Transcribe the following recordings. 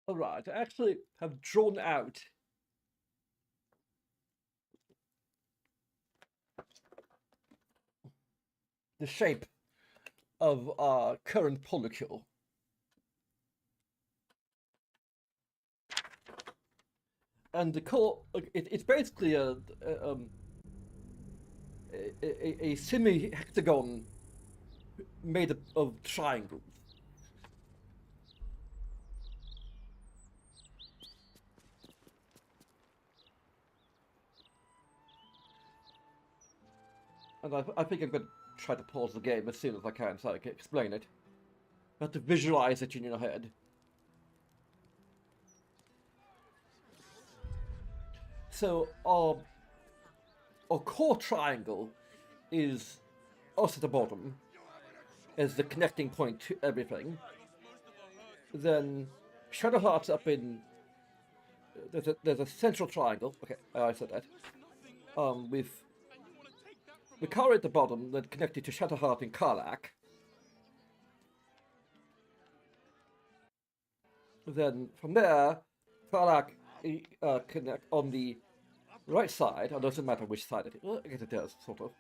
Alright, I actually have drawn out the shape of our current polycule. And the core, it's basically a semi-hexagon made of triangles. And I think I'm going to try to pause the game as soon as I can so I can explain it. You have to visualize it in your head. So our core triangle is us at the bottom as the connecting point to everything. Then Shadowheart's up in... There's a central triangle. Okay, I said that. With Makaria at the bottom, then connected to Shadowheart and Karlach. Then from there, Karlach connect on the right side. It doesn't matter which side it is. Well, I guess it does, sort of.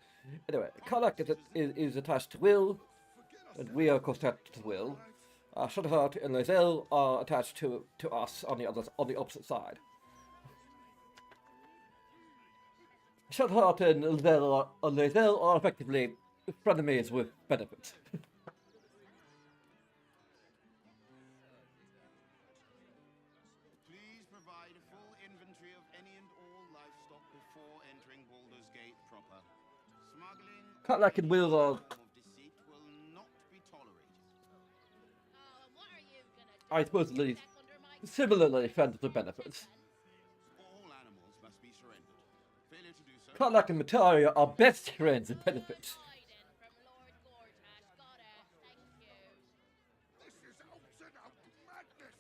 Anyway, Karlach is attached to Will, and we are of course attached to Will. Shadowheart and Lae'zel are attached to us on the opposite side. Shadowheart and Lae'zel are effectively frenemies with benefits. Please provide a full inventory of any and all livestock before entering Baldur's Gate proper. Smuggling Karlach and Will are, deceit will not be tolerated. I suppose, similarly friends with benefits. All animals must be surrendered. Failure to do so. Karlach and Makaria are best friends with benefits. This is out and out madness!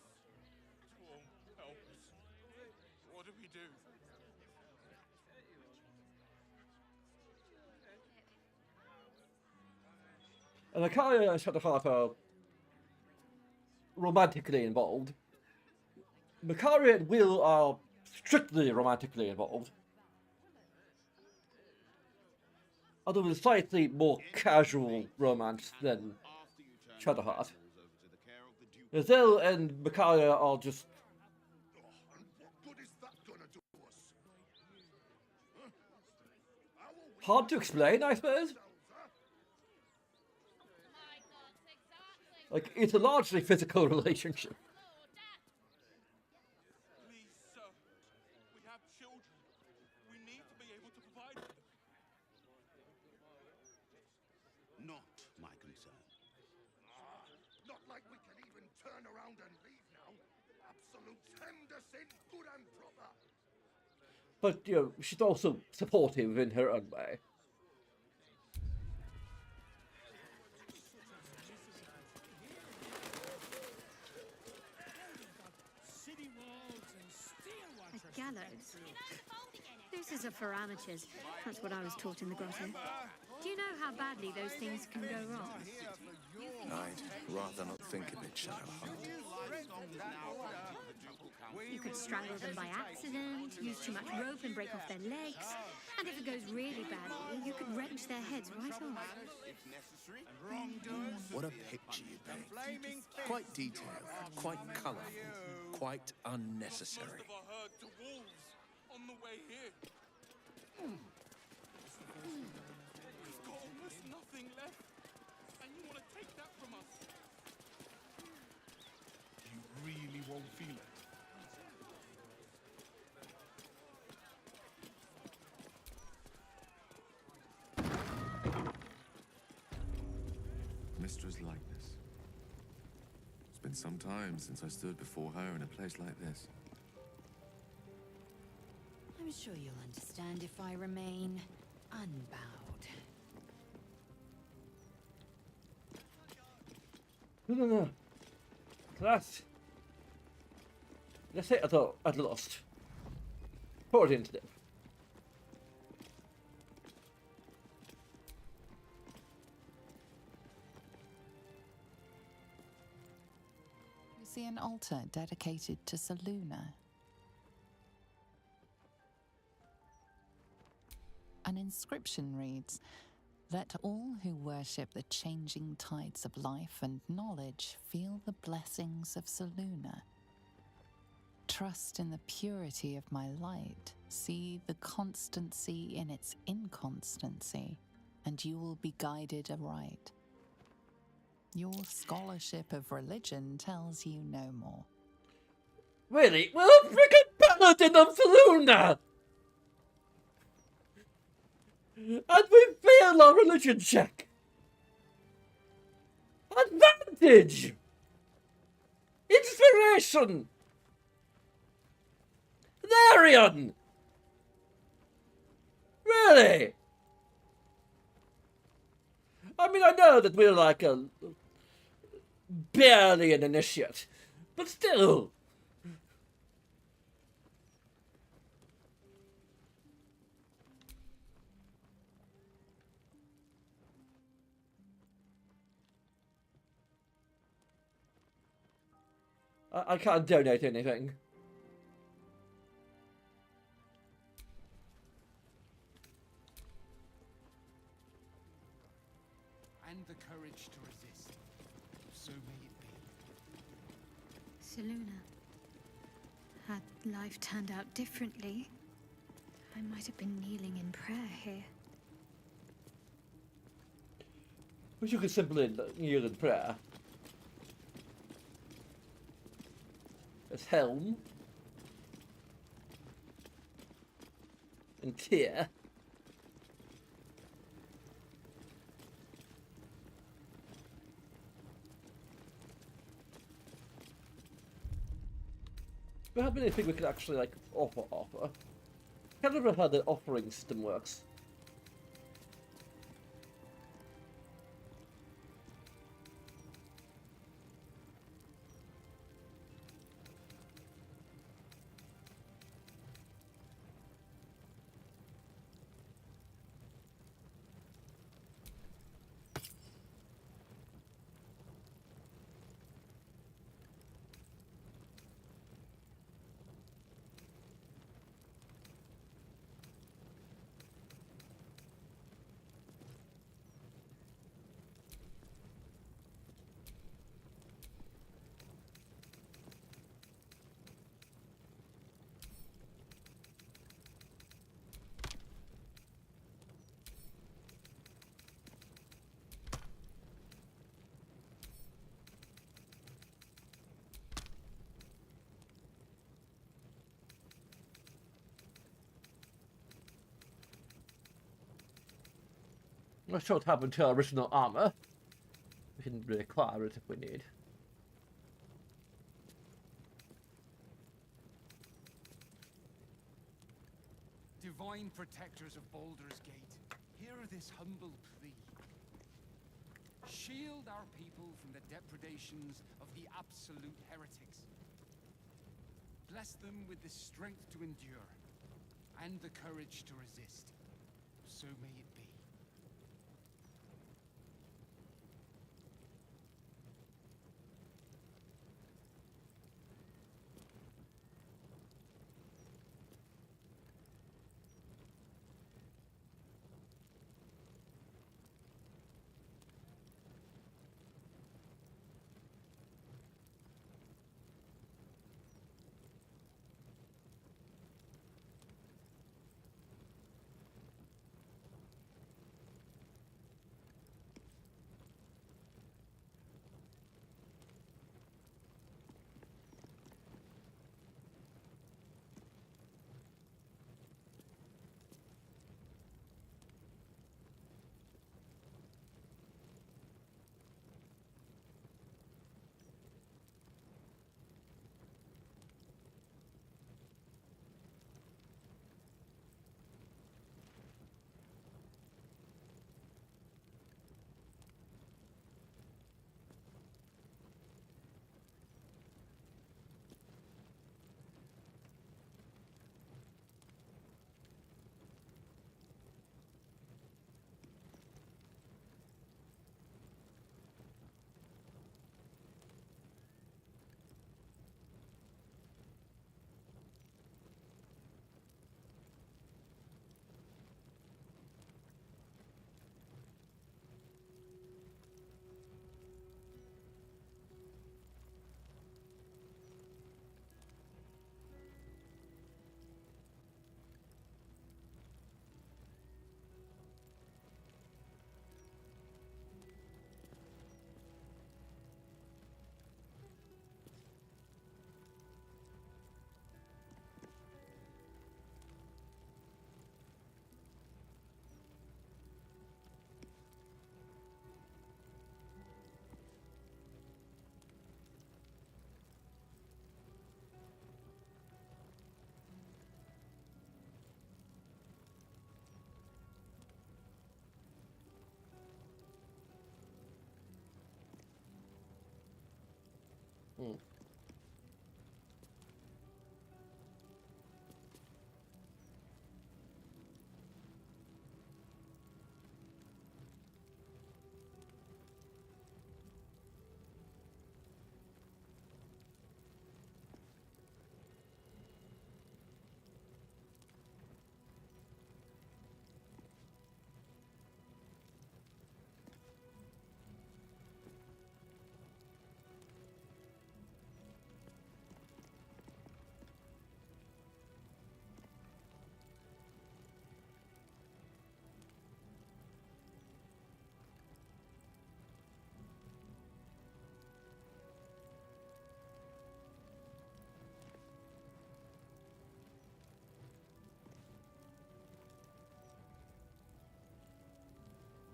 Dwarf, help us. What do we do? And Makaria and Shadowheart are romantically involved. Makaria and Will are strictly romantically involved. Although with slightly more casual romance than Shadowheart. Lae'zel and Makaria are just And what good is that gonna do us? hard to explain, I suppose. Like, it's a largely physical relationship. Please, sir. We have children. We need to be able to provide for them. Not my concern. Not like we can even turn around and leave now. Absolute Henderson, good and proper. But, you know, she's also supportive in her own way. A gallows? This is a for amateurs. That's what I was taught in the grotto. Do you know how badly those things can go wrong? I'd rather not think of it, Shadowheart. You could strangle them by accident, use too much rope and break off their legs. And if it goes really badly, you could wrench their heads right off. What a picture you paint. Quite detailed, quite colourful, quite unnecessary. Of our herd to wolves on the way here. We've got almost nothing left. And you want to take that from us? You really won't feel it. Mistress likeness. It's been some time since I stood before her in a place like this. I'm sure you'll understand if I remain unbowed. No. Class. Let's say I'd lost. Pour it into them. see an altar dedicated to Selûne. An inscription reads, "Let all who worship the changing tides of life and knowledge feel the blessings of Selûne. Trust in the purity of my light, see the constancy in its inconstancy, and you will be guided aright." Your scholarship of religion tells you no more. Really? We're a freaking paladin of Selûne! And we failed our religion check! Advantage! Inspiration! Therion! Really? I mean, I know that we're like barely an initiate, but still. I can't donate anything. And the courage to resist. So may it be. Selûne. Had life turned out differently, I might have been kneeling in prayer here. But you could simply kneel in prayer. There's Helm. And Tyr. But how many think we could actually, like, offer? I can't remember how the offering system works. I'm not sure what happened to our original armor. We can reacquire it if we need. Divine protectors of Baldur's Gate, hear this humble plea. Shield our people from the depredations of the absolute heretics. Bless them with the strength to endure, and the courage to resist. So may it be.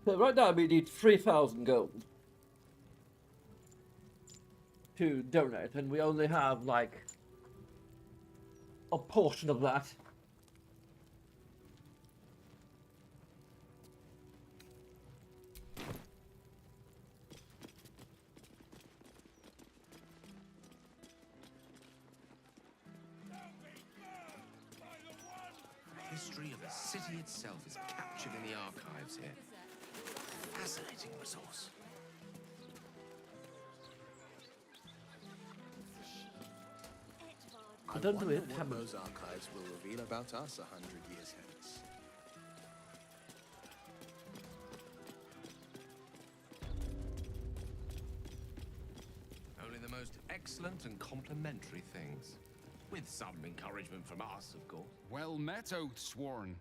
So right now we need 3,000 gold to donate, and we only have like a portion of that. The history of the city itself is captured in the archives here. Fascinating resource. I don't wonder know what those archives will reveal about us 100 years hence. Only the most excellent and complimentary things. With some encouragement from us, of course. Well met, Oathsworn.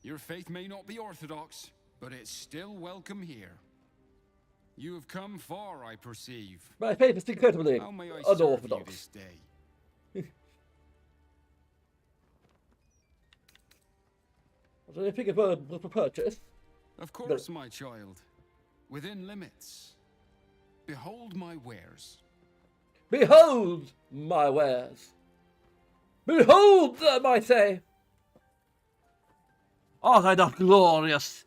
Your faith may not be orthodox, but it's still welcome here. You have come far, I perceive. My faith is incredibly How may I serve you unorthodox. this day? Was there anything available for purchase? Of course, my child. Within limits. Behold my wares. Behold my wares. Behold them, I say. Are they not glorious?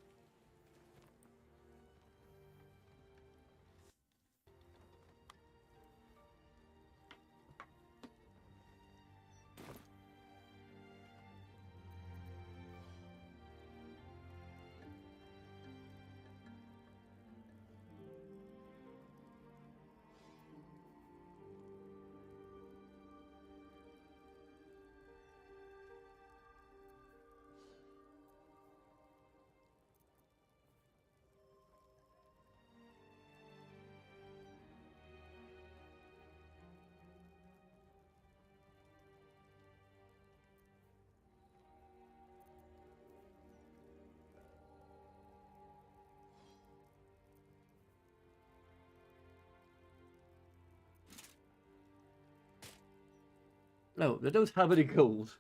No, they don't have any gold.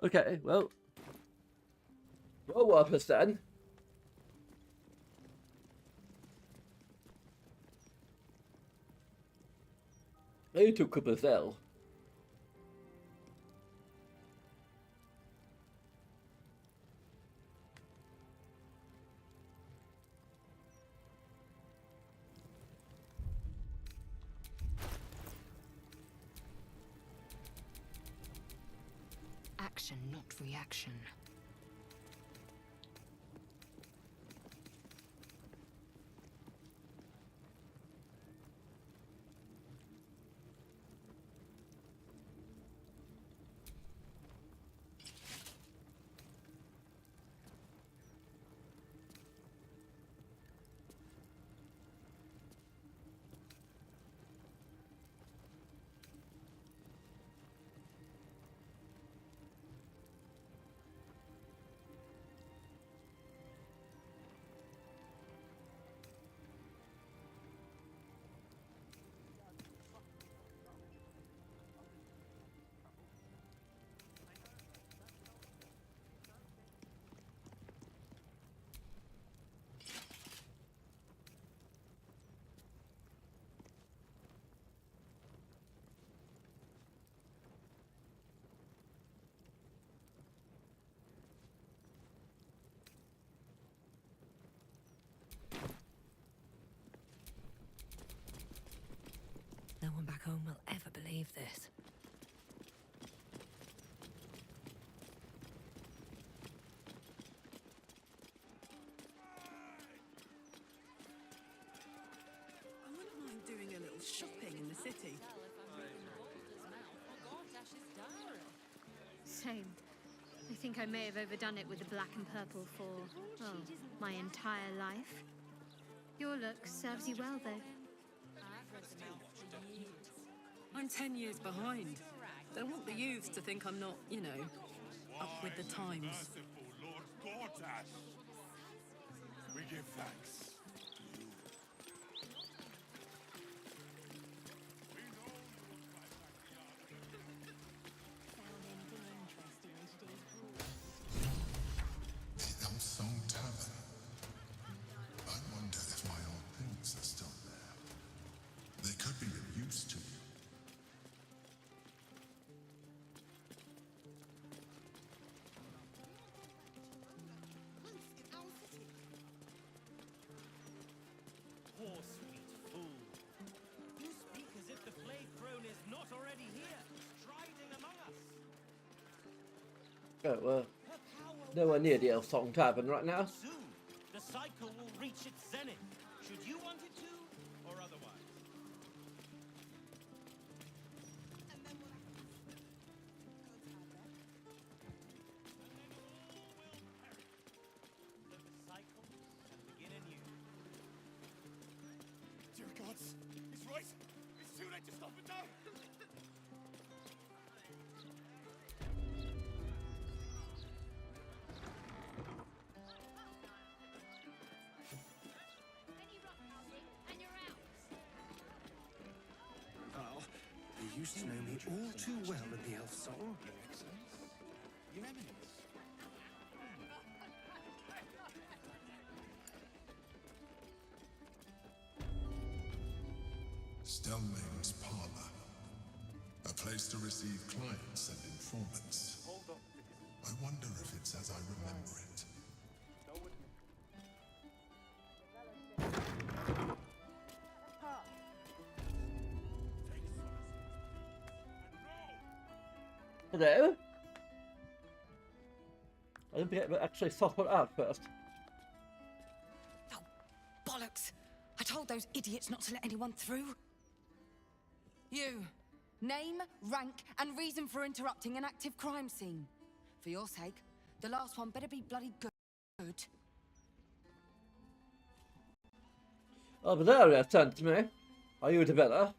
Okay, well. You're worthless then. You two could sell. Action, not reaction. one back home will ever believe this. I wouldn't mind doing a little shopping in the city. Same. I think I may have overdone it with the black and purple for, oh, my entire life. Your look serves you well, though. I'm 10 years behind. Don't want the youths to think I'm not, you know, up with the times. Merciful Lord Gortash, we give thanks to you. We know you fight like The Elfsong Tavern. I wonder if my old things are still there. They could be of use to you. Poor sweet fool. You speak as if the plague throne is not already here, striding among us. Oh, nowhere near the Elfsong Tavern right now. Soon, the cycle will reach its zenith, should you want it to, or otherwise. And then all will perish. So the cycle can begin anew. Dear gods, he's right. It's too late to stop it now. Oh, you used to know me all too well in the elf song. Your Excellence? Your Eminence? Stelmane's Parlor. A place to receive clients and informants. I wonder if it's as I remember it. Hello? I didn't forget to actually sort it out first. Oh, bollocks! I told those idiots not to let anyone through. You. Name, rank, and reason for interrupting an active crime scene. For your sake, the last one better be bloody good. Oh, Valeria sent me. Are you a developer?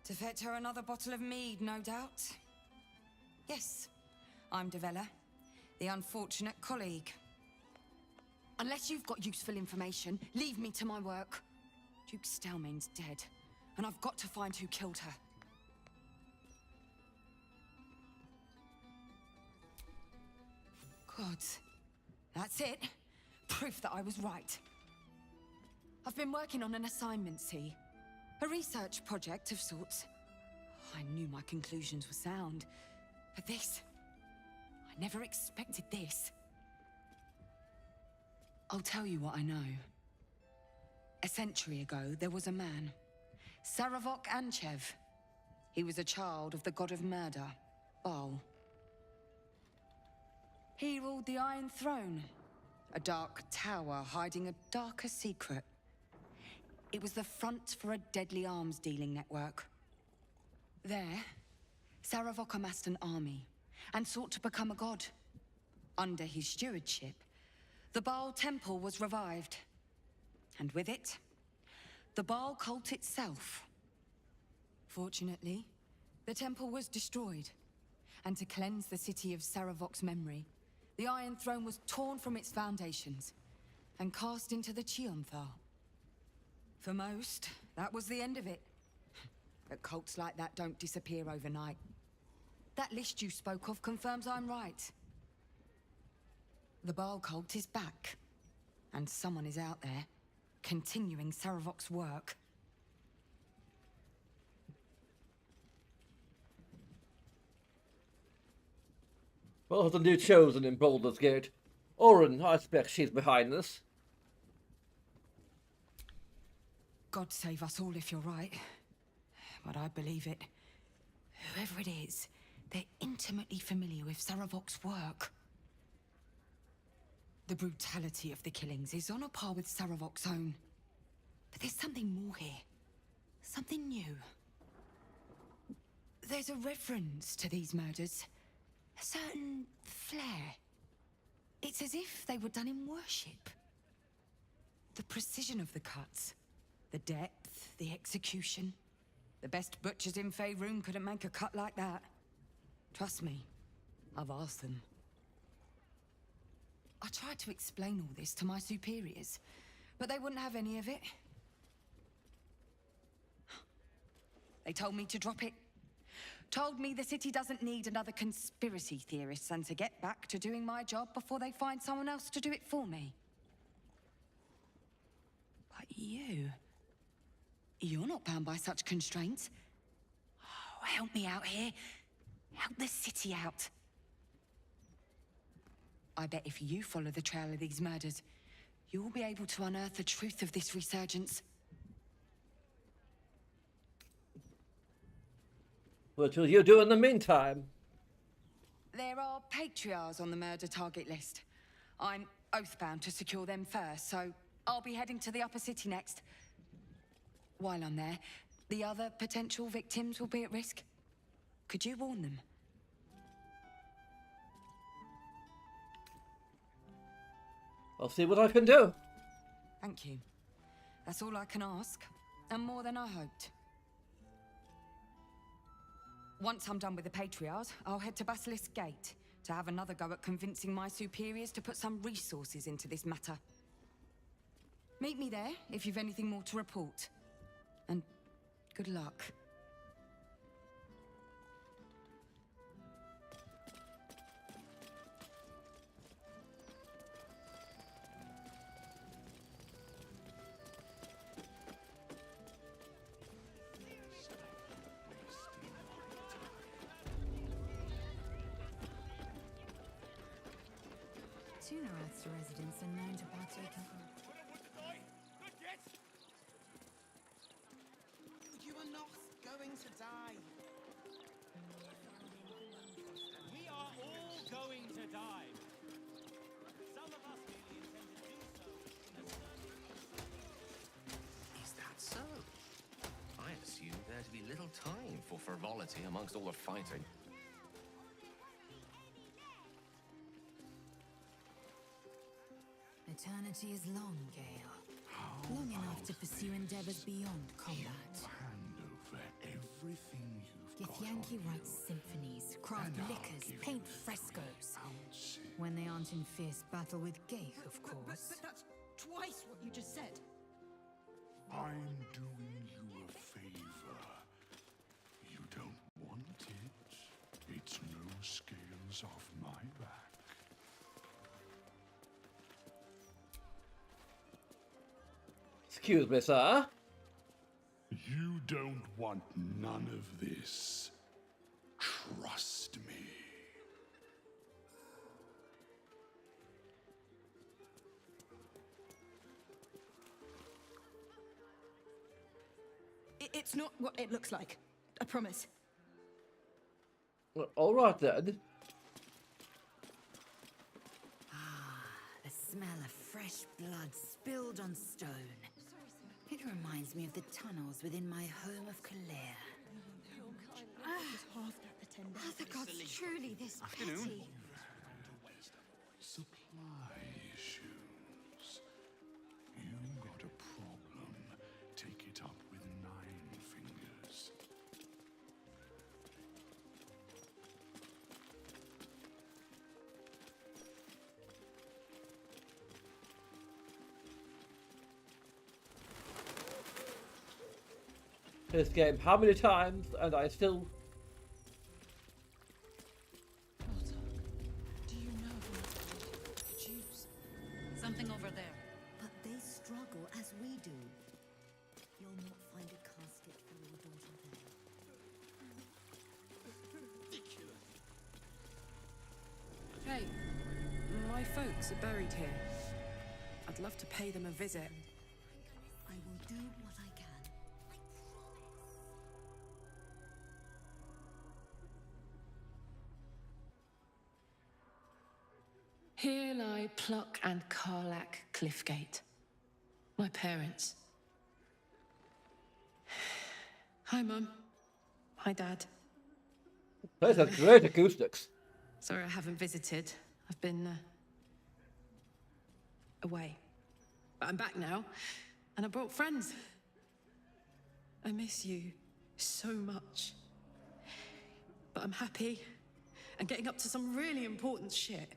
To fetch her another bottle of mead, no doubt. Yes, I'm Devella, the unfortunate colleague. Unless you've got useful information, leave me to my work. Duke Stelmane's dead, and I've got to find who killed her. Gods, that's it. Proof that I was right. I've been working on an assignment, see? A research project of sorts. I knew my conclusions were sound, but this... I never expected this. I'll tell you what I know. A century ago, there was a man, Saravok Anchev. He was a child of the god of murder, Baal. He ruled the Iron Throne, a dark tower hiding a darker secret. It was the front for a deadly arms-dealing network. There, Saravok amassed an army and sought to become a god. Under his stewardship, the Baal Temple was revived. And with it, the Baal cult itself. Fortunately, the temple was destroyed. And to cleanse the city of Saravok's memory, the Iron Throne was torn from its foundations and cast into the Chionthar. For most, that was the end of it. But cults like that don't disappear overnight. That list you spoke of confirms I'm right. The Baal cult is back. And someone is out there, continuing Saravok's work. Well, the new chosen in Baldur's Gate. Orin, I expect she's behind this. God save us all if you're right. But I believe it. Whoever it is, they're intimately familiar with Saravok's work. The brutality of the killings is on a par with Saravok's own. But there's something more here. Something new. There's a reverence to these murders. A certain flair. It's as if they were done in worship. The precision of the cuts. The depth, the execution. The best butchers in Faerun couldn't make a cut like that. Trust me, I've asked them. I tried to explain all this to my superiors, but they wouldn't have any of it. They told me to drop it. Told me the city doesn't need another conspiracy theorist and to get back to doing my job before they find someone else to do it for me. But you're not bound by such constraints. Oh, help me out here. Help the city out. I bet if you follow the trail of these murders, you'll be able to unearth the truth of this resurgence. What will you do in the meantime? There are patriarchs on the murder target list. I'm oathbound to secure them first, so I'll be heading to the upper city next. While I'm there, the other potential victims will be at risk. Could you warn them? I'll see what I can do. Thank you. That's all I can ask, and more than I hoped. Once I'm done with the Patriarchs, I'll head to Basilisk Gate to have another go at convincing my superiors to put some resources into this matter. Meet me there if you've anything more to report. And good luck. Tunerat's residents are known to partake in... You are not going to die. We are all going to die. Some of us merely intend to do so in a certain... Is that so? I assumed there to be little time for frivolity amongst all the fighting. Eternity is long, Gale. Long enough to pursue endeavors beyond combat. Hand over everything you've got Githyanki on writes symphonies, craft And I'll liquors, give paint you frescoes. 3 ounces. When they aren't in fierce battle with Gaich, of But course. that's twice what you just said. I'm doing you a favor. You don't want it. It's no scales off my back. Excuse me, sir. You don't want none of this. Trust me. It's not what it looks like. I promise. Well, all right then. The smell of fresh blood spilled on stone. It reminds me of the tunnels within my home of Kalir. Are the gods truly this petty? Supply issues. You got a problem. Take it up with 9 fingers. This game, how many times, and I still... Do you know the Jews? Something over there. But they struggle as we do. You'll not find a casket for your daughter there. Ridiculous. my folks are buried here. I'd love to pay them a visit. I will do what I can. Here lie Pluck and Karlak Cliffgate. My parents. Hi, Mum. Hi, Dad. Those are great acoustics. Sorry I haven't visited. I've been away. But I'm back now, and I brought friends. I miss you so much. But I'm happy and getting up to some really important shit.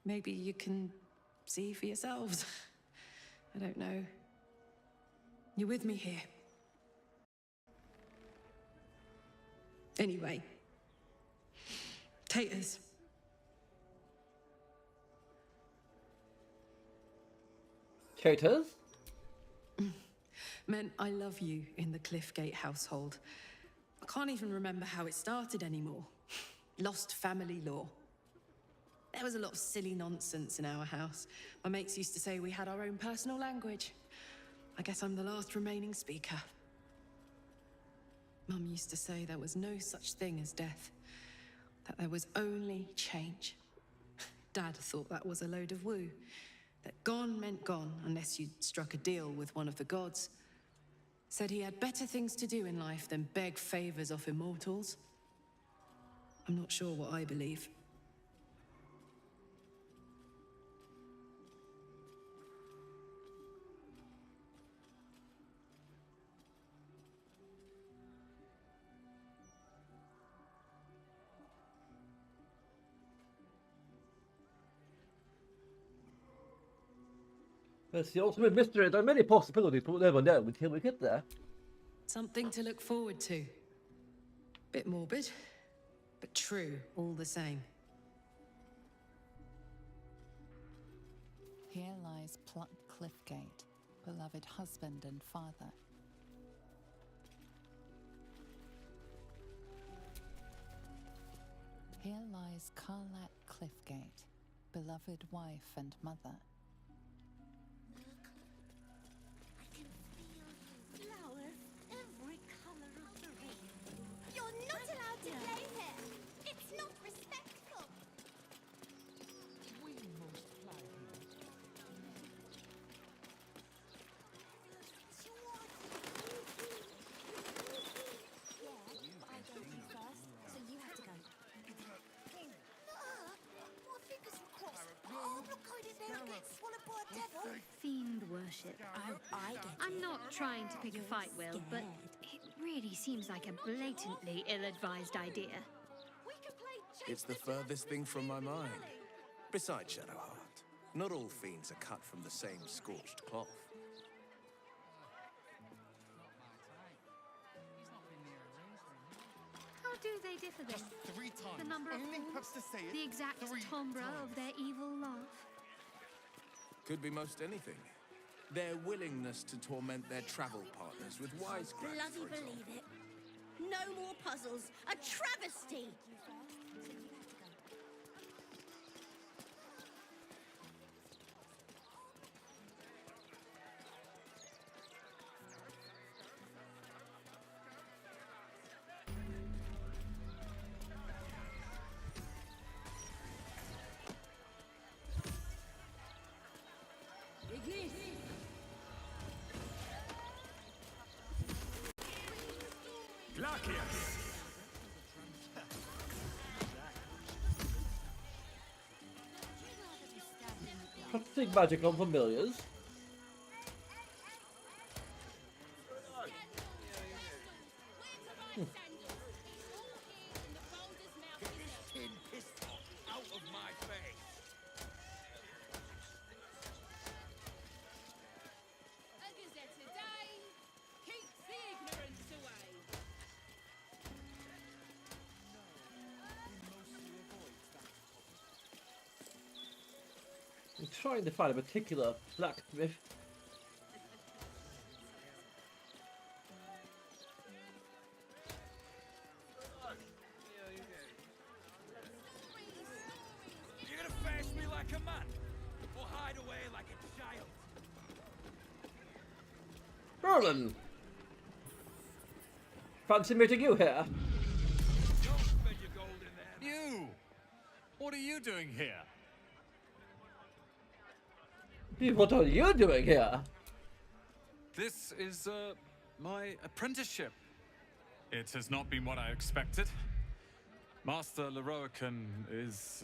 Maybe you can see for yourselves. I don't know. You're with me here. Anyway. Taters. Taters? Meant I love you in the Cliffgate household. I can't even remember how it started anymore. Lost family law. There was a lot of silly nonsense in our house. My mates used to say we had our own personal language. I guess I'm the last remaining speaker. Mum used to say there was no such thing as death. That there was only change. Dad thought that was a load of woo. That gone meant gone unless you'd struck a deal with one of the gods. Said he had better things to do in life than beg favors off immortals. I'm not sure what I believe. That's the ultimate mystery. There are many possibilities, but we'll never know until we get there. Something to look forward to. Bit morbid, but true all the same. Here lies Pluck Cliffgate, beloved husband and father. Here lies Karlak Cliffgate, beloved wife and mother. Flowers, every color of the rainbow. You're not allowed to play here. It's not respectful. We must play Yeah, I go to first, so you have to go. My fingers are crossed. Oh, I'm not going in there and get swallowed by a devil. Fiend worship. I get I'm not trying to pick a fight, Will, but it really seems like a blatantly ill-advised idea. It's the furthest thing from my mind. Besides, Shadowheart, not all fiends are cut from the same scorched cloth. How do they differ then? The number of fools? The exact timbre of their evil laugh? Could be most anything. Their willingness to torment their travel partners with wisecracks, Bloody for example. believe it. No more puzzles. A travesty. Practicing magic on familiars. I'm trying to find a particular blacksmith. You're gonna bash me like a man? Roland! Fancy meeting you here. You! What are you doing here? What are you doing here? This is, my apprenticeship. It has not been what I expected. Master Leroican is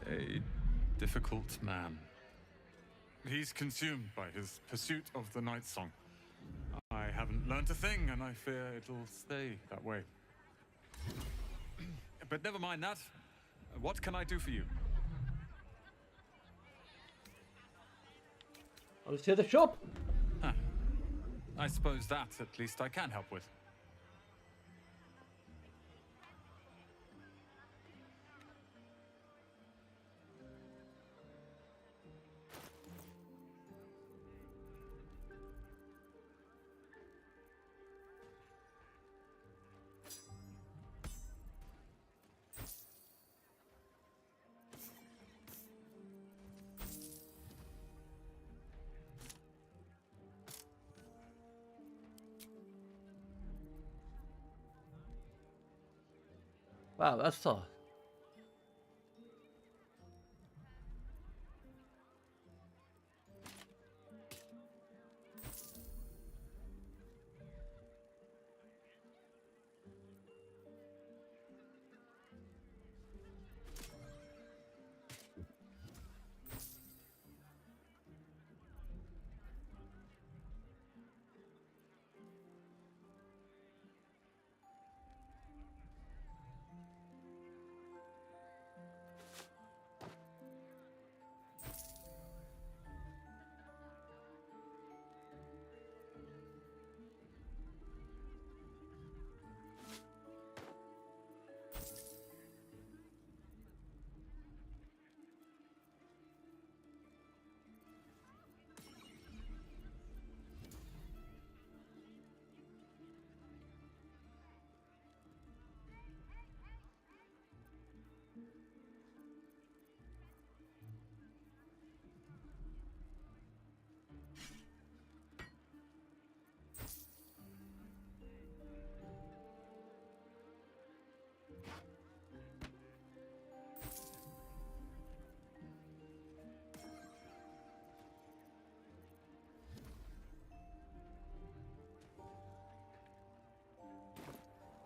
a difficult man. He's consumed by his pursuit of the Night Song. I haven't learnt a thing, and I fear it'll stay that way. But never mind that. What can I do for you? I'll see the shop. Huh. I suppose that, at least, I can help with. Wow, that's tough.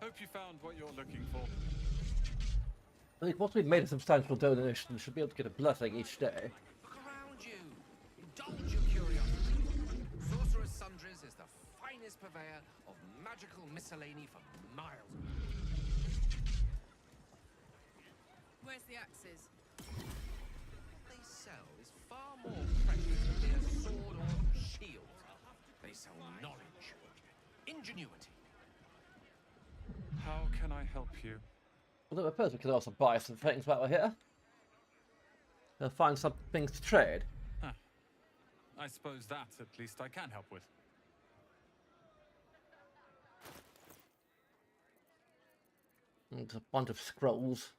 Hope you found what you're looking for. I think once we've made a substantial donation, we should be able to get a blessing each day. Look around you. Indulge your curiosity. Sorcerer's Sundries is the finest purveyor of magical miscellany for miles. Where's the axes? What they sell is far more precious than their sword or shield. They sell knowledge, ingenuity. How can I help you? Although I suppose we could also buy some things while we're here. We'll find some things to trade. Huh. I suppose that, at least, I can help with. There's a bunch of scrolls.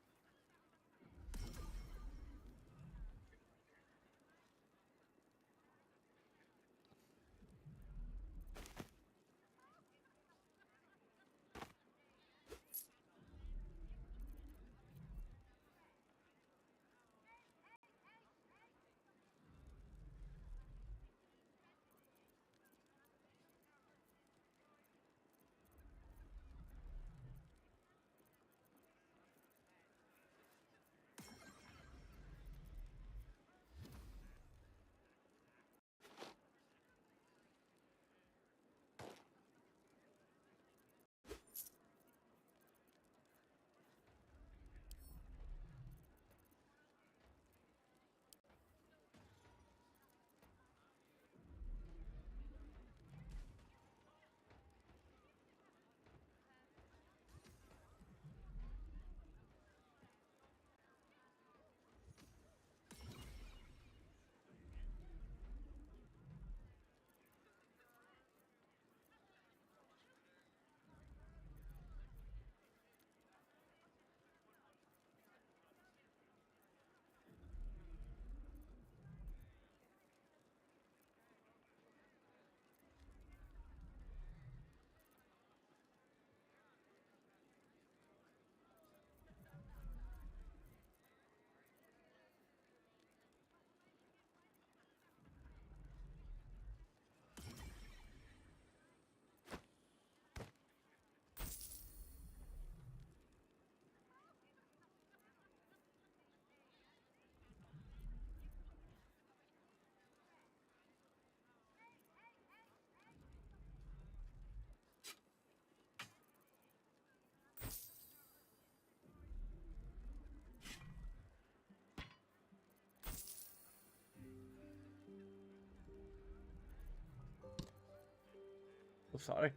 Oh, sorry.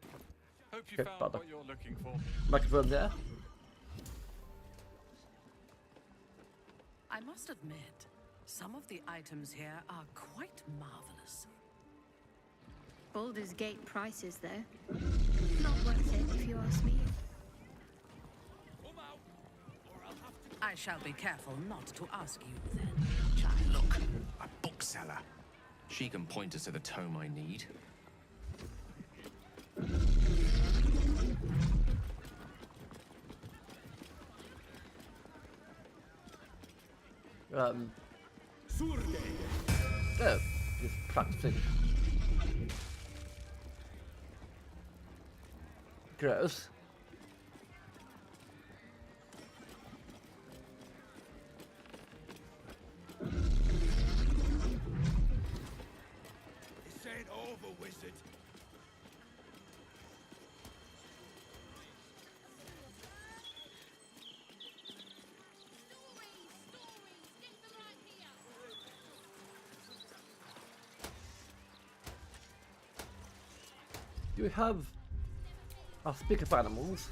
Hope you Okay, found bother. what you're looking for. Microphone there. I must admit, some of the items here are quite marvelous. Baldur's Gate prices, though. Not worth it, if you ask me. I shall be careful not to ask you then, child. Look, a bookseller. She can point us to the tome I need. Oh, just practicing. Gross. This ain't over, wizard. Do we have a speak of animals?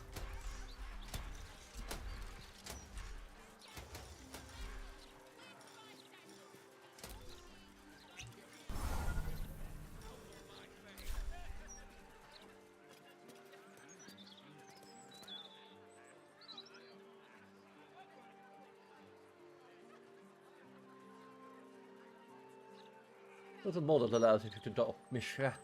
There's a mod that allows you to drop Mishra.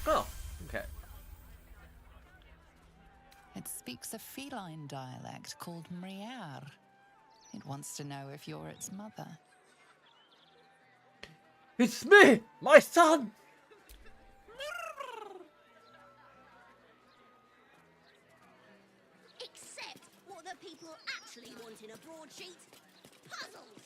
Oh, okay. It speaks a feline dialect called Mriar. It wants to know if you're its mother. It's me, my son! Except what the people actually want in a broadsheet. Puzzles!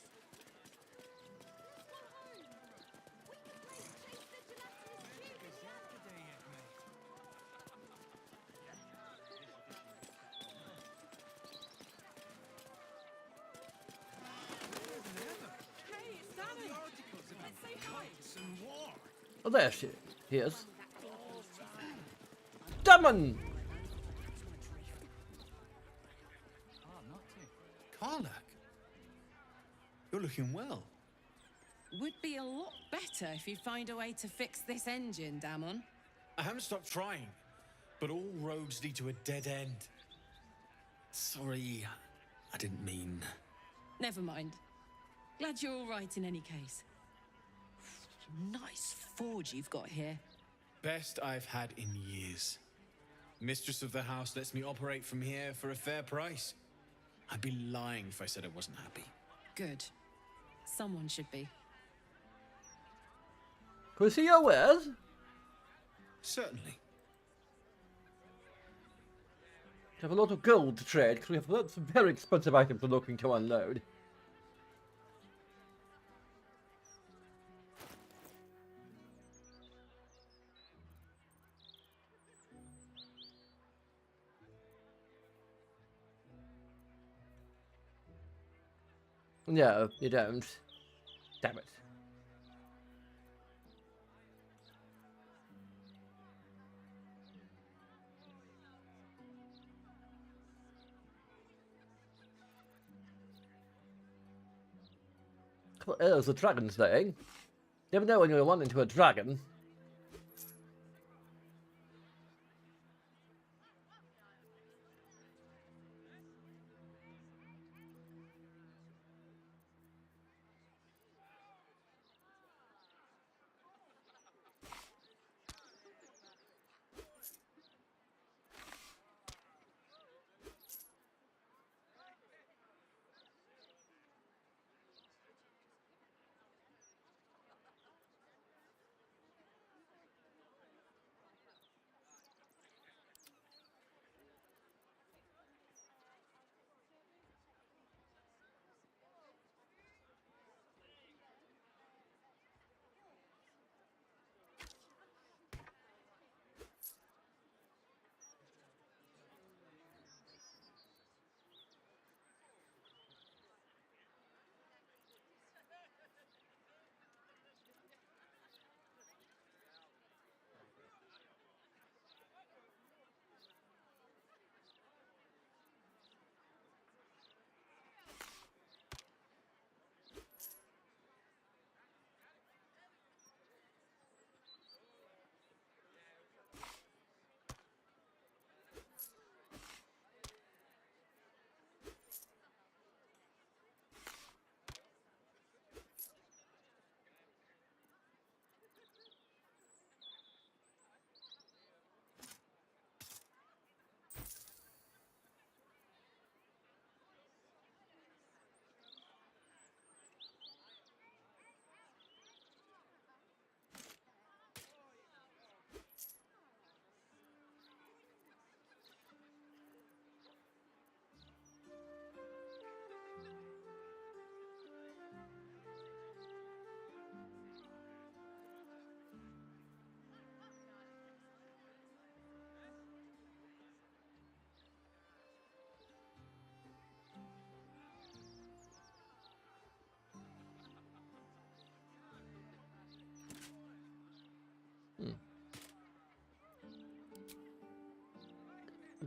Oh, there he is. Demon! Karlak, you're looking well. Would be a lot better if you find a way to fix this engine, Damon. I haven't stopped trying, but all roads lead to a dead end. Sorry, I didn't mean... Never mind. Glad you're all right in any case. Nice forge you've got here. Best I've had in years. Mistress of the house lets me operate from here for a fair price. I'd be lying if I said I wasn't happy. Good. Someone should be. Can we see your wares? Certainly. We have a lot of gold to trade because we have lots of very expensive items we're looking to unload. No, you don't. Damn it. What is the dragon saying? Never know when you're running into a dragon.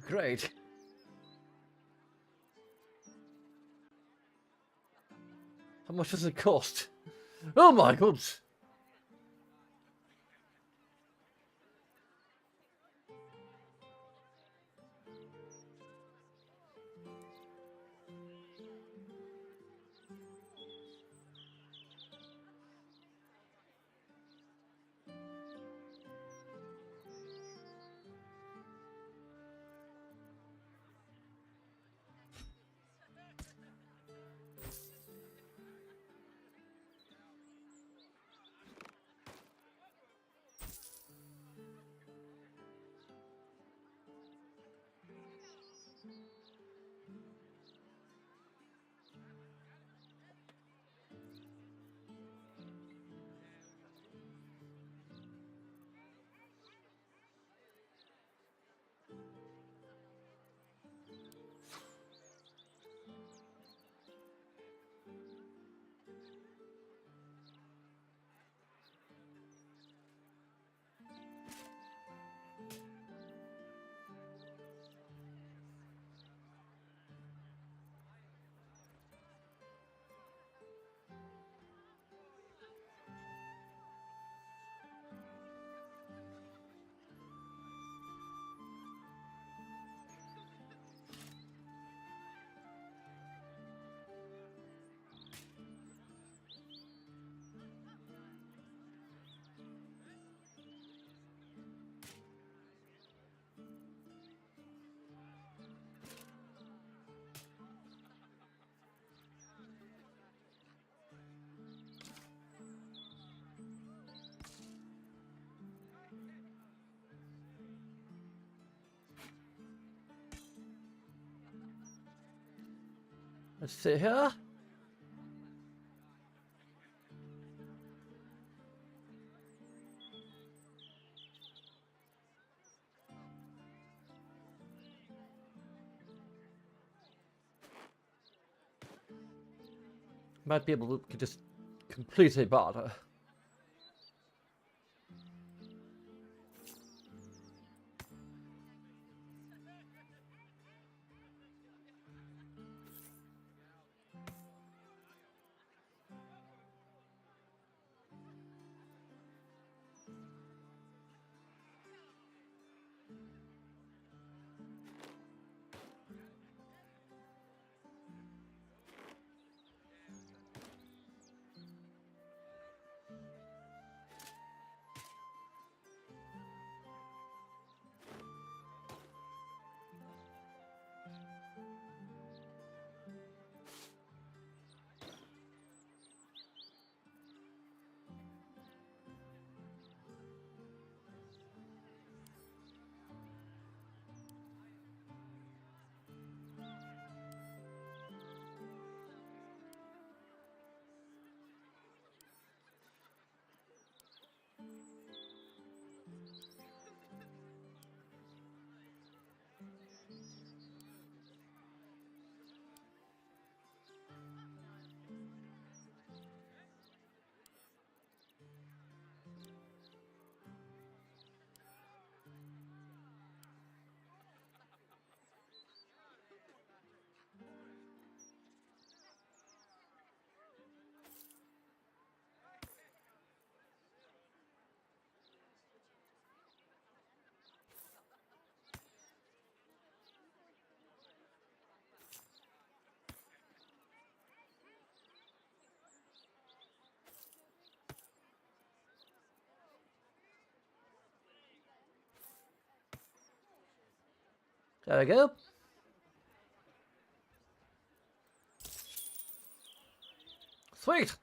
Great. How much does it cost? Oh my god! Let's see here. Might be able to just completely barter. There we go. Sweet.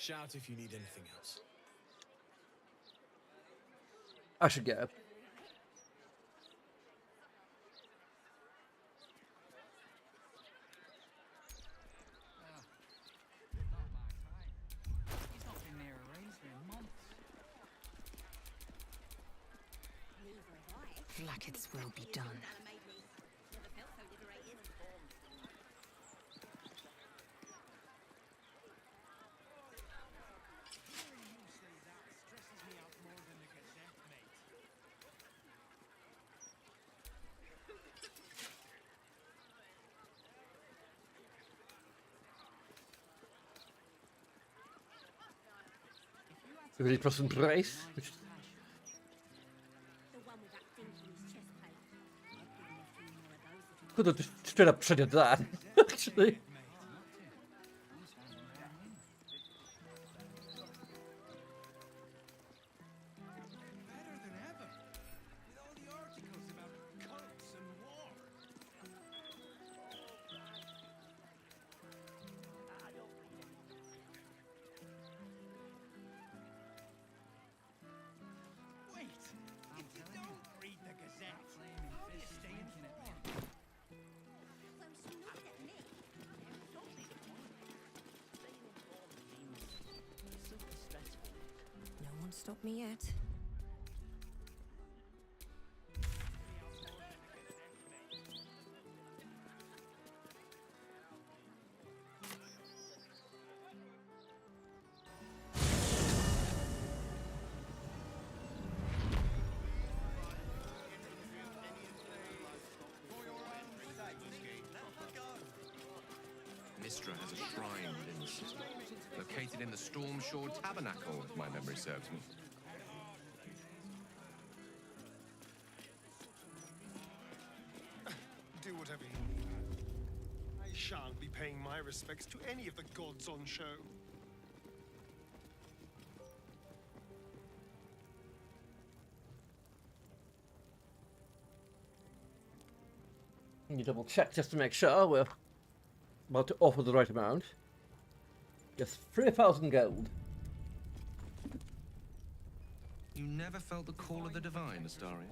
Shout if you need anything else. I should go. Blacketh's will be done. Really plus some price. Could have just straight up traded that, actually. Stop me yet. Mistra has a shrine within the city, located in the Storm Shore Tabernacle, if my memory serves me. Do whatever you need. I shan't be paying my respects to any of the gods on show. You double check just to make sure we're about to offer the right amount. Yes, 3,000 gold. You never felt the call of the divine, Astarion?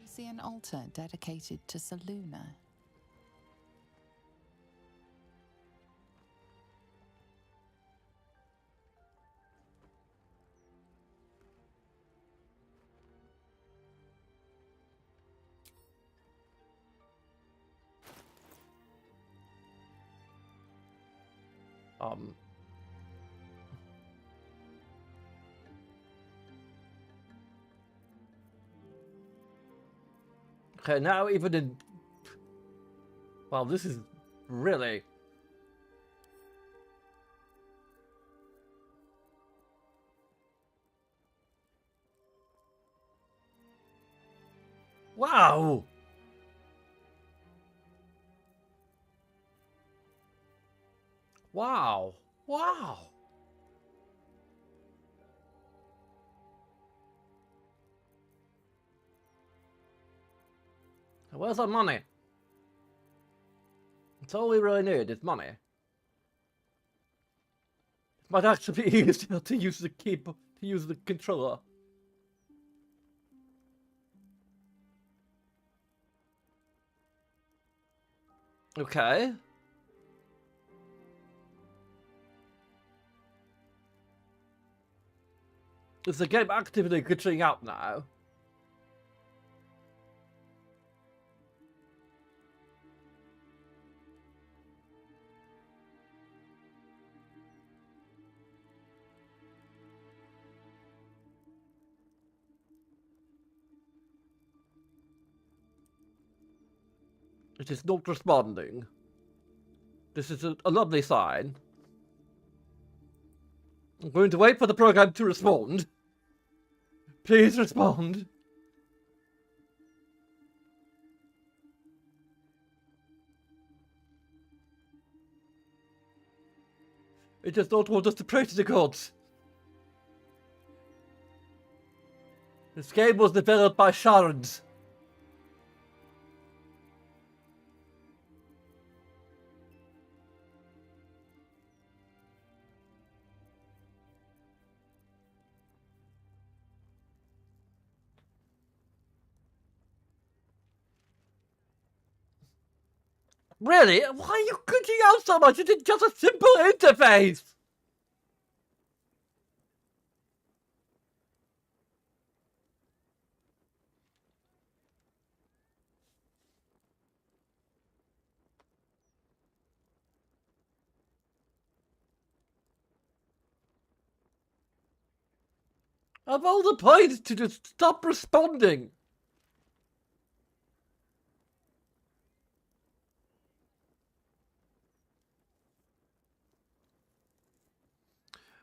You see an altar dedicated to Selûne. Okay, now even in... Wow, this is really... Wow! Wow! Wow! Where's our money? It's all we really need is money. It might actually be easier to use the keyboard, to use the controller. Okay. Is the game actively glitching out now? It is not responding. This is a lovely sign. I'm going to wait for the program to respond. Please respond. It does not want us to pray to the gods. This game was developed by Sharons. Really? Why are you cooking out so much? It's just a simple interface! Of all the points to just stop responding.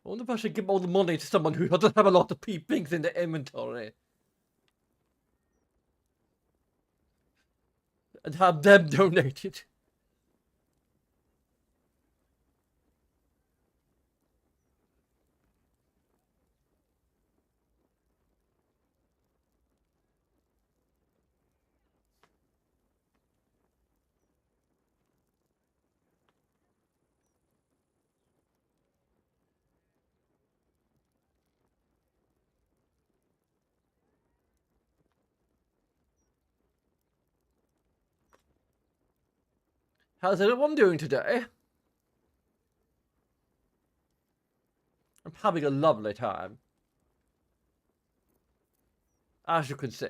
I wonder if I should give all the money to someone who doesn't have a lot of things in their inventory. And have them donate it. How's everyone doing today? I'm having a lovely time. As you can see.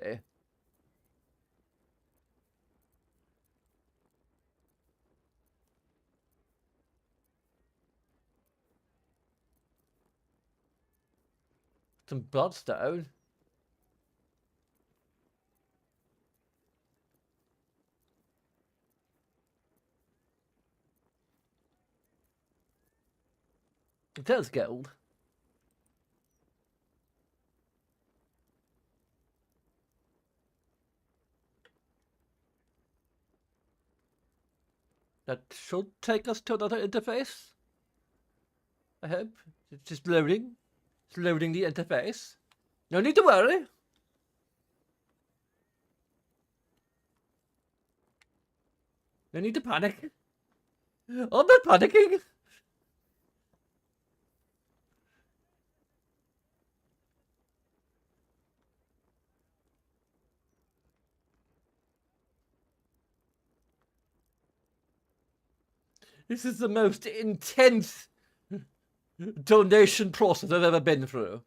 Some bloodstone. There's gold. That should take us to another interface. I hope. It's just loading. It's loading the interface. No need to worry. No need to panic. I'm not panicking. This is the most intense donation process I've ever been through.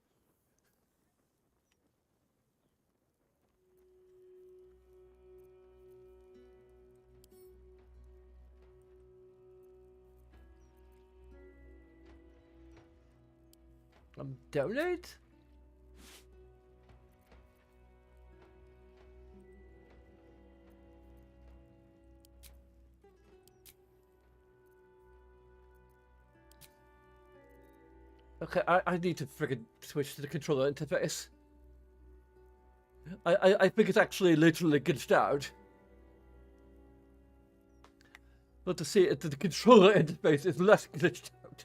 Donate? Okay, I need to friggin' switch to the controller interface. I think it's actually literally glitched out. But to see it, the controller interface is less glitched out.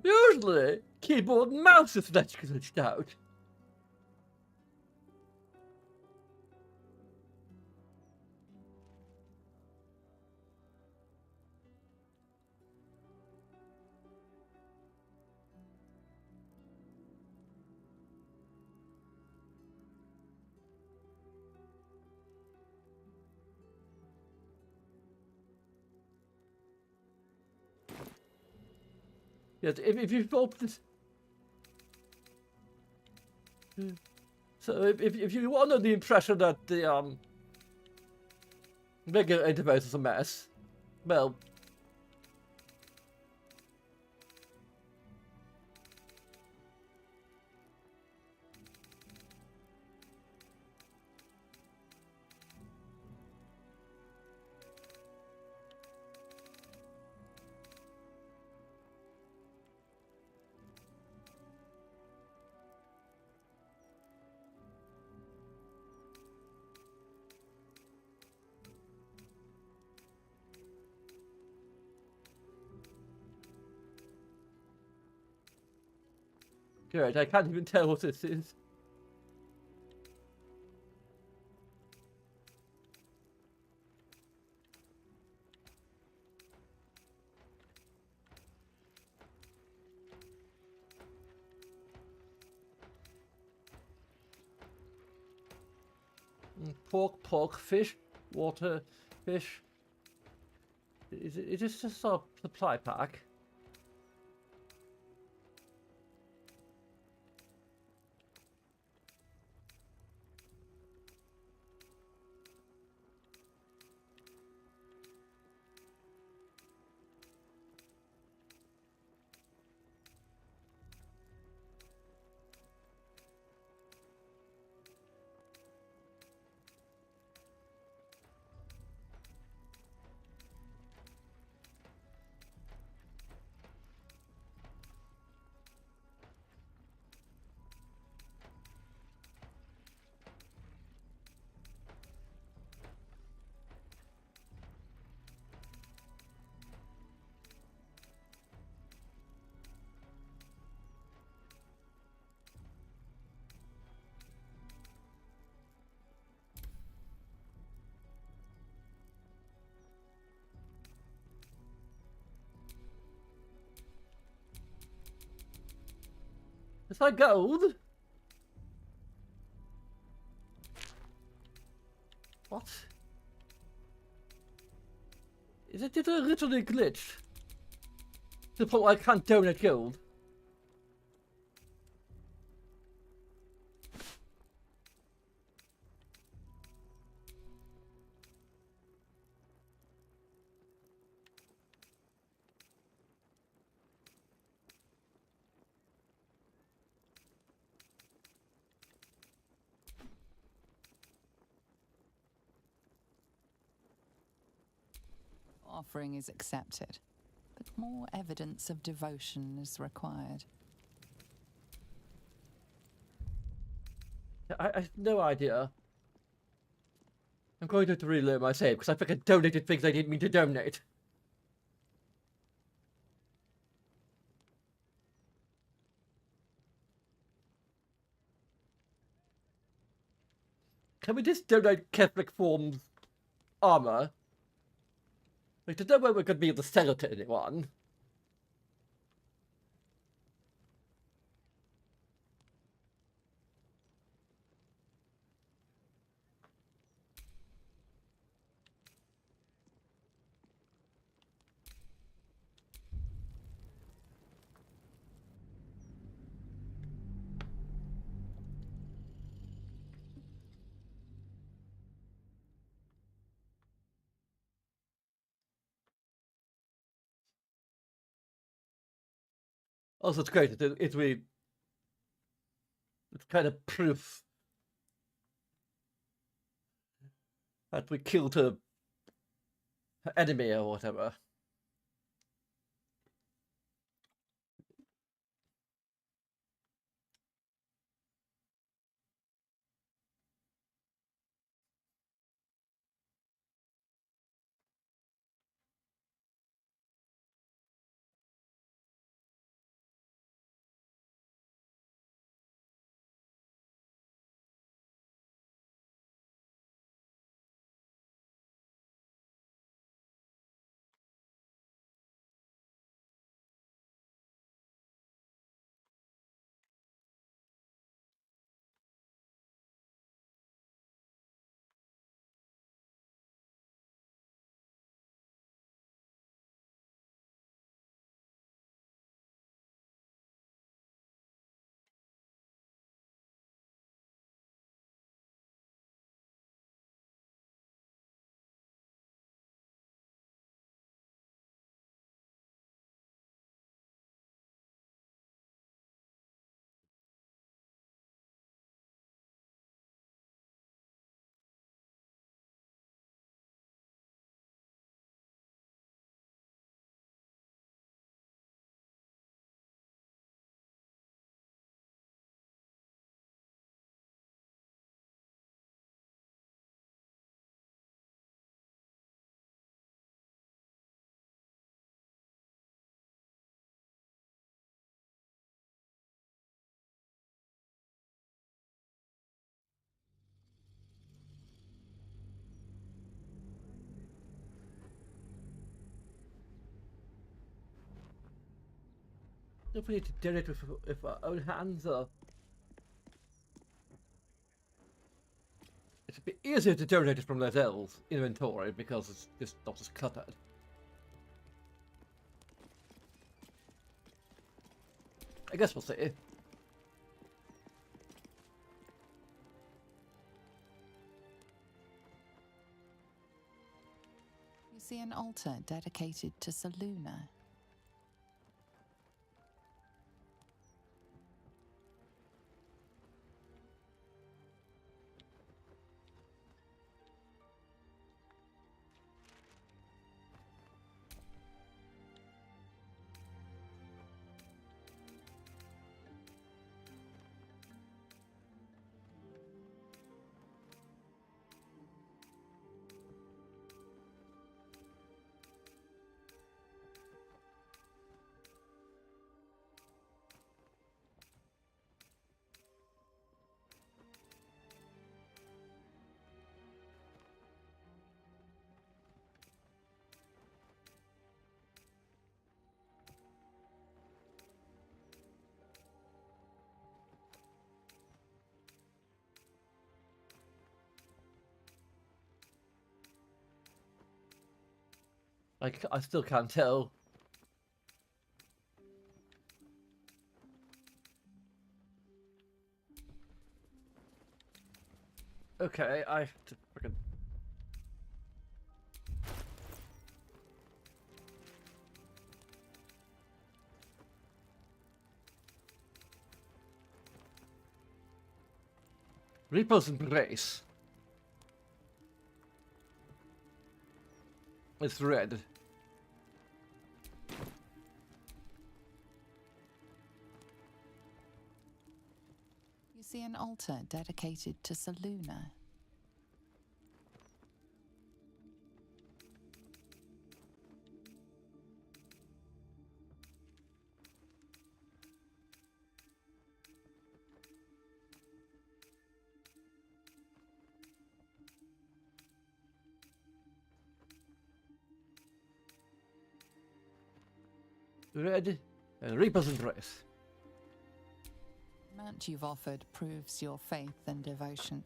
Usually, keyboard and mouse is less glitched out. Yes, if you've opened... So if you want under the impression that the regular interface is a mess, well, great, I can't even tell what this is. Pork, fish, water, fish. Is this just a supply pack? Is that gold? What? Did it originally glitch? To the point where I can't donate gold? Offering is accepted, but more evidence of devotion is required. I have no idea. I'm going to have to reload my save because I think I donated things I didn't mean to donate. Can we just donate Catholic Form's armor? Like, there's no way we're going to be able to sell it to anyone. Also, it's great. It's kind of proof that we killed her enemy or whatever. Don't we need to donate with our own hands, or it's a bit easier to donate it from Lazelle's inventory because it's just not as cluttered. I guess we'll see. You see an altar dedicated to Selûne. I still can't tell. Okay, I have to freaking... Reaper's Embrace. It's red. You see an altar dedicated to Selûne. Red and Reaper's Embrace. The amount you've offered proves your faith and devotion.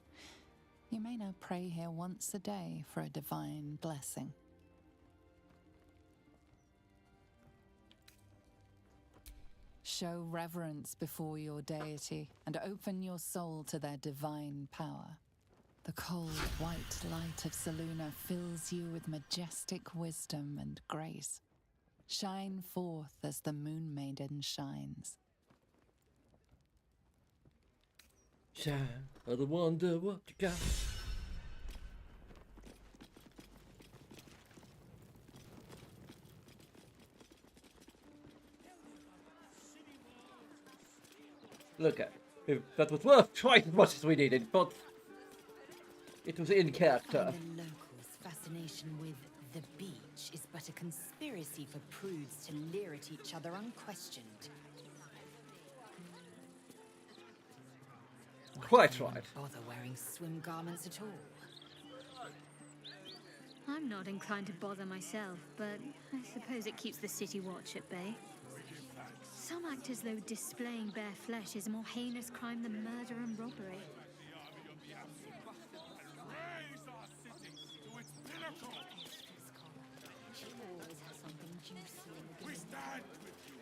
You may now pray here once a day for a divine blessing. Show reverence before your deity and open your soul to their divine power. The cold, white light of Selûne fills you with majestic wisdom and grace. Shine forth as the Moon Maiden shines. Shine, I wonder what you got. Look at it. That was worth twice as much as we needed, but it was in character. The locals' fascination with the beach is but a conspiracy for prudes to leer at each other unquestioned. Quite right. Bother wearing swim garments at all. I'm not inclined to bother myself, but I suppose it keeps the city watch at bay. Some act as though displaying bare flesh is a more heinous crime than murder and robbery. She always has something juicy in the We stand with you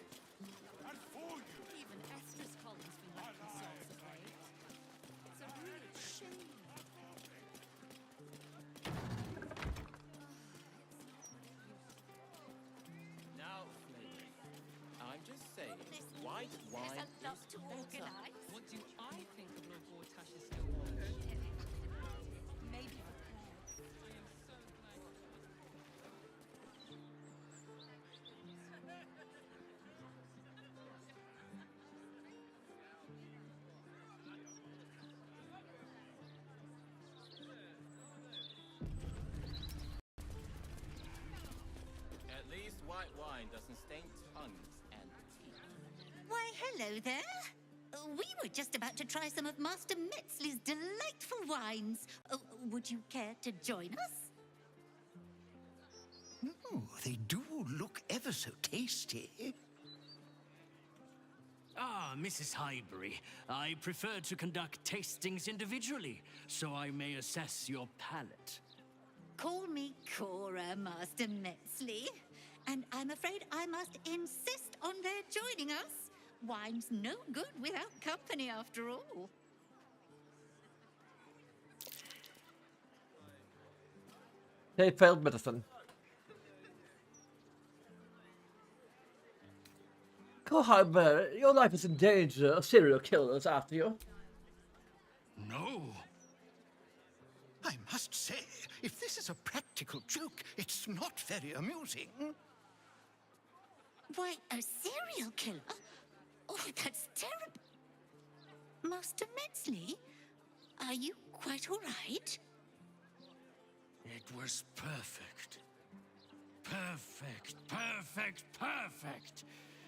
and for you. Even Esther's Collins been like themselves of late. It's a real shame. Now, Flavor, I'm just saying, white wine There's a lot is to better. organise. What do I think of Lord Vortash's still watch? Maybe. At least white wine doesn't stain tongues and teeth. Why, hello there. We were just about to try some of Master Metzley's delightful wines. Would you care to join us? Oh, they do look ever so tasty. Ah, Mrs. Highbury, I prefer to conduct tastings individually, so I may assess your palate. Call me Cora, Master Metzley. And I'm afraid I must insist on their joining us. Wine's no good without company, after all. Hey, failed medicine. Kohaber, your life is in danger of serial killers after you. No. I must say, if this is a practical joke, it's not very amusing. Why, a serial killer? Oh, that's terrible. Master Metzley, are you quite all right? It was perfect. Perfect, perfect, perfect.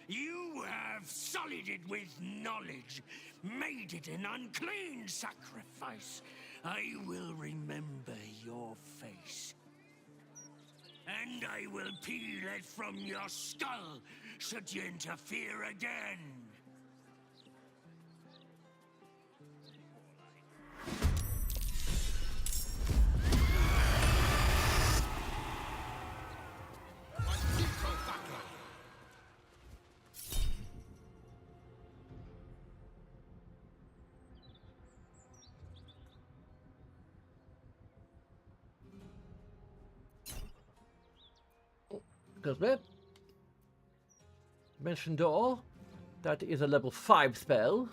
You have sullied it with knowledge, made it an unclean sacrifice. I will remember your face. And I will peel it from your skull, should you interfere again. Excuse me. Mention door. That is a level 5 spell.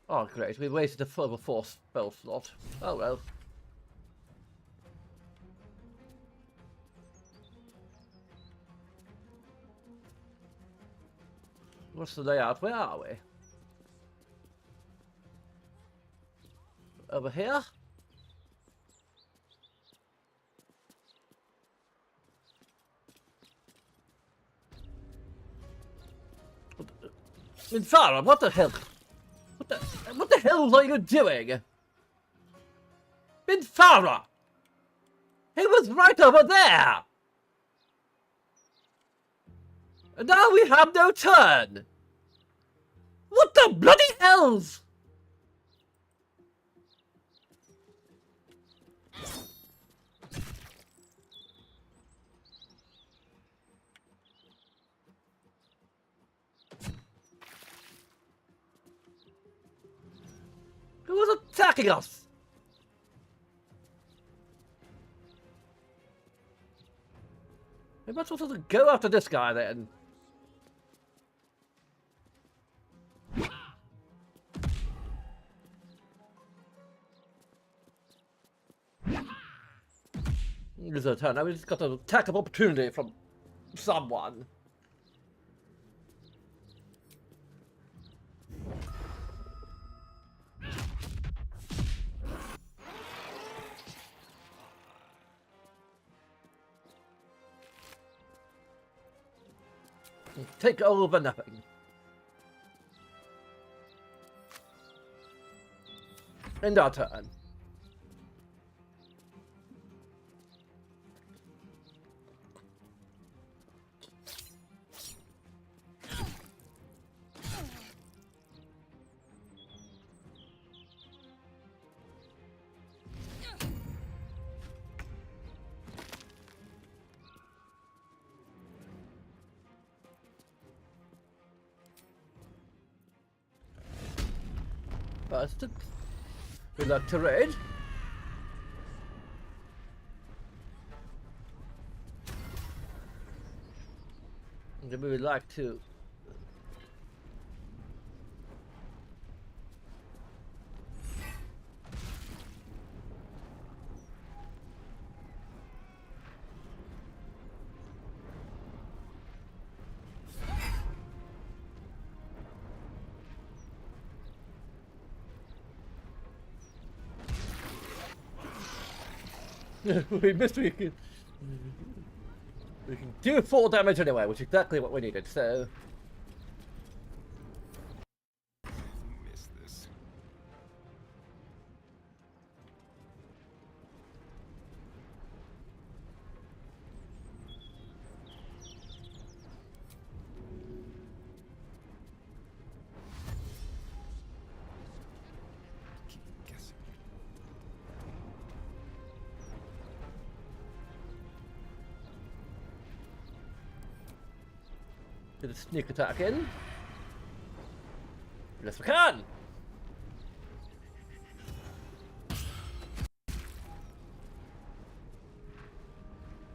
Oh, great. We wasted a level 4 spell slot. Oh well. What's the layout? Where are we? Over here? Minthara, what the hell? What the hell are you doing? Minthara! He was right over there! And now we have no turn! What the bloody hells? Who was attacking us? Maybe I'm supposed to go after this guy then. This is a turn. Now we just got an attack of opportunity from someone. Take over nothing. End our turn. First, we'd like to raid. And then we would like to we missed. We can do 4 damage anyway, which is exactly what we needed. So Miss this. Keep guessing. get a sneak attack in. Yes, we can.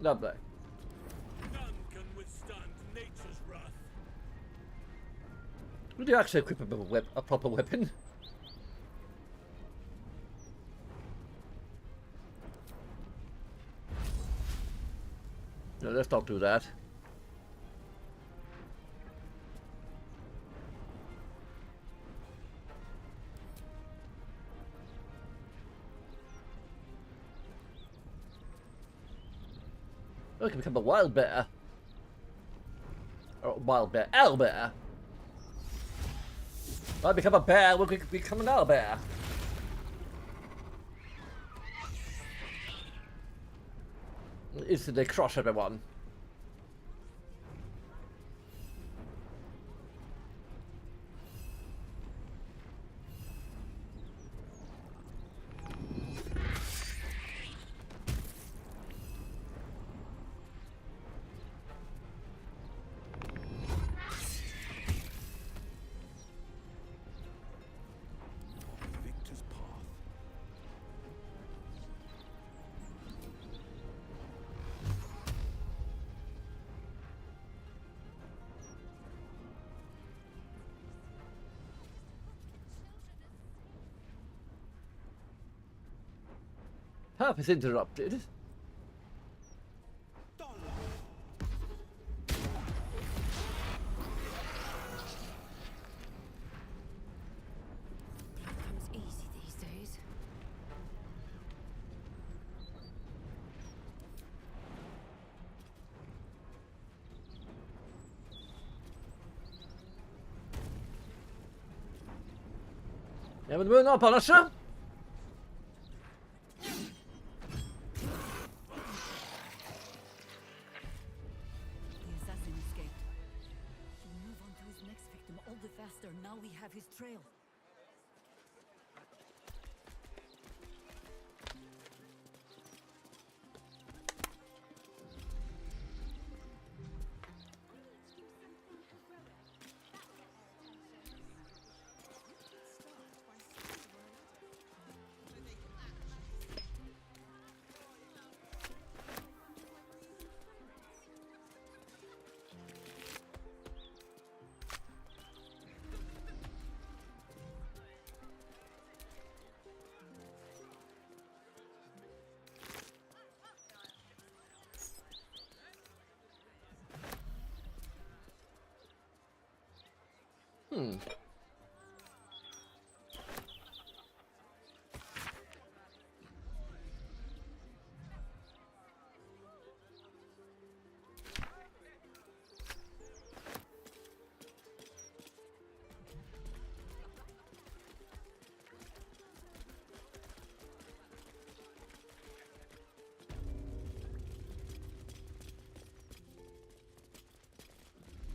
Lovely. None can withstand nature's wrath. Would you actually equip a proper weapon? No, let's not do that. Oh, we can become a wild bear. Or wild bear, owlbear. I become a bear, we can become an owlbear. Instantly crush everyone. map is interrupted. Comes easy these days. Ja, men du nå, Panasje! The assassin escaped. He'll move on to his next victim all the faster now we have his trail.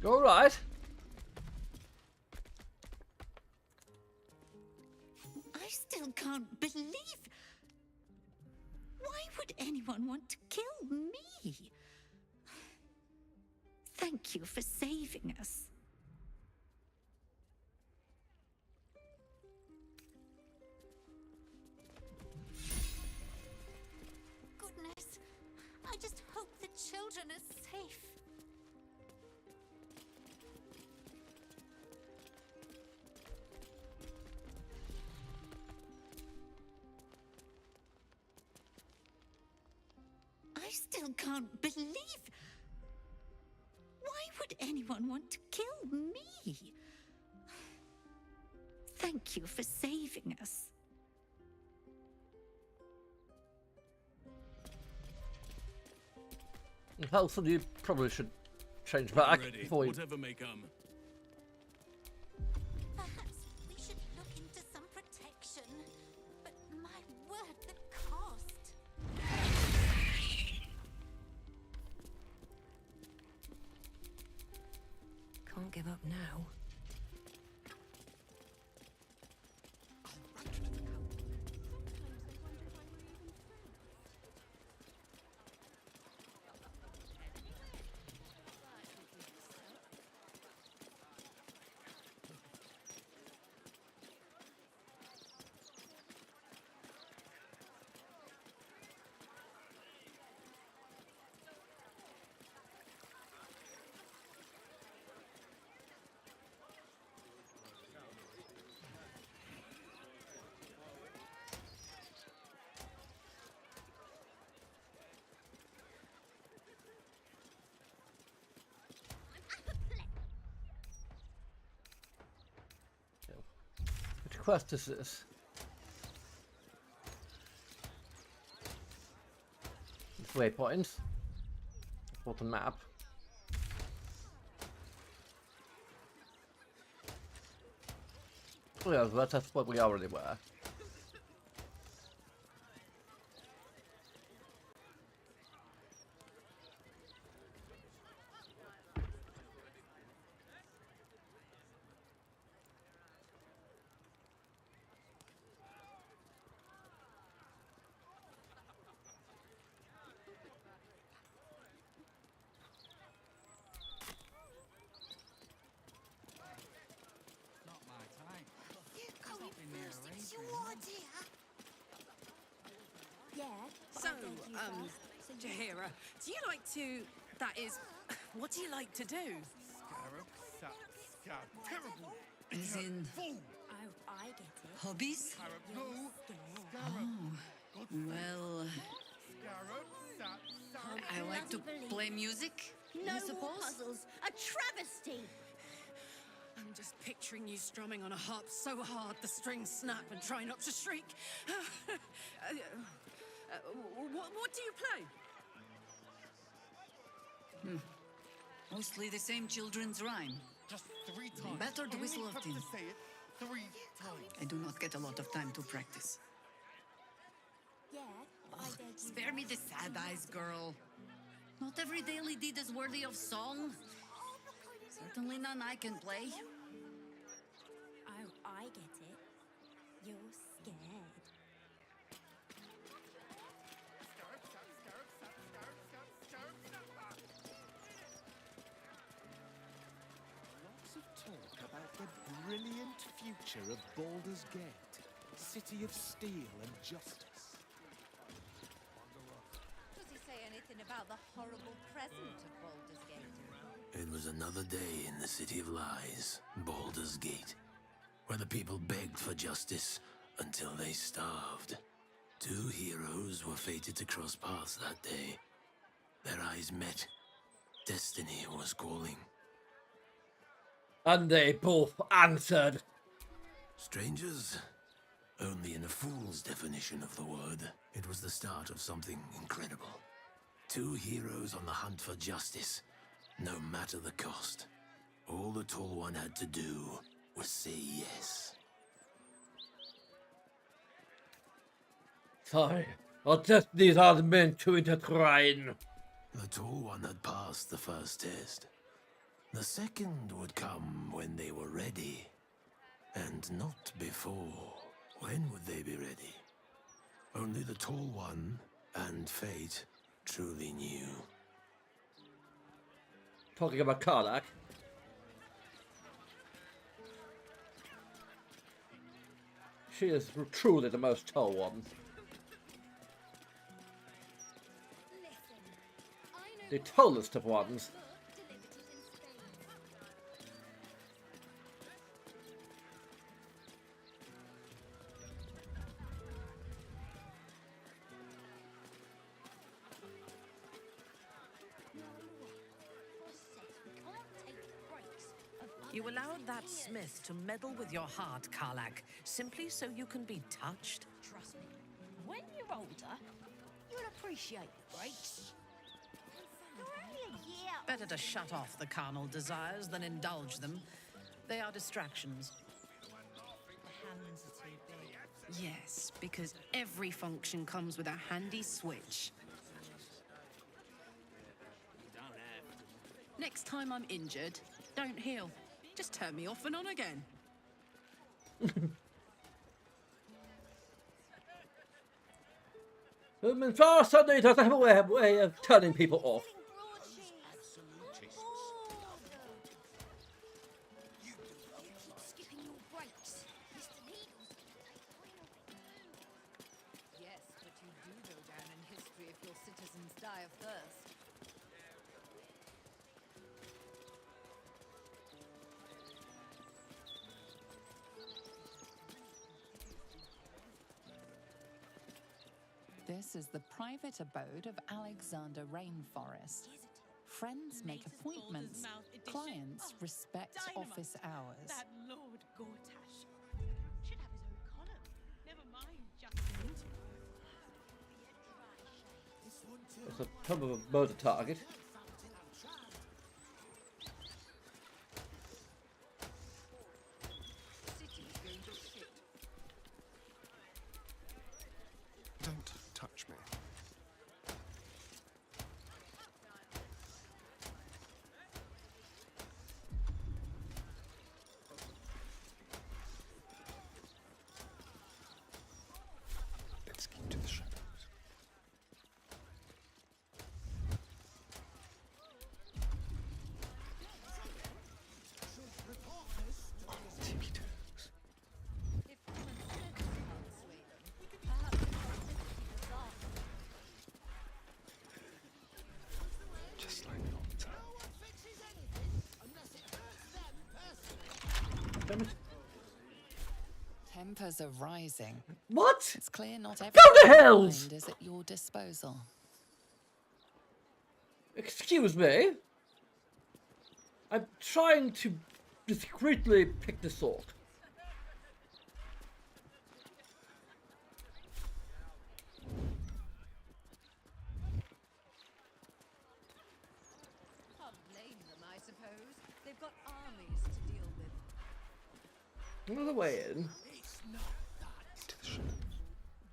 All right. I still can't believe. Why would anyone want to kill me? Thank you for saving us. Goodness, I just hope the children are safe. I still can't believe. Why would anyone want to kill me? Thank you for saving us. Halson, you probably should change back Ready, before you... whatever may come. Perhaps we should look into some protection. But my word, the cost. Can't give up now. Which quest is this? It's waypoints. What the map? Oh yeah, that's what we already were. So, Jahira, do you like to... That is... What do you like to do? Scarab, sap, scab, terrible. As in... Fool. Oh, I get it. Hobbies? Scarab, no. Oh. Well, I like to play music, No I more suppose. puzzles. A travesty. I'm just picturing you strumming on a harp so hard the strings snap and try not to shriek. What do you play? Mostly the same children's rhyme. Just 3 times. Better to whistle Only have often. to say it 3 times. I do not get a lot of time to practice. Yeah, but I dared you. Spare me the sad eyes, girl. Not every daily deed is worthy of song. Certainly none I can play. Oh, I get it. You're scared. Lots of talk about the brilliant future of Baldur's Gate, city of steel and justice. Does he say anything about the horrible present of Baldur's Gate? It was another day in the City of Lies, Baldur's Gate, where the people begged for justice until they starved. 2 heroes were fated to cross paths that day. Their eyes met. Destiny was calling. And they both answered. Strangers? Only in a fool's definition of the word. It was the start of something incredible. 2 heroes on the hunt for justice, no matter the cost. All the Tall One had to do was say yes. Sorry, our destinies are meant to intertwine. The Tall One had passed the first test. The second would come when they were ready. And not before. When would they be ready? Only the Tall One and Fate truly knew. Talking about Karlach. She is truly the most tall one. The tallest of ones. You allowed that smith to meddle with your heart, Karlach, simply so you can be touched? Trust me. When you're older, you'll appreciate the breaks. For only a year. Better to shut off the carnal desires than indulge them. They are distractions. The hands are too big. Yes, because every function comes with a handy switch. Next time I'm injured, don't heal. Just turn me off and on again. Far suddenly does have a way of turning people off. Skipping your breaks. Mr. Needle's Yes, but you do go down in history if your citizens die of thirst. This is the private abode of Alexander Rainforest. Friends make appointments. Clients respect office hours. That Lord Gortash should have his own column. Never mind just an interview. It's a hell of a murder target. Don't touch me. Let's get to the shadows. Tempers are rising. What? It's clear not Go everything to in hell! mind is at your disposal. Excuse me? I'm trying to discreetly pick the sword. Can't blame them, I suppose. They've got armies to deal with. Another way in. It's not that.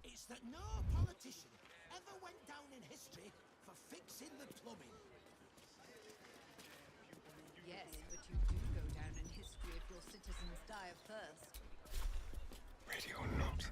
It's that no politician ever went down in history for fixing the plumbing. Yes, but you do go down in history if your citizens die of thirst. Ready or not.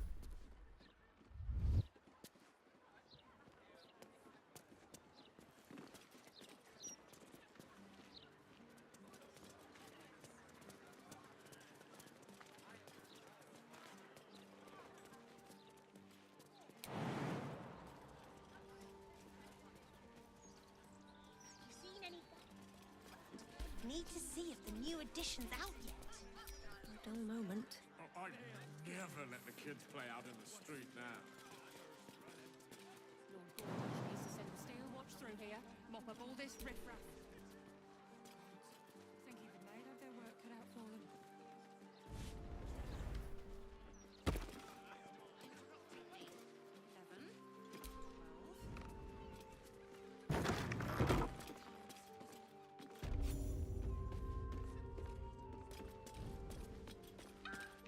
You seen any? Need to see if the new edition's out yet. A dull moment. Oh, I'd never let the kids play out in the street now. Lord Gordon needs to send the steel watch through here. Mop up all this riffraff. Think even they'd have their work cut out for them.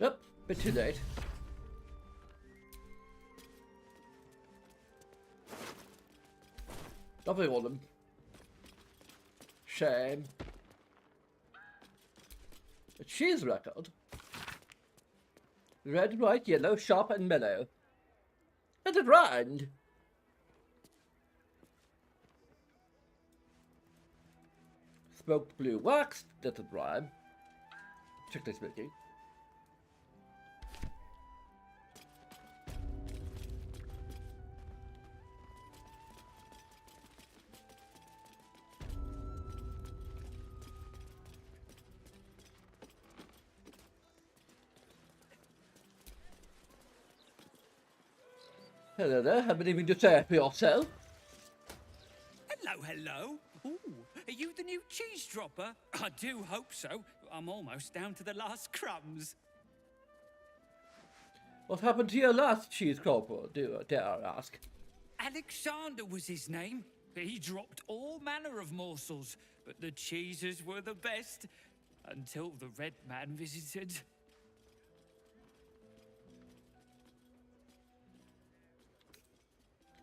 Yep, bit too late. Nothing on them. Shame. A cheese record. Red, white, yellow, sharp and mellow. And it rhymed. Smoked blue wax, doesn't rhyme. Strictly speaking. Hello there, have anything to say for yourself? Hello, hello. Ooh, are you the new cheese dropper? I do hope so. I'm almost down to the last crumbs. What happened to your last cheese corporal, dare I ask? Alexander was his name. He dropped all manner of morsels, but the cheeses were the best. Until the Red Man visited.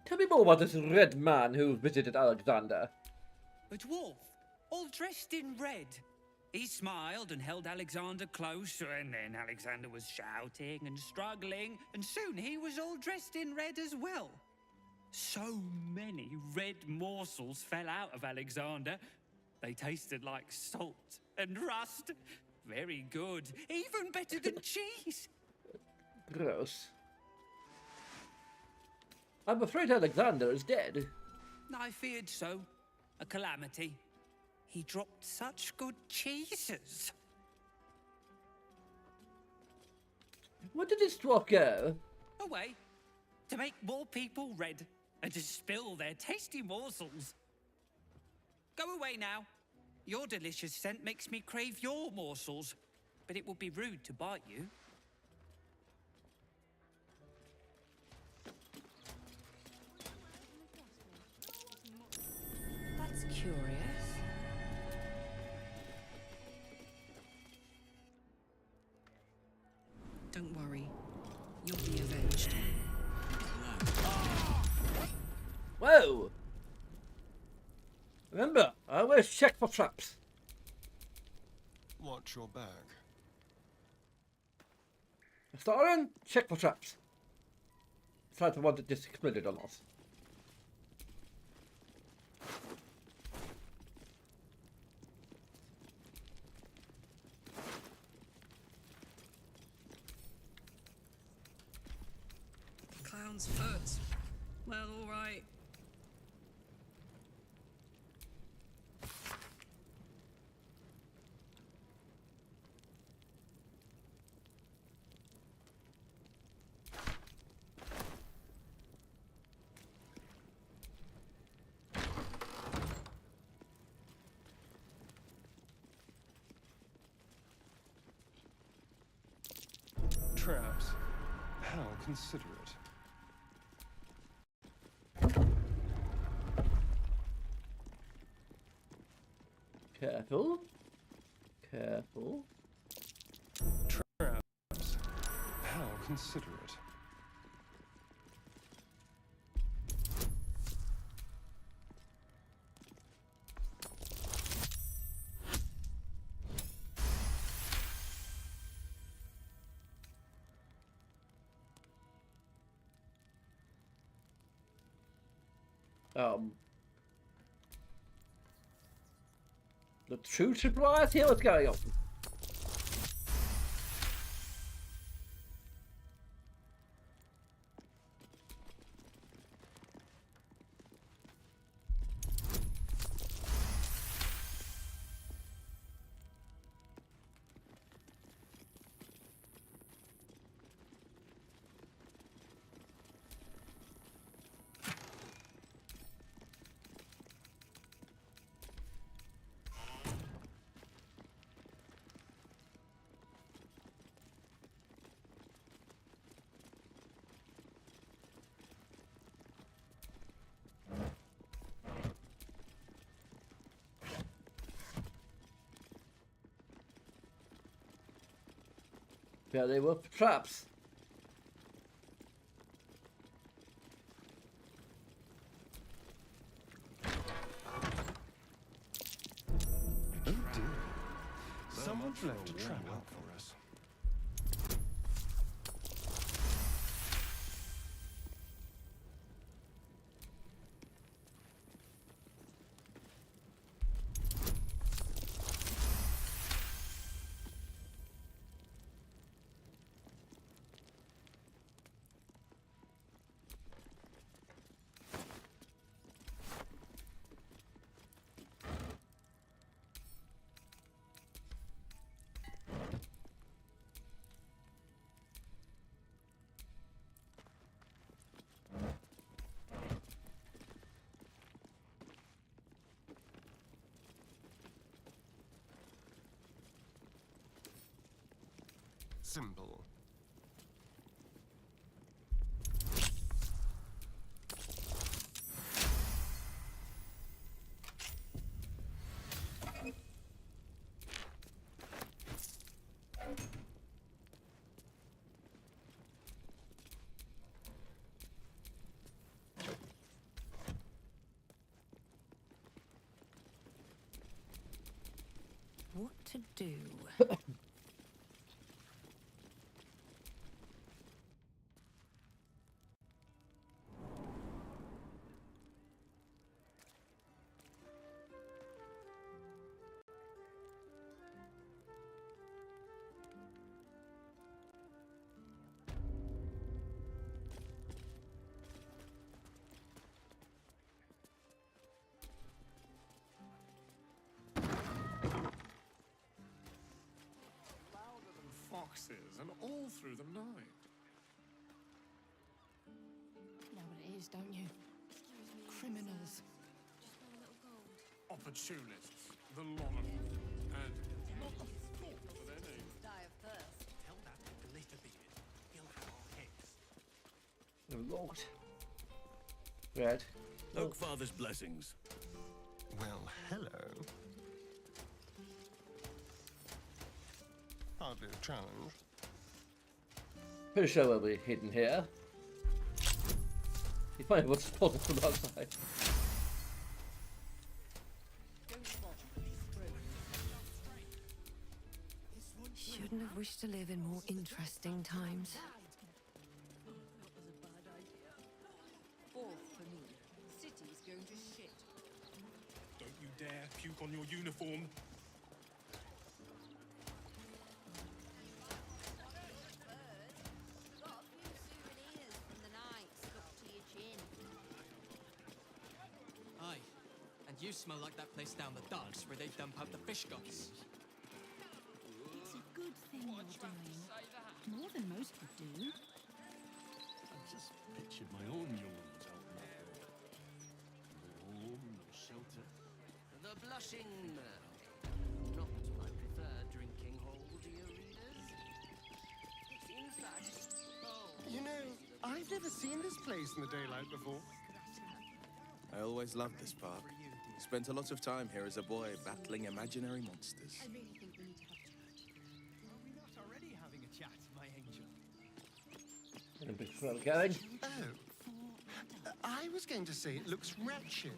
Tell me more about this red man who visited Alexander. A dwarf, all dressed in red. He smiled and held Alexander close, and then Alexander was shouting and struggling, and soon he was all dressed in red as well. So many red morsels fell out of Alexander. They tasted like salt and rust. Very good, even better than cheese. Gross. I'm afraid Alexander is dead. I feared so. A calamity. He dropped such good cheeses. Where did this dwarf go? Away. To make more people red and to spill their tasty morsels. Go away now. Your delicious scent makes me crave your morsels, but it would be rude to bite you. That's curious. Don't worry. You'll be avenged. Whoa! Remember, I always check for traps. Watch your bag. Starring, check for traps. Decide if I want it just exploded or not. Clown's foot. Well, all right. Traps. How considerate. Careful. Careful. Traps. How considerate. The true surprise here, what's going on? Yeah, they were traps. Oh dear. Someone's left a trap out for us. Simple. What to do? Foxes, and all through the night. You know what it is, don't you? Criminals. Opportunists, the lot of them. And not a thought for their names. Die of thirst. Tell that Glitterbeard. He'll have our heads. Oh Lord. Red. Oakfather's blessings. Well, hello. Hardly a challenge. Pretty sure we'll be hidden here. You might have spotted from outside. Shouldn't have wished to live in more interesting times. Fourth for me. City's going to shit. Don't you dare puke on your uniform. Aye, and you smell like that place down the docks where they dump out the fish guts. It's a good thing you're doing. More than most would do. I just pictured my own yawns out there. No home, no shelter. The blushing myrtle. Not my preferred drinking hole, dear readers. It You know, I've never seen this place in the daylight before. I always loved this part. Spent a lot of time here as a boy battling imaginary monsters. I really think we need to have a chat. Are we not already having a chat, my angel? A bit slow going. Oh, I was going to say it looks wretched.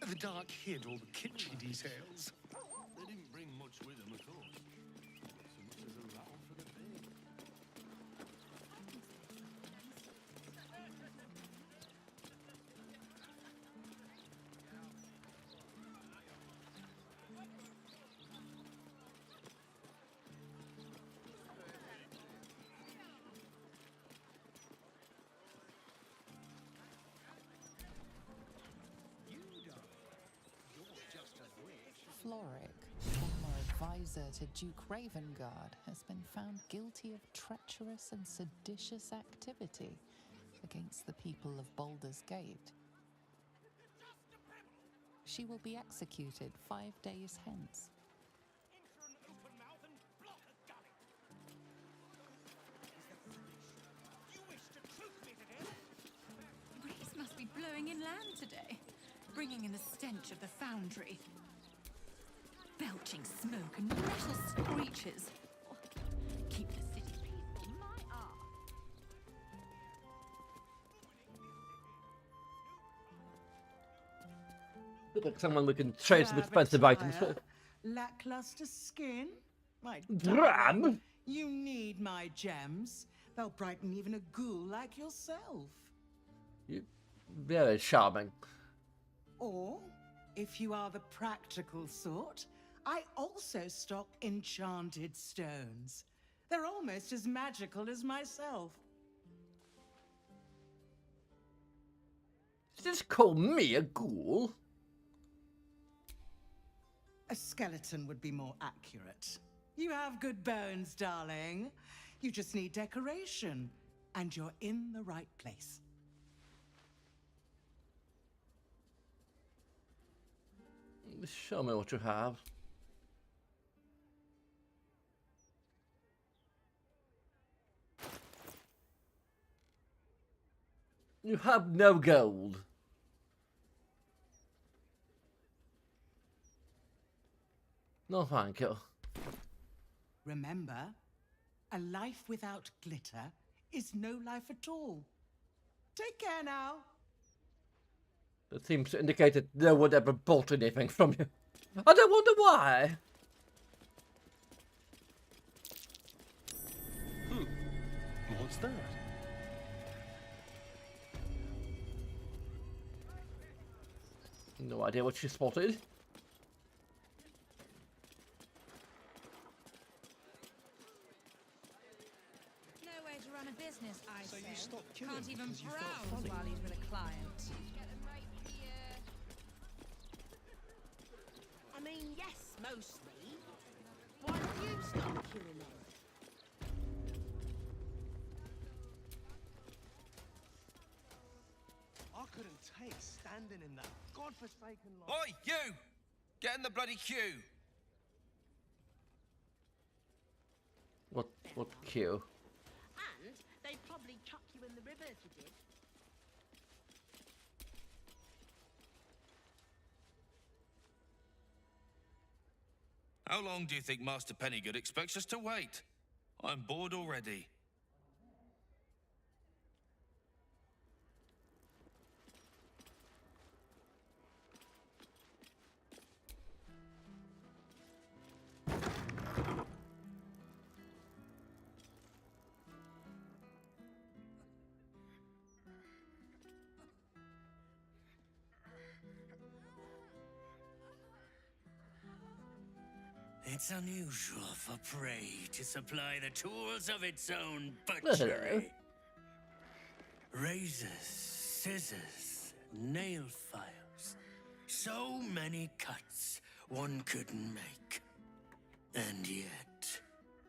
The dark hid all the kitschy details. They didn't bring much with them at all. So much as a rattle for the big. Floric, former advisor to Duke Ravengard, has been found guilty of treacherous and seditious activity against the people of Baldur's Gate. She will be executed 5 days hence. The breeze must be blowing inland today, bringing in the stench of the foundry. Belching smoke and metal screeches. Keep the city peaceful, my art. Look like someone we can trade some expensive items for. Lackluster skin? My Dram? darling, you need my gems. They'll brighten even a ghoul like yourself. You very charming. Or, if you are the practical sort, I also stock enchanted stones. They're almost as magical as myself. Just call me a ghoul. A skeleton would be more accurate. You have good bones, darling. You just need decoration, and you're in the right place. Show me what you have. You have no gold. No, thank you. Remember, a life without glitter is no life at all. Take care now. That seems to indicate that no one ever bought anything from you. I don't wonder why. What's that? No idea what she spotted. No way to run a business, I So say. you stopped queuing Can't even because you felt browse funny. while he's with a client. I mean, yes, mostly. Why don't you stop queuing then? I couldn't take standing in that godforsaken line. Oi, you! Get in the bloody queue! What queue? And they'd probably chuck you in the river if you did. How long do you think Master Pennygood expects us to wait? I'm bored already. It's unusual for prey to supply the tools of its own butchery. Razors, scissors, nail files. So many cuts one couldn't make. And yet,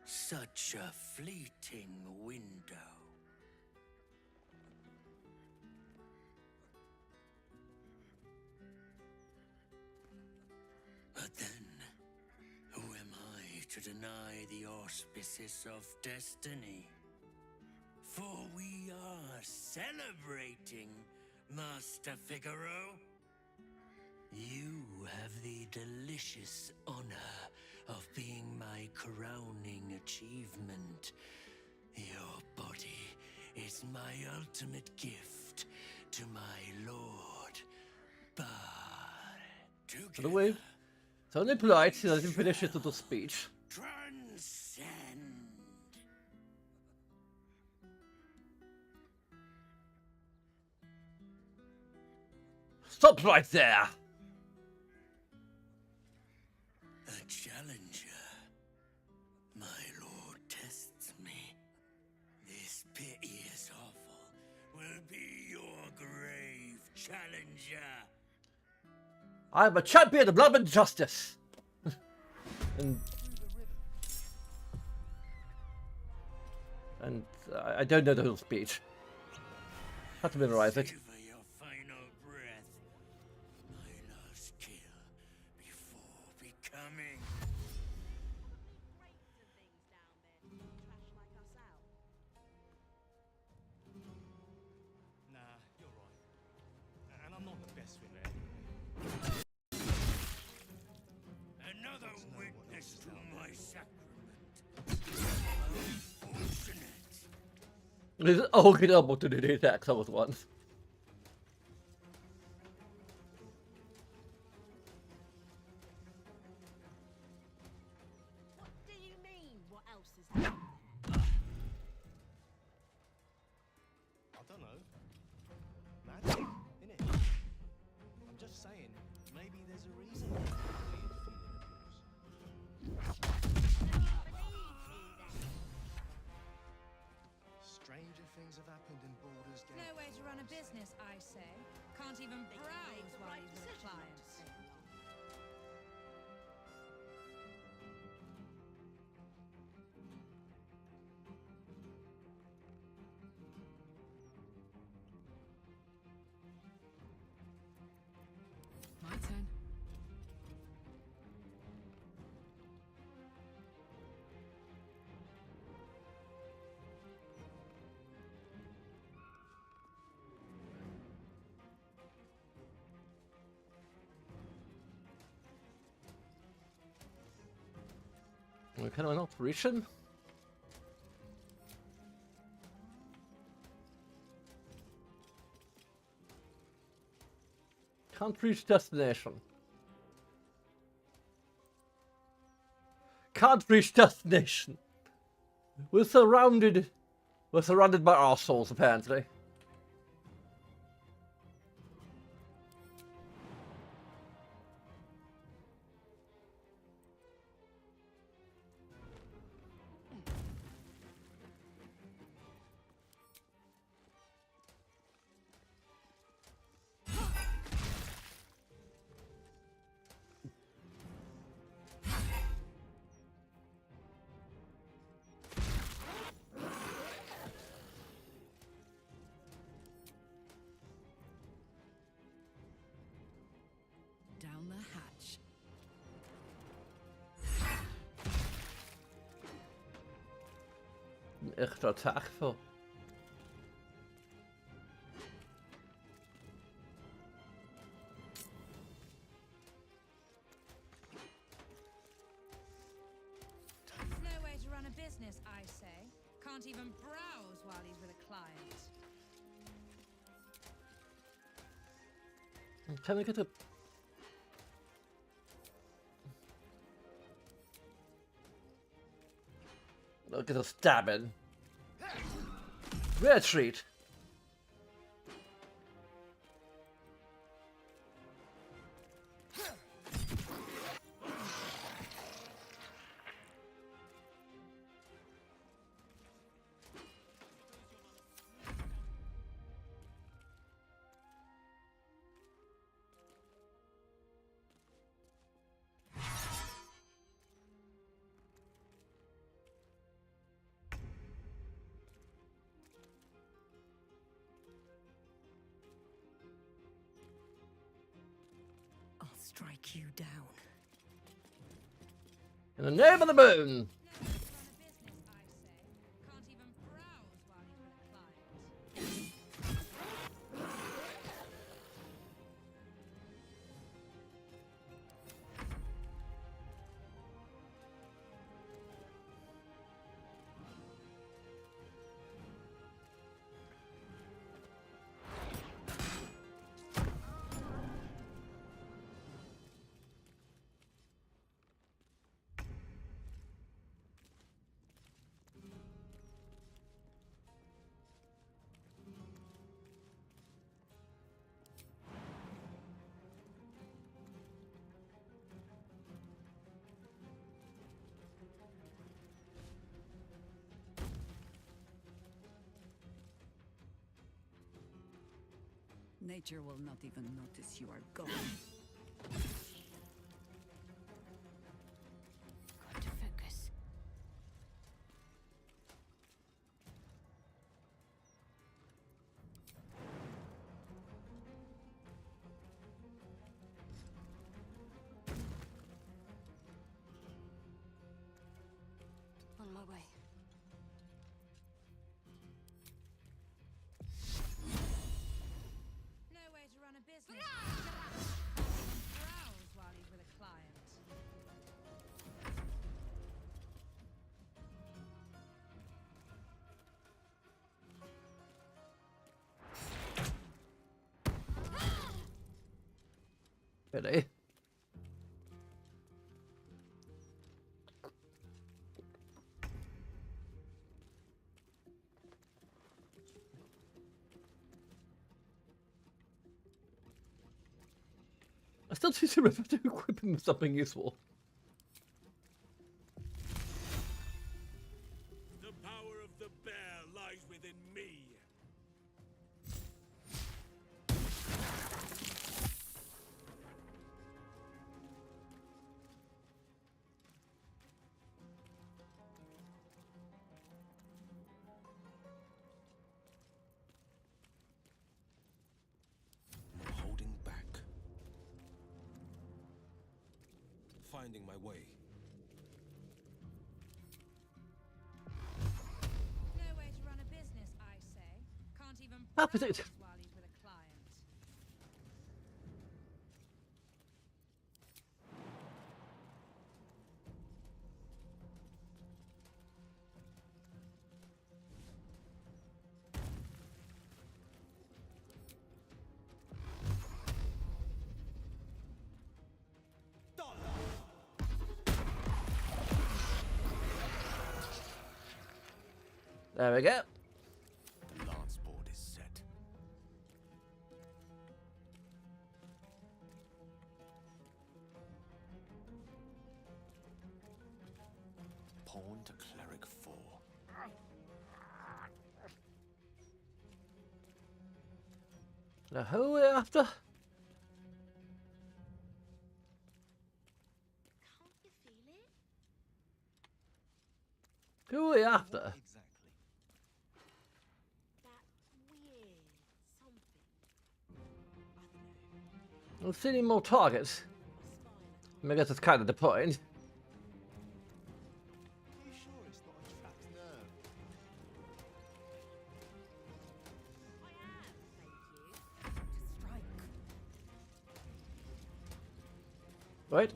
such a fleeting window. But then, who am I to deny the auspices of destiny? celebrating, Master Figaro? You have the delicious honor of being my crowning achievement. Your body is my ultimate gift to my lord, Bard. By the way, it's only polite he doesn't finish his little speech. Transcend. Stop right there! A challenger. My lord tests me. This pit is awful. Will be your grave, challenger. I'm a champion of love and justice! and I don't know the whole speech. Have to memorize it. Savor your final breath. My last kill before becoming. Nah, you're right. And I'm not the best with it. Another witness to my sacrament. Unfortunate. There's all good opportunity to attack someone once. What do you mean? What else is there? I don't know. Magic, innit? I'm just saying, maybe there's a reason for that weird feeling of yours. Stranger things have happened in Baldur's Gate. No way to run a business, I say. Can't even browse while he's with a client. My turn. Can I not reach him? Can't reach destination. Can't reach destination. We're surrounded by arseholes, apparently. Down the hatch. Een echte attack voor. No way to run a business, I say. Can't even browse while he's with a client. Can we get a... Look at us stabbing. Retreat. I'll strike you down. In the name of the moon. Nature will not even notice you are gone. Got to focus. On my way. No way to run a business. Browse while he's with a client. Really? I still need to remember to equip him with something useful. The power of the bear lies within me. No holding back. Finding my way. No way to run a business, I say. Can't even How is it? browse while he's with a client. There we go. The lance board is set. Pawn to cleric 4. Now, who are we after? Can't you feel it? Who are we after? Exactly. That weird something. I've seen any more targets. I guess that's kind of the point. Are you sure it's not a trapped nerve? I am, thank you. To strike. Right?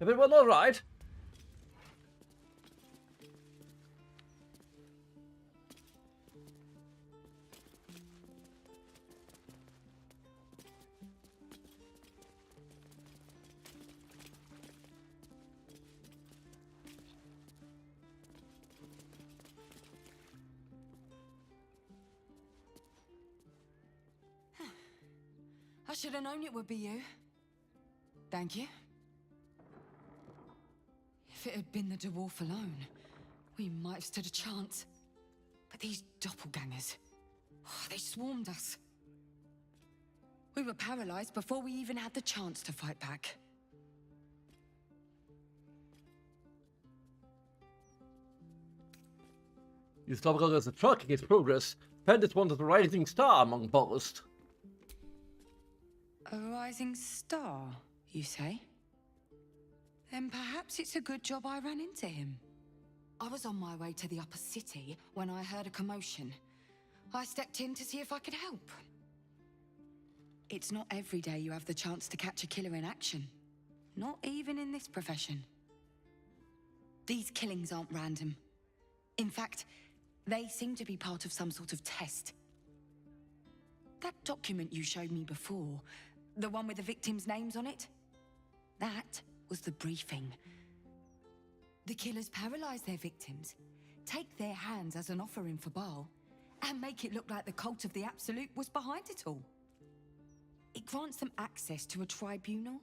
Everyone all right? I should have known it would be you. Thank you. If it had been the dwarf alone, we might have stood a chance. But these doppelgangers, they swarmed us. We were paralyzed before we even had the chance to fight back. You doppelgangers are tracking its progress. Pendant wanted a rising star among boast. A rising star, you say? Then perhaps it's a good job I ran into him. I was on my way to the upper city when I heard a commotion. I stepped in to see if I could help. It's not every day you have the chance to catch a killer in action. Not even in this profession. These killings aren't random. In fact, they seem to be part of some sort of test. That document you showed me before, the one with the victims' names on it, that was the briefing. The killers paralyze their victims, take their hands as an offering for Baal, and make it look like the cult of the Absolute was behind it all. It grants them access to a tribunal.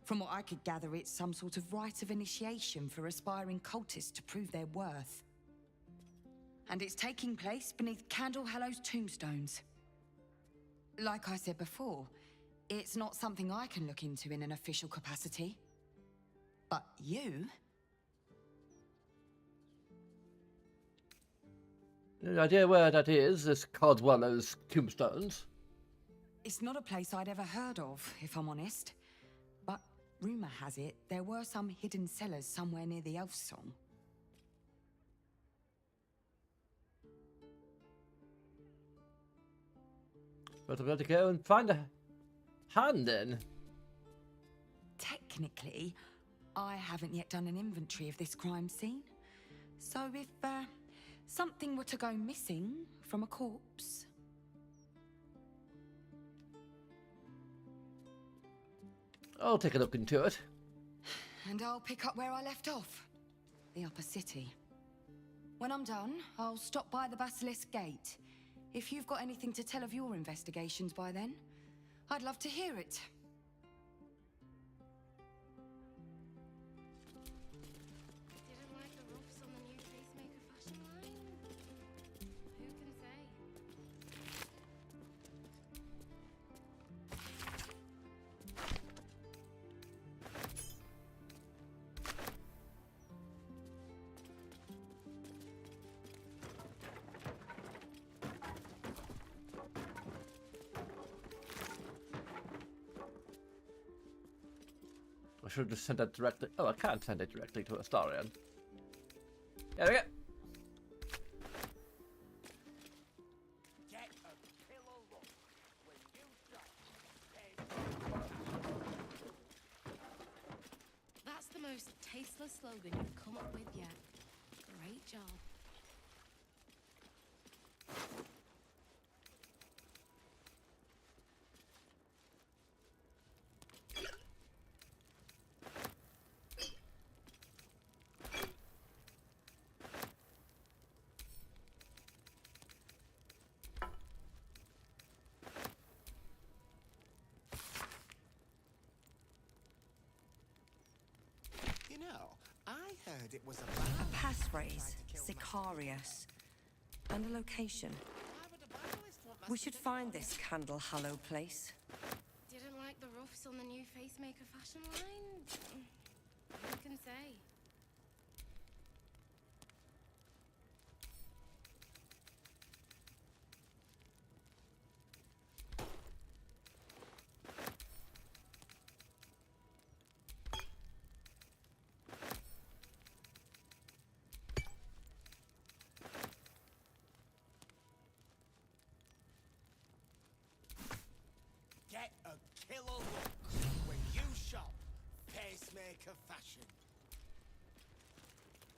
From what I could gather, it's some sort of rite of initiation for aspiring cultists to prove their worth. And it's taking place beneath Candle Hallow's tombstones. Like I said before, it's not something I can look into in an official capacity. But you? Any idea where that is, this Codswallow's tombstones? It's not a place I'd ever heard of, if I'm honest. But rumor has it there were some hidden cellars somewhere near the Elf Song. But I'm going to go and find a hand then. Technically, I haven't yet done an inventory of this crime scene. So if something were to go missing from a corpse... I'll take a look into it. And I'll pick up where I left off. The upper city. When I'm done, I'll stop by the Basilisk Gate. If you've got anything to tell of your investigations by then, I'd love to hear it. Didn't like the roughs on the new pacemaker fashion line? Who can say? I should have just sent that directly. Oh, I can't send it directly to Astarion. There we go. That's the most tasteless slogan you've come up with yet. Great job. You know, I heard it was a passphrase, Sicarius, and a location. We should find this Candle Hallow place. Didn't like the roughs on the new pacemaker fashion line? Who can say? Get a killer look when you shop pacemaker fashion.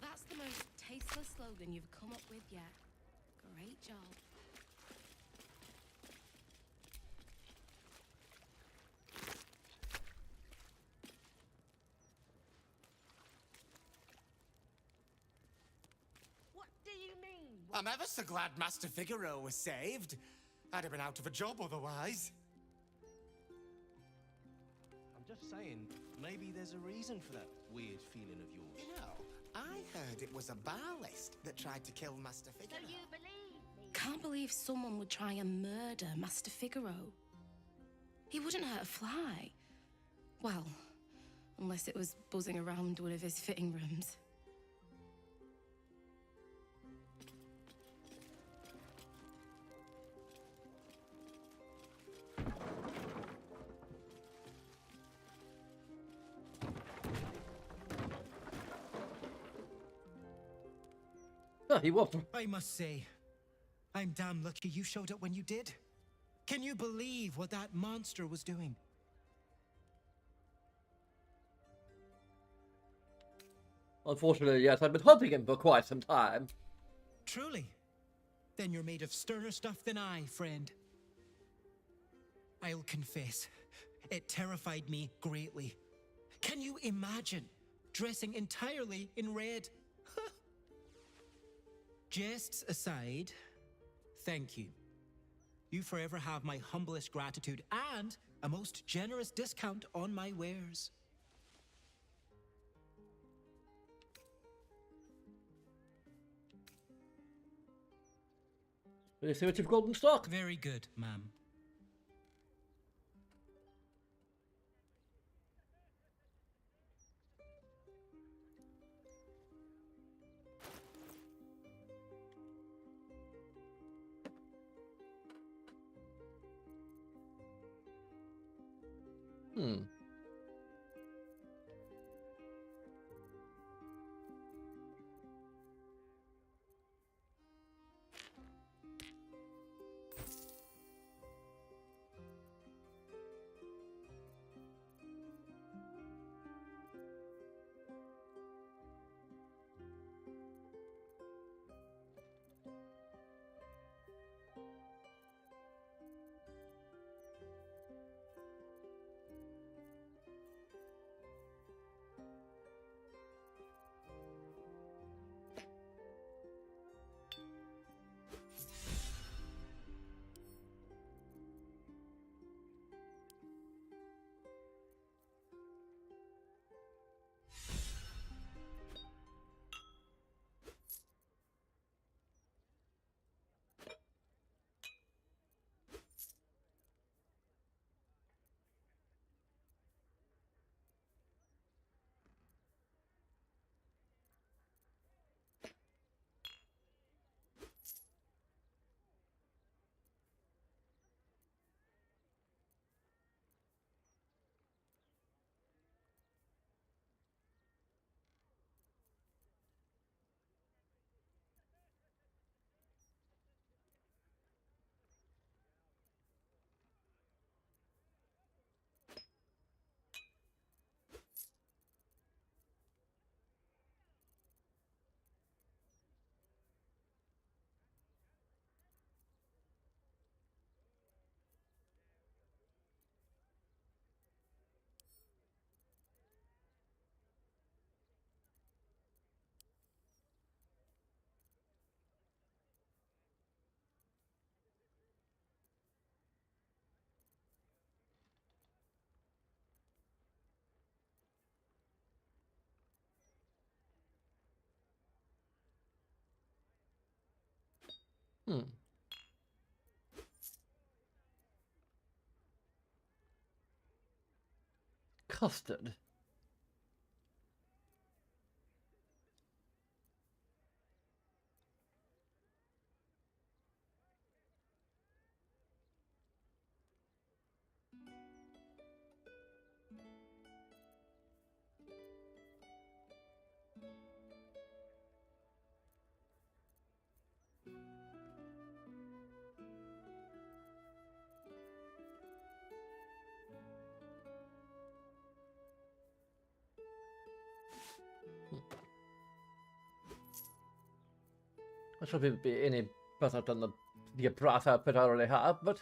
That's the most tasteless slogan you've come up with yet. Great job. What do you mean? I'm ever so glad Master Figaro was saved. I'd have been out of a job otherwise. I'm just saying, maybe there's a reason for that weird feeling of yours. You know, I heard it was a Balist that tried to kill Master Figaro. So you believe me? Can't believe someone would try and murder Master Figaro. He wouldn't hurt a fly. Well, unless it was buzzing around one of his fitting rooms. Oh, he whooped him. I must say, I'm damn lucky you showed up when you did. Can you believe what that monster was doing? Unfortunately, yes, I've been hunting him for quite some time. Truly? Then you're made of sterner stuff than I, friend. I'll confess, it terrified me greatly. Can you imagine dressing entirely in red? Jests aside, thank you. You forever have my humblest gratitude and a most generous discount on my wares. Will you see what you've got in stock? Very good, ma'am. Hmm. Hmm. Custard. I should not be any better than the brass outfit I already have, but...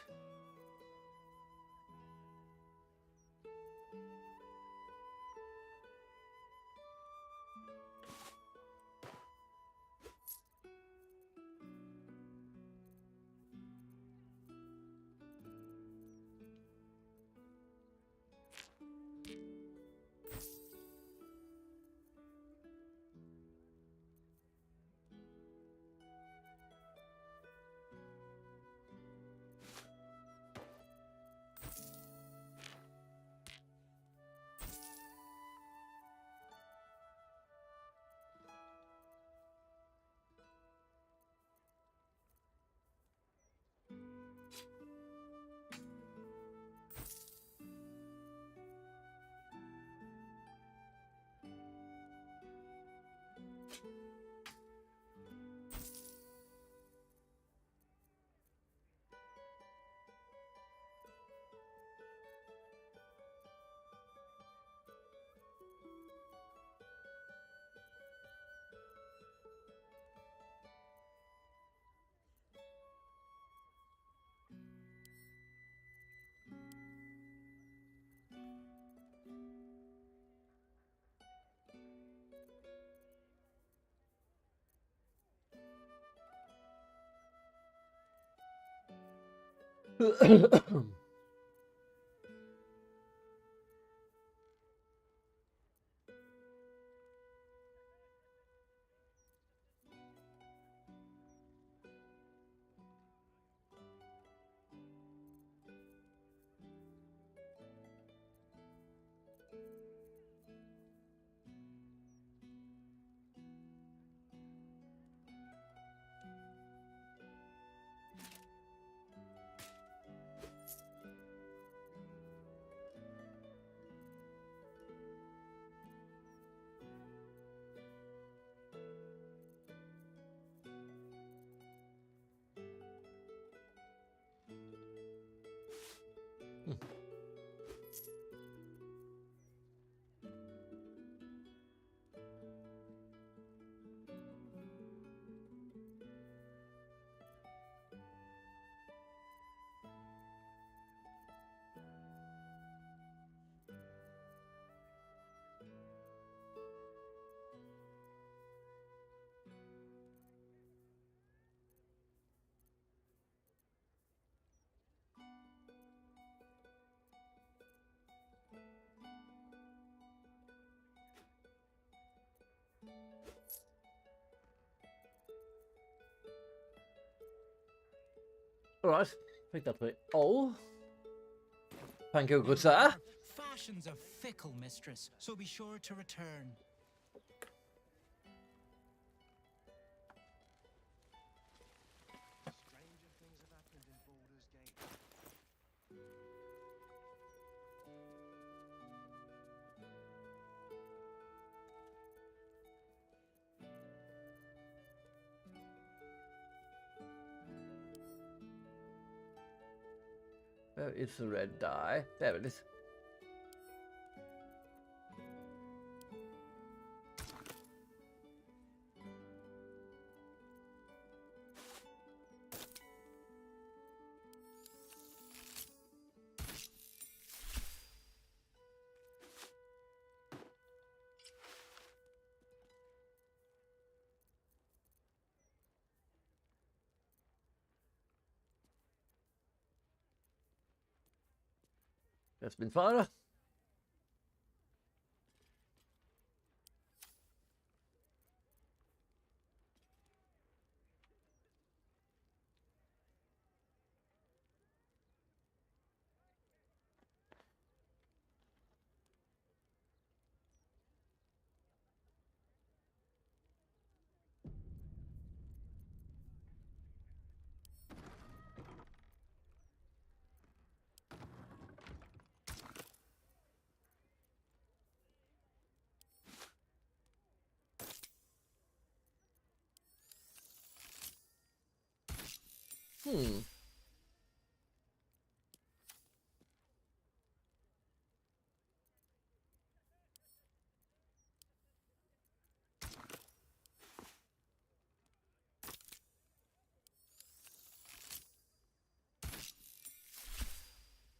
Alright, I think that'll be all. Thank you, good sir. Fashion's a fickle mistress, so be sure to return. Stranger things have happened in Baldur's Gate. Where is the red dye? There it is. That's been fire.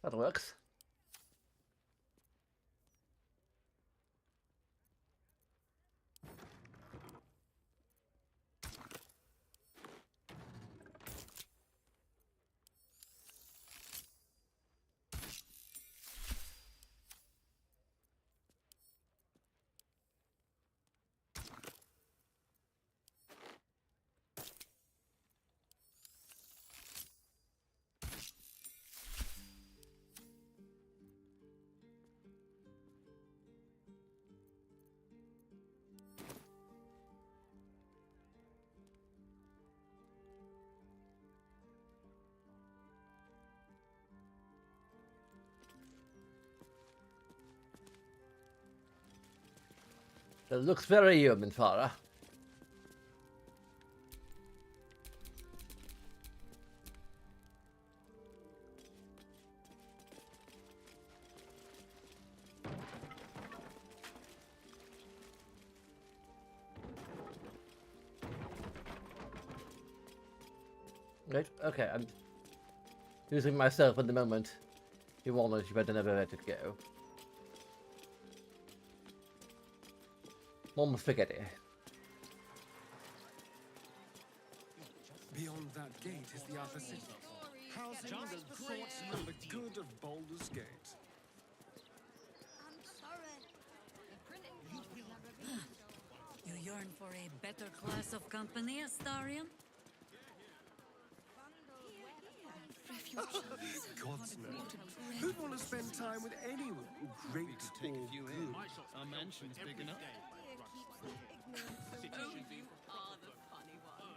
That works. That looks very human, Farah. Right, okay, I'm using myself at the moment. You wanted, you better never let it go. More spaghetti. Beyond that gate is the outer city. How's Jungle thoughts on the good of Baldur's Gate? I'm sorry. You yearn for a better class of company, Astarion? God's no. Who'd want to spend time with anyone great or good? Our mansion's big enough. Are the funny one.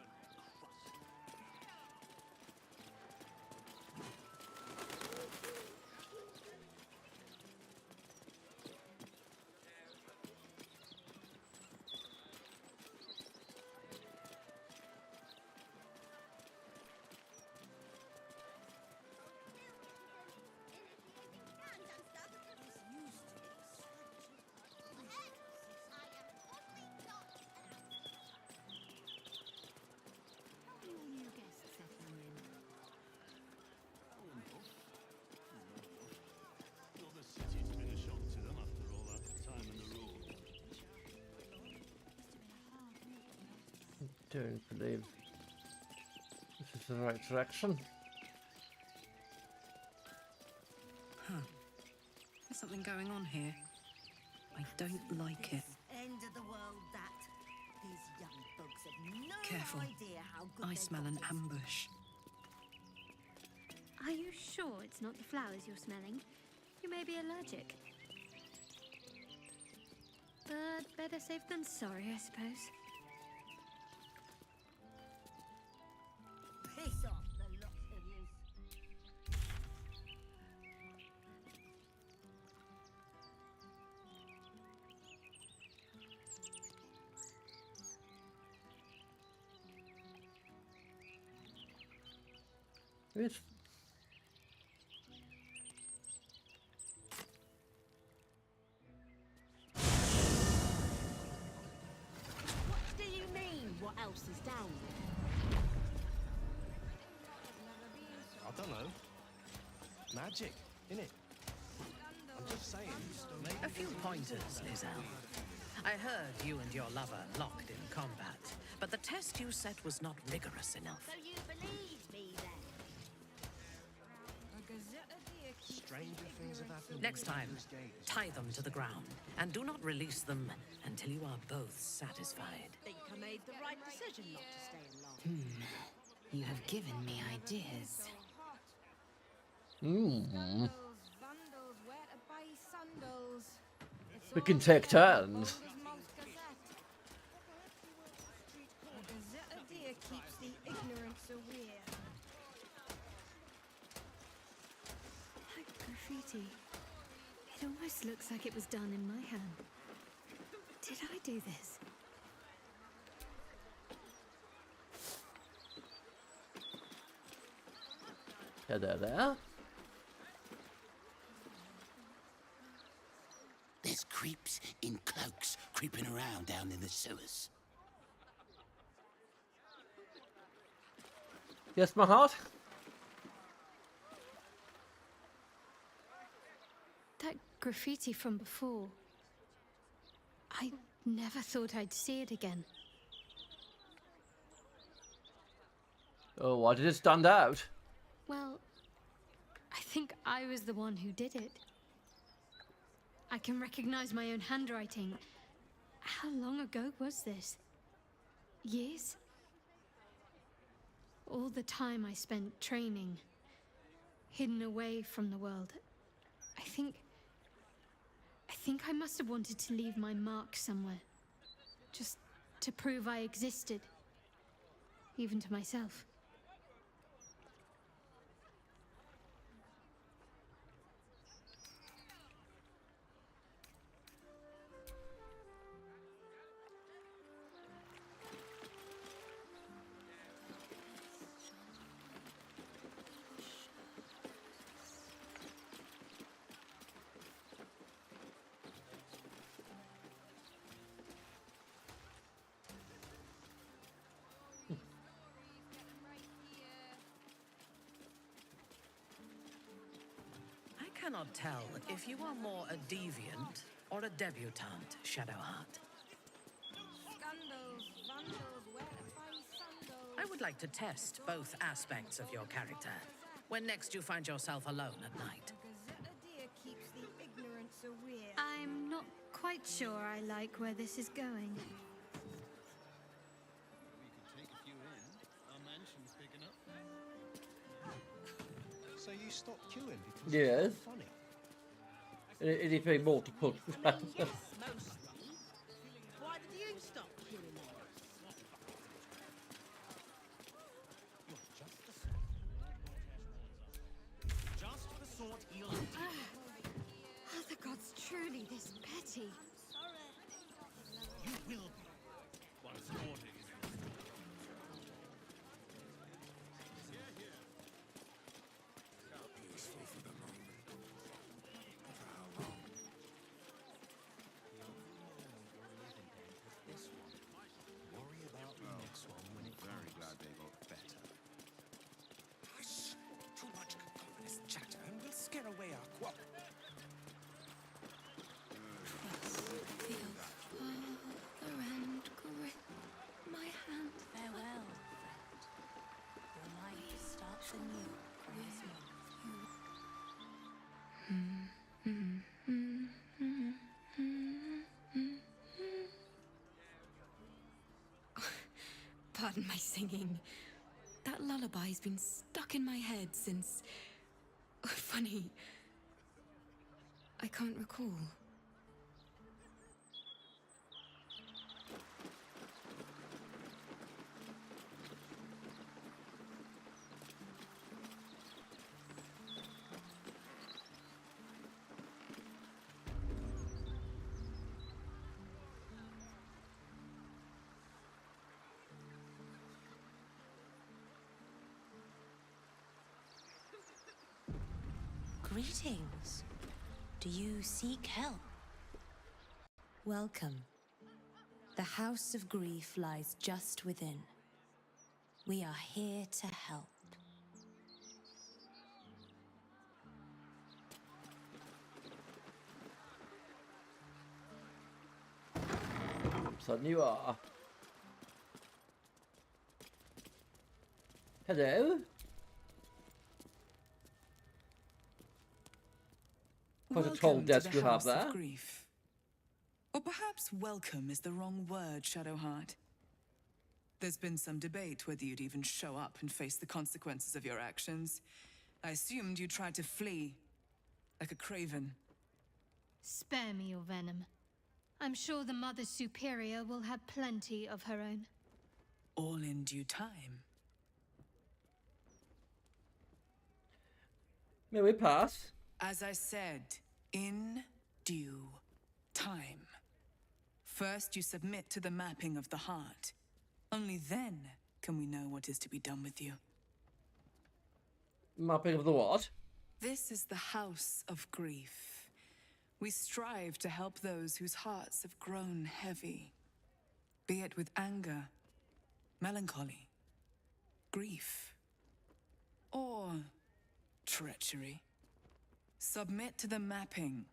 Well, the city's been a shock to them after all that time in the road. Don't believe this is the right direction. Huh. There's something going on here. I don't like it. End of the world, that. These young folks have no Careful. idea how good I they've smell got an it. ambush. Are you sure it's not the flowers you're smelling? You may be allergic. But better safe than sorry, I suppose. Piss off, the lot of you. It's What do you mean? What else is down I don't know. Magic, innit? I'm just saying. Maybe A few pointers, Lizelle. I heard you and your lover locked in combat, but the test you set was not rigorous enough. So you believe me then? Stranger things have happened. Next time, tie them to the ground, and do not release them until you are both satisfied. Think I made the right decision not to stay along. You have given me ideas. mm. Vandals, where to buy sandals? It's We all can take there. turns. Baldur's Most Gazette. A Gazette of Deer keeps the ignorance aware. That graffiti. It almost looks like it was done in my hand. Did I do this? Hello there. There's creeps in cloaks creeping around down in the sewers. Yes, my heart. That graffiti from before. I never thought I'd see it again. Oh, why did it stand out? Well, I think I was the one who did it. I can recognize my own handwriting. How long ago was this? Years? All the time I spent training, hidden away from the world. I think I must have wanted to leave my mark somewhere. Just to prove I existed. Even to myself. I cannot tell if you are more a deviant or a debutante, Shadowheart. Scandals, vandals, where to buy sandals. I would like to test both aspects of your character. when next you find yourself alone at night. Gazetta deer keeps the ignorance aware. I'm not quite sure I like where this is going. We could take a few in. Our mansion's big enough. So you stopped queuing because Yes. it's funny. Anything more to put? Yes, mostly. Why did you stop queuing then? Just the sort he'll... Are the gods truly this petty? You will be. Once order is Useful for the moment. For how long? this one. Worry about the next one when it Very glad they got better. Hush! Too much cacophonous chatter and we'll scare away our quarrel. And grip my hand. Farewell, friend. Your life starts anew from this moment. Pardon my singing. That lullaby's been stuck in my head since... Oh, funny. I can't recall. Greetings. Do you seek help? Welcome. The House of Grief lies just within. We are here to help. Suddenly you are. Hello? Quite a tall Welcome desk to you the have House there. of Grief. Or perhaps welcome is the wrong word, Shadowheart. There's been some debate whether you'd even show up and face the consequences of your actions. I assumed you tried to flee, like a craven. Spare me your venom. I'm sure the Mother Superior will have plenty of her own. All in due time. May we pass? As I said, in due time. First, you submit to the mapping of the heart. Only then can we know what is to be done with you. Mapping of the what? This is the House of Grief. We strive to help those whose hearts have grown heavy, be it with anger, melancholy, grief, or treachery. Submit to the mapping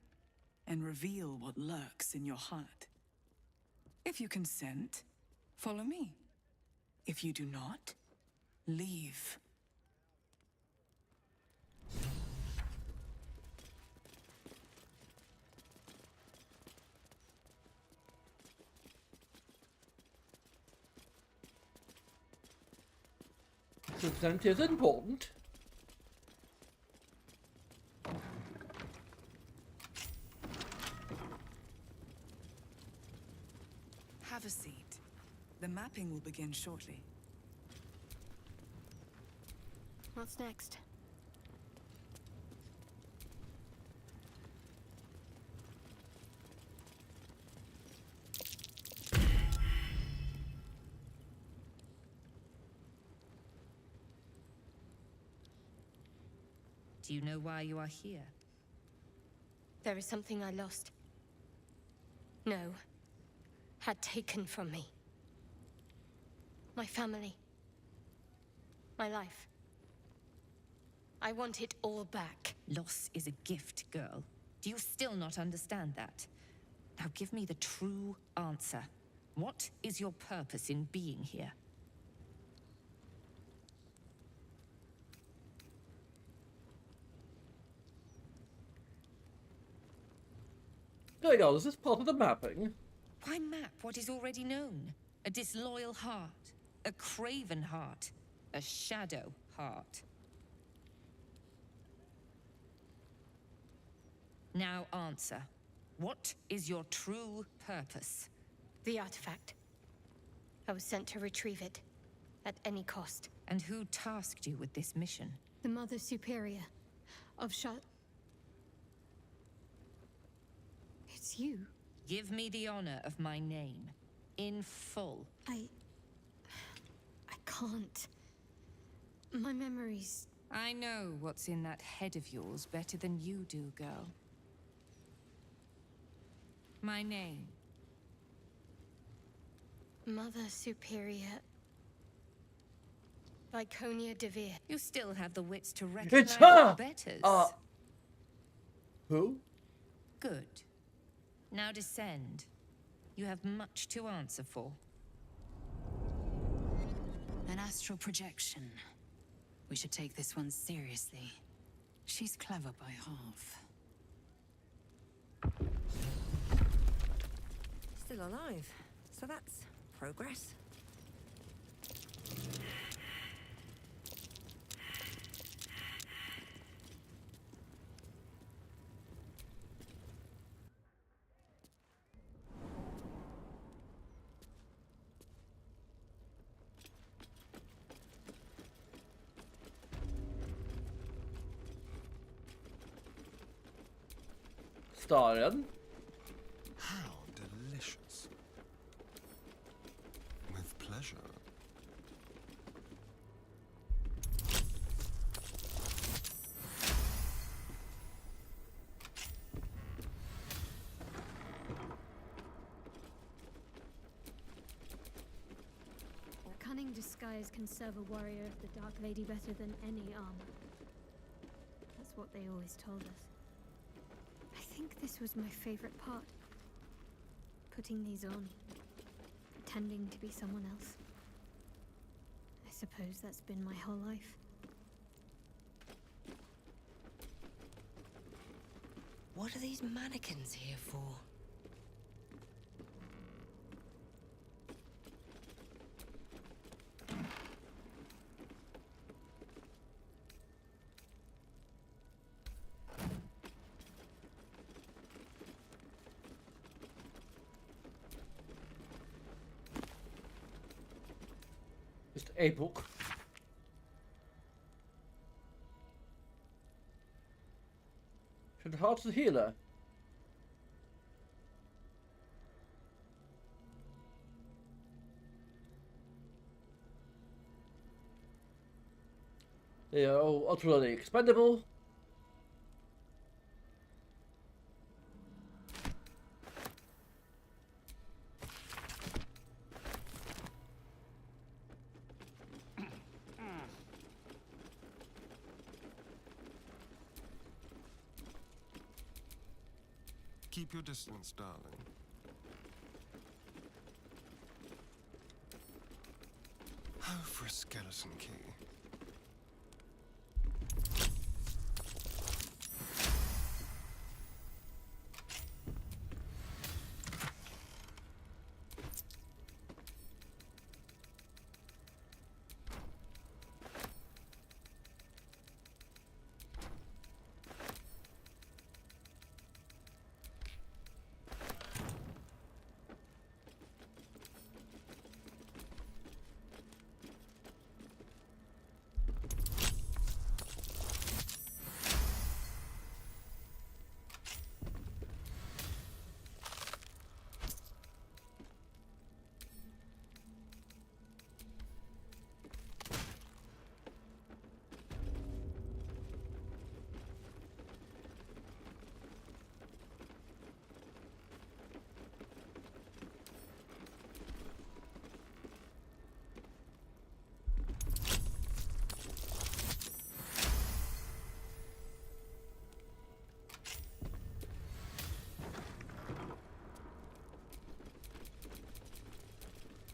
and reveal what lurks in your heart. If you consent, follow me. If you do not, leave. Consent is important. Have a seat. The mapping will begin shortly. What's next? Do you know why you are here? There is something I lost. No. Had taken from me. My family. My life. I want it all back. Loss is a gift, girl. Do you still not understand that? Now give me the true answer. What is your purpose in being here? Hang on, is this part of the mapping? Why map what is already known? A disloyal heart, a craven heart, a shadow heart. Now answer. What is your true purpose? The artifact. I was sent to retrieve it, at any cost. And who tasked you with this mission? The Mother Superior of It's you. Give me the honor of my name, in full. I can't. My memories... I know what's in that head of yours better than you do, girl. My name. Mother Superior... Lyconia Devere. You still have the wits to It's recognize her! your betters. Who? Good. Now descend. You have much to answer for. An astral projection. We should take this one seriously. She's clever by half. Still alive. So that's progress. Starring. How delicious. With pleasure. A cunning disguise can serve a warrior of the Dark Lady better than any armor. That's what they always told us. I think this was my favorite part. Putting these on. Pretending to be someone else. I suppose that's been my whole life. What are these mannequins here for? Just a book. Should Heart's the healer? They are all utterly expendable. Keep your distance, darling. Oh, for a skeleton key.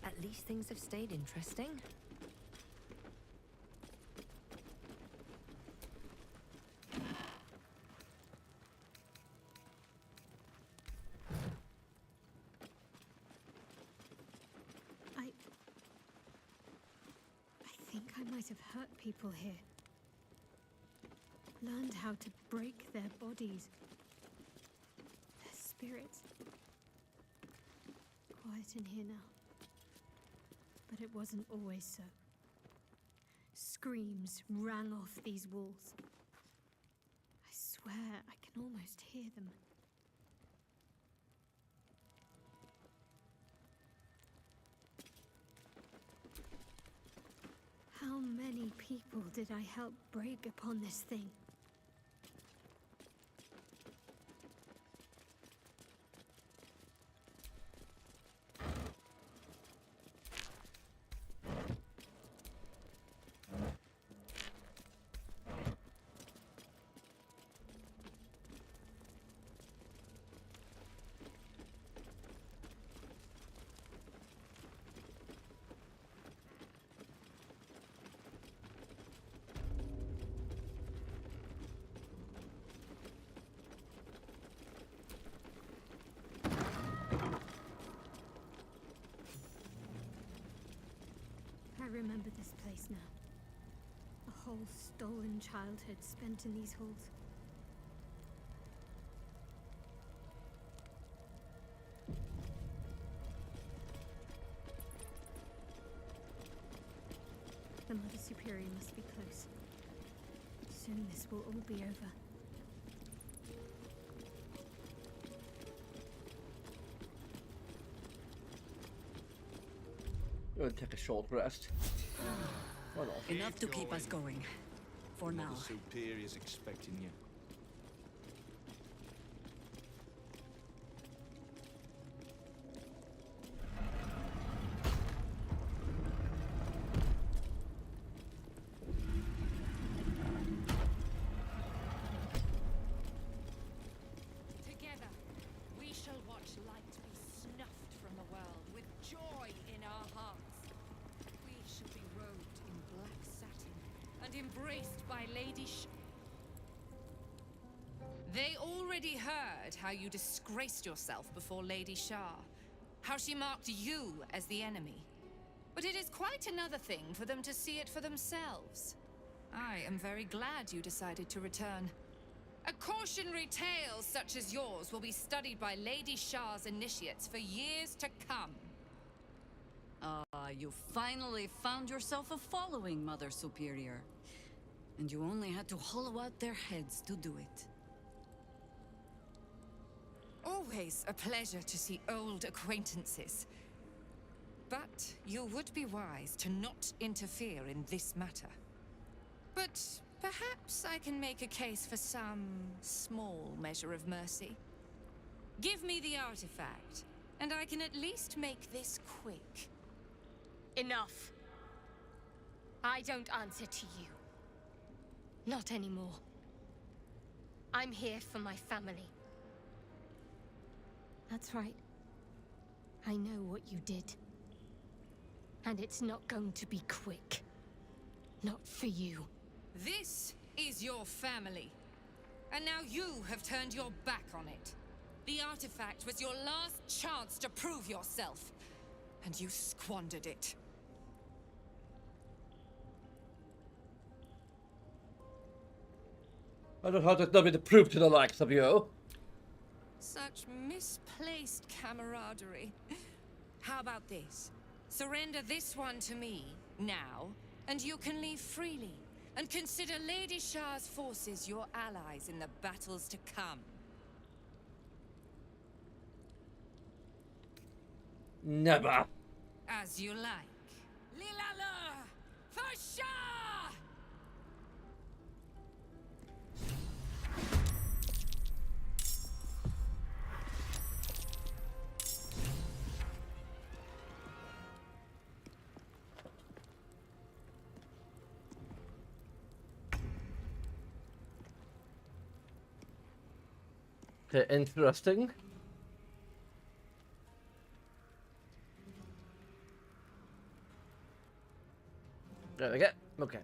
At least things have stayed interesting. might have hurt people here. Learned how to break their bodies. Their spirits. Quiet in here now. But it wasn't always so. Screams rang off these walls. I swear I can almost hear them. How many people did I help break upon this thing? I remember this place now. A whole stolen childhood spent in these halls. The Mother Superior must be close. Soon this will all be over. We'll take a short rest. Why not? Enough to keep us going. For now. The Superior's expecting you. Together, we shall watch light be snuffed from the world with joy in our hearts. We shall be robed in black satin and embraced by Lady They already heard how you disgraced yourself before Lady Shah, how she marked you as the enemy. But it is quite another thing for them to see it for themselves. I am very glad you decided to return. A cautionary tale such as yours will be studied by Lady Shah's initiates for years to come. You finally found yourself a following, Mother Superior. And you only had to hollow out their heads to do it. Always a pleasure to see old acquaintances. But you would be wise to not interfere in this matter. But perhaps I can make a case for some small measure of mercy. Give me the artifact, and I can at least make this quick. Enough. I don't answer to you. Not anymore. I'm here for my family. That's right. I know what you did. And it's not going to be quick. Not for you. This is your family. And now you have turned your back on it. The artifact was your last chance to prove yourself. And you squandered it. I don't have to be the proof to the likes of you. Such misplaced camaraderie. How about this? Surrender this one to me, now, and you can leave freely. And consider Lady Shah's forces your allies in the battles to come. Never. As you like. Lilala! For Shah! Okay, interesting. There we go. Okay.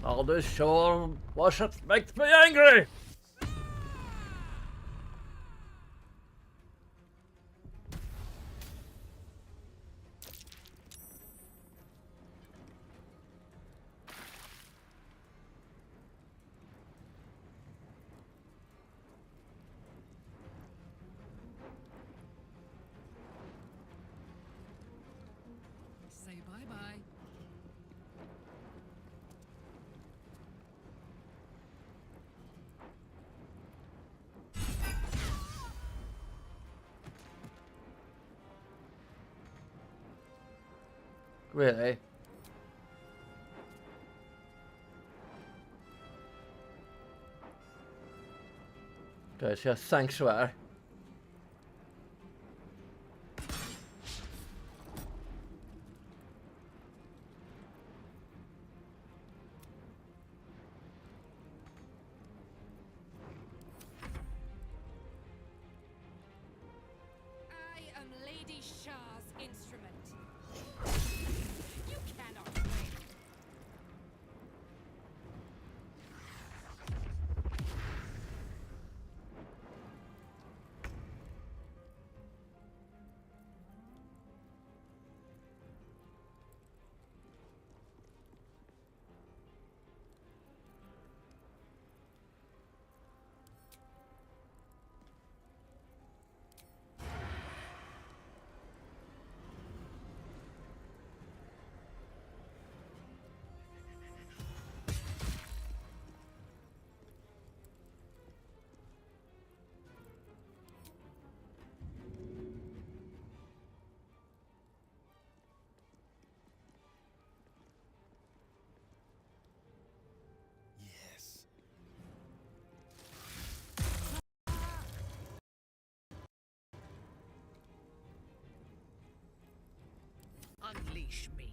All this sure worship makes me angry. Really? Okay, she has Sanctuary. I am Lady Shah's instrument. You cannot win. Yes. Unleash me.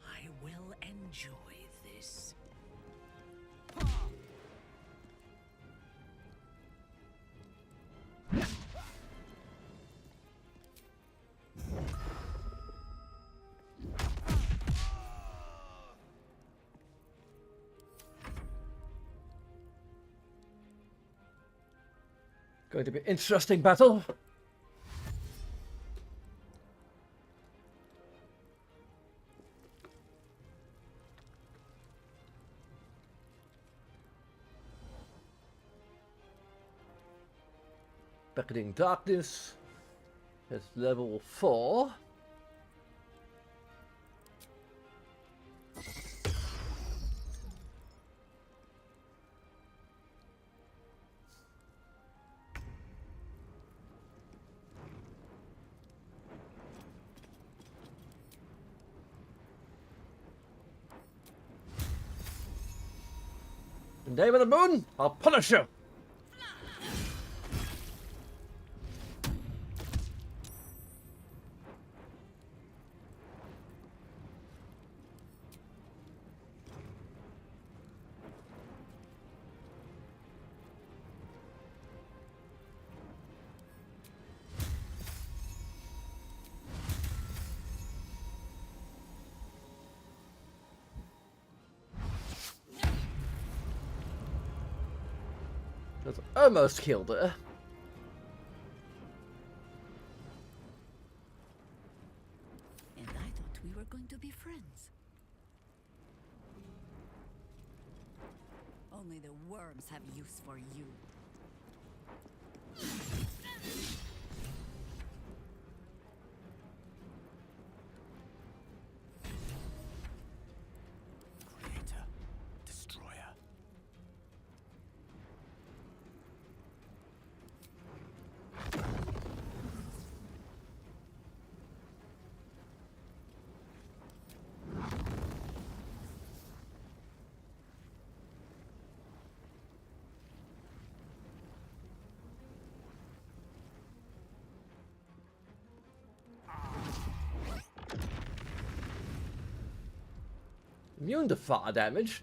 I will enjoy this. Going to be interesting battle. Beckoning Darkness is level 4. In the name of the moon, I'll punish you! That's almost killed her. And I thought we were going to be friends. Only the worms have use for you. Creator, destroyer. Immune to fire damage.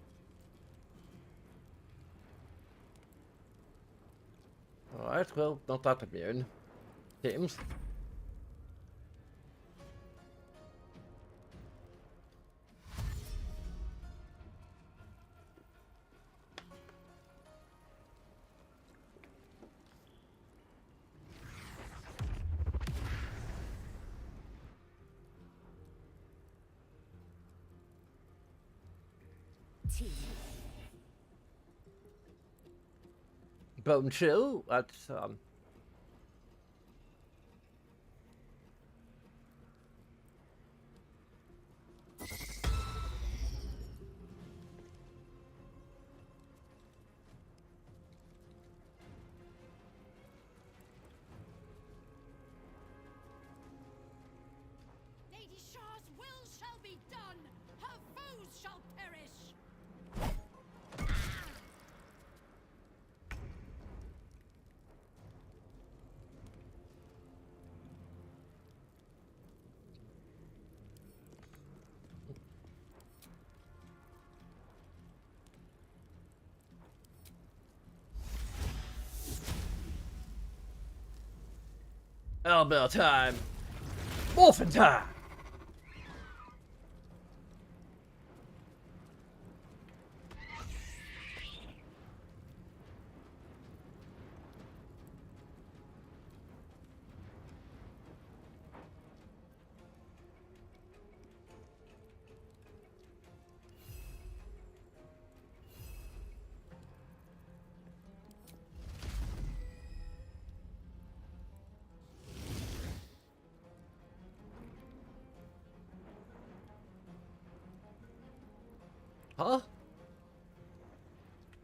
Alright, well, not that immune. Seems. Bone chill, that's Owlbell time. Morphin time. Huh?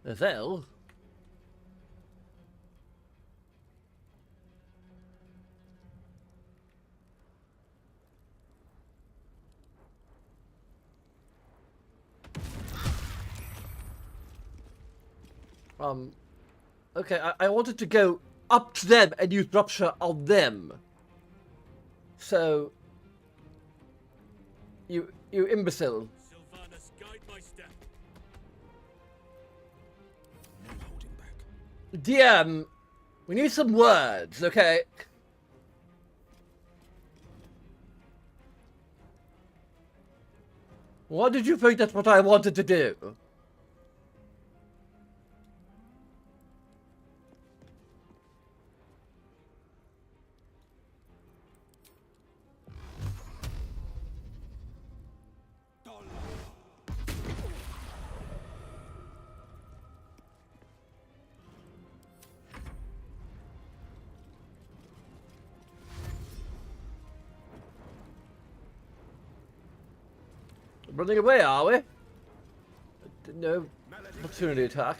Azelle? Okay, I wanted to go up to them and use rupture on them. So, you imbecile. Sylvanas, guide my step. DM, we need some words, okay? What did you think that's what I wanted to do? Running away, are we? No opportunity attack.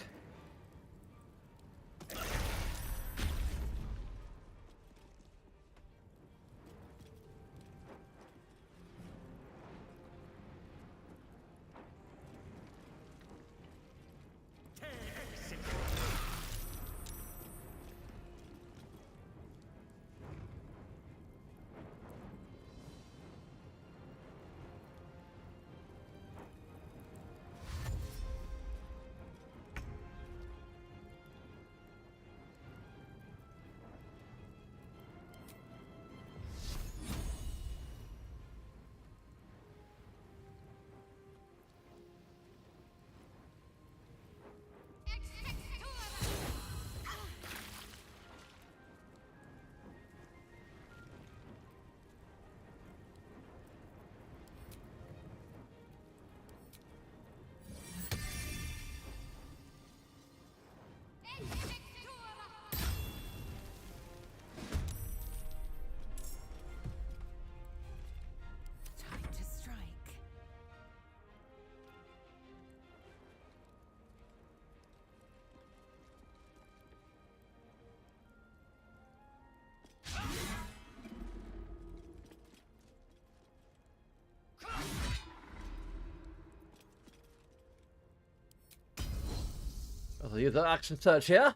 Time to strike. I'll use that action search here.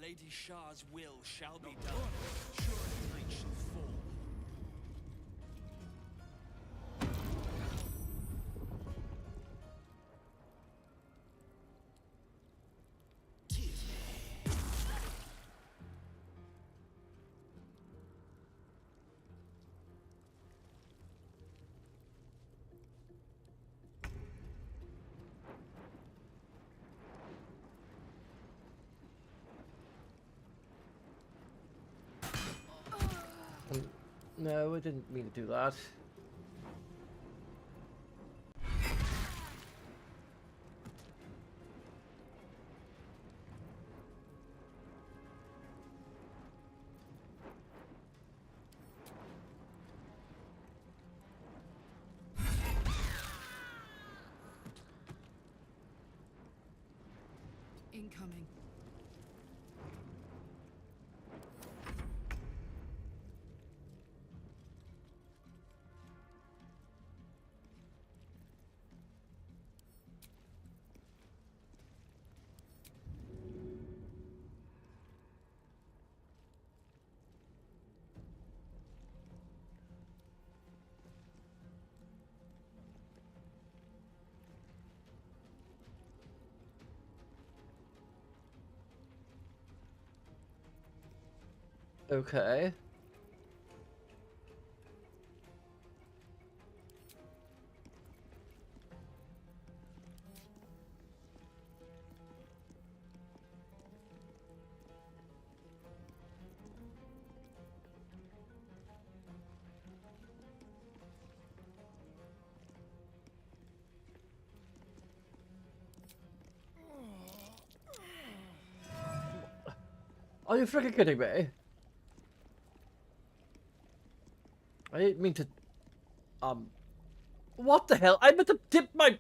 Lady Shah's will shall be done. Surely night shall fall. No, I didn't mean to do that. Incoming. Okay. Are you freaking kidding me? I didn't mean to... What the hell? I meant to dip my...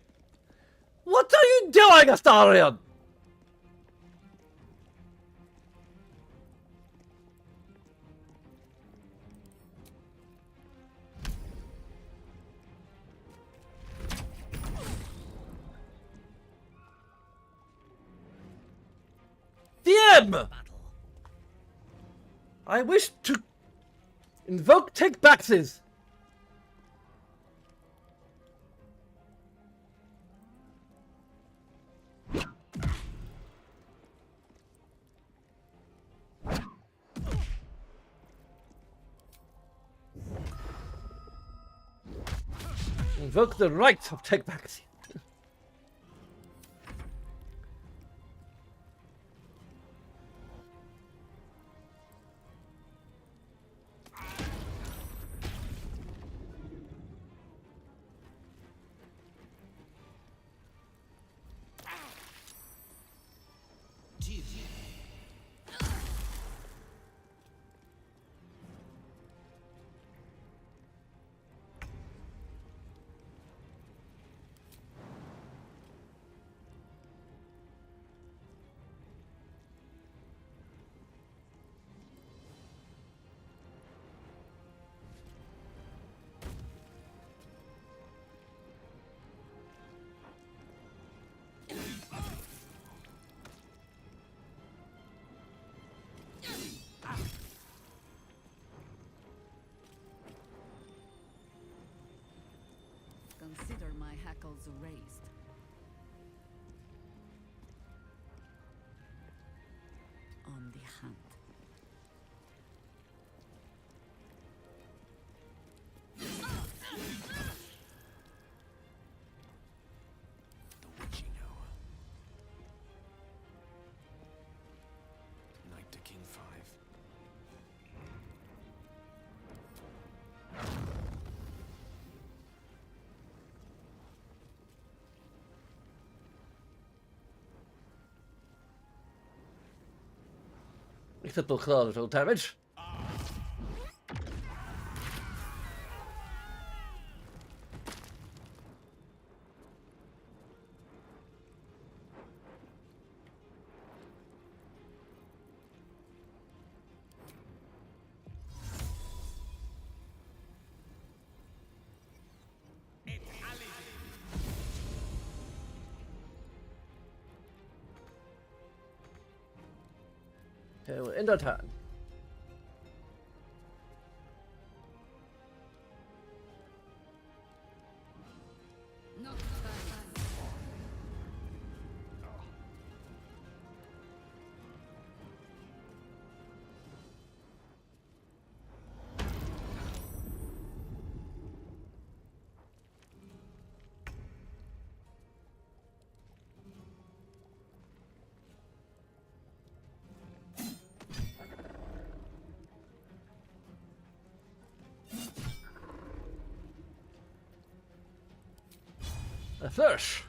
What are you doing, Astarion? DM! I wish to invoke take backsies. Invoke the right of take backsies. Consider my hackles raised. On the hunt. The witching hour. Knight to King 5. Except they'll collateral damage. Okay, we'll end our turn. A flourish.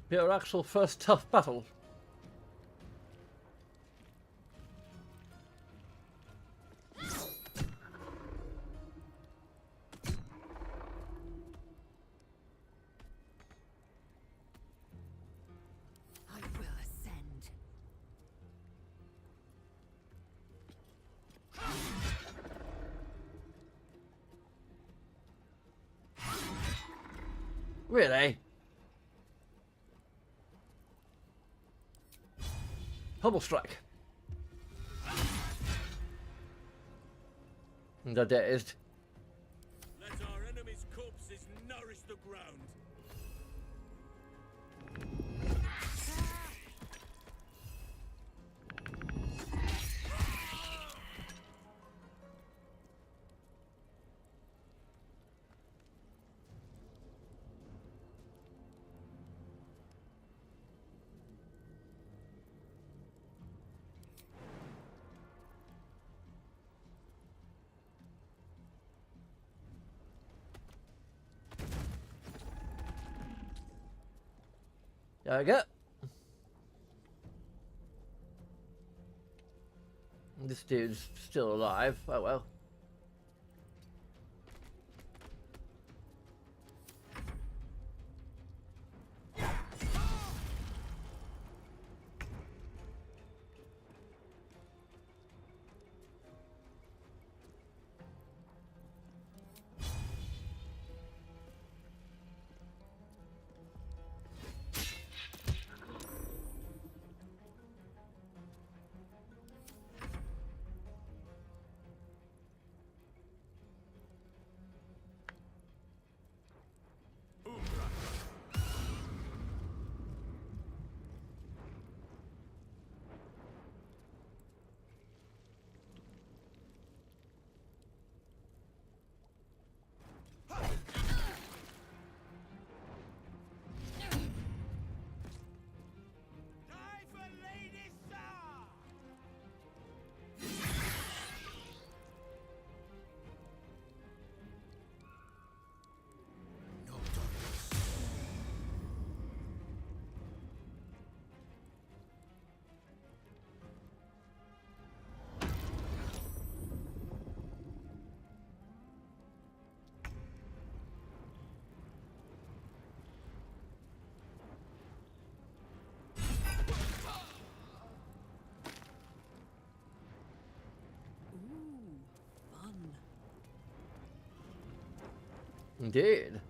Be our actual first tough battle. I will ascend. Really? Humble strike. And they're dazed. Let our enemies' corpses nourish the ground. There we go. This dude's still alive. Oh well. Indeed.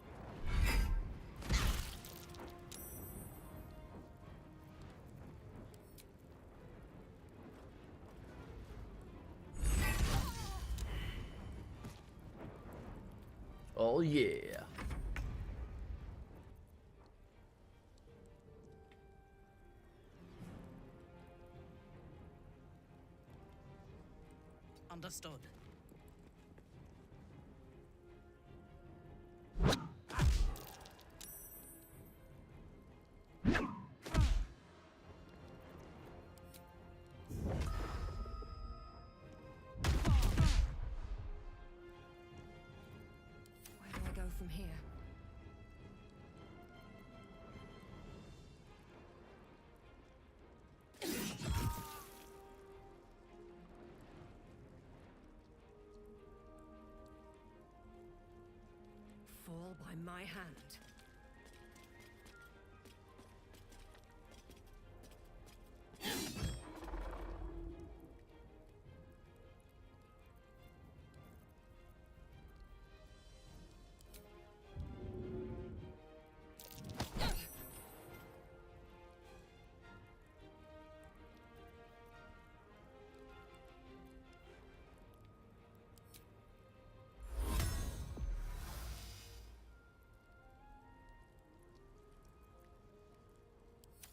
Oh yeah. Understood. Where do I go from here? fell by my hand.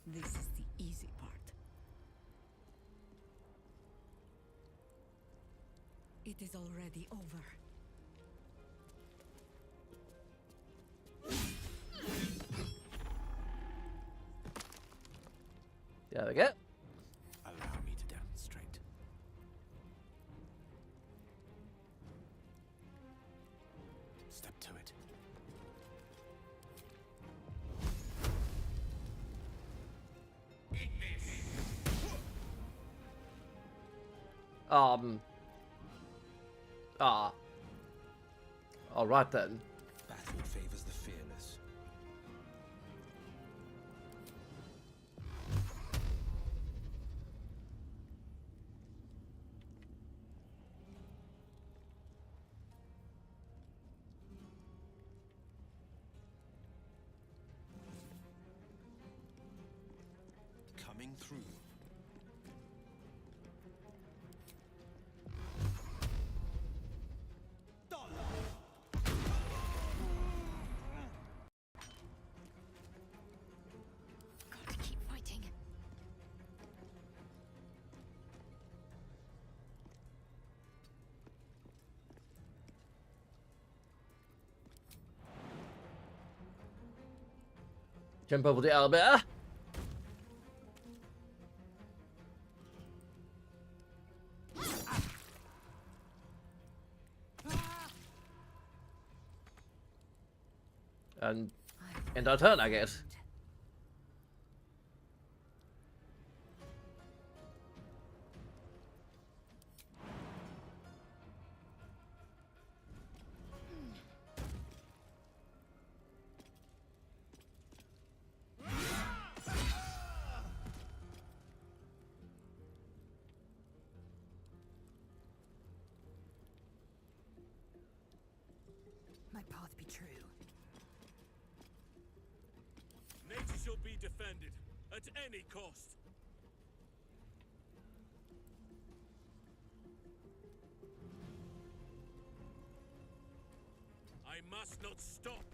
This is the easy part. It is already over. There we go. Allow me to demonstrate. Step to it. All right then. Battle favors the fearless. Coming through. Gotta keep fighting. Jump over the elevator. And end our turn, I guess. My path be true. Nature shall be defended at any cost. I must not stop.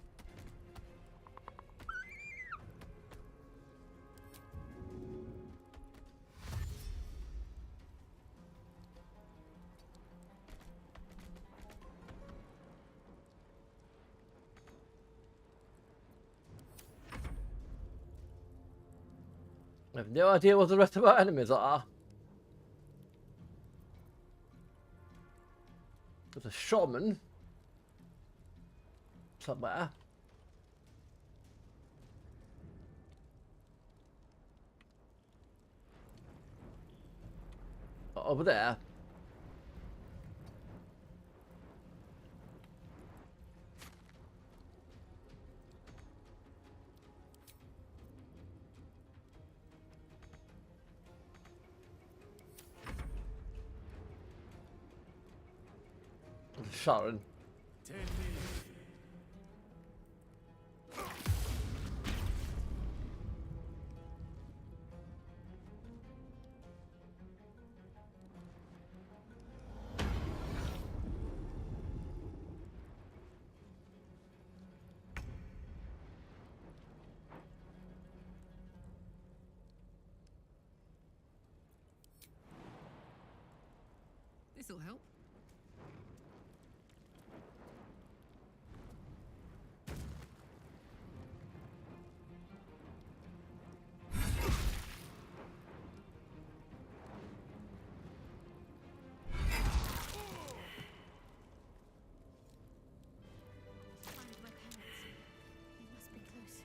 I have no idea what the rest of our enemies are. There's a shaman somewhere. Over there. Sharon. This'll help. Find my parents. They must be close.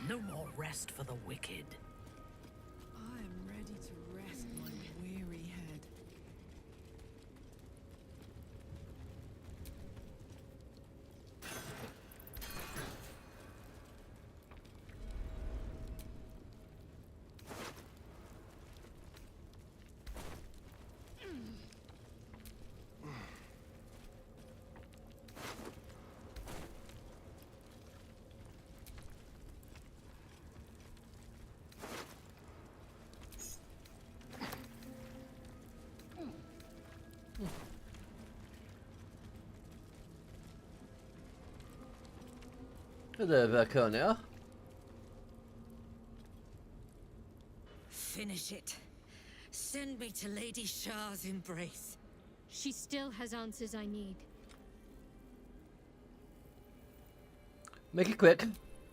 No more rest for the wicked. I am ready to rest my weary head. Hello, Verconia. Finish it. Send me to Lady Shah's embrace. She still has answers I need. Make it quick.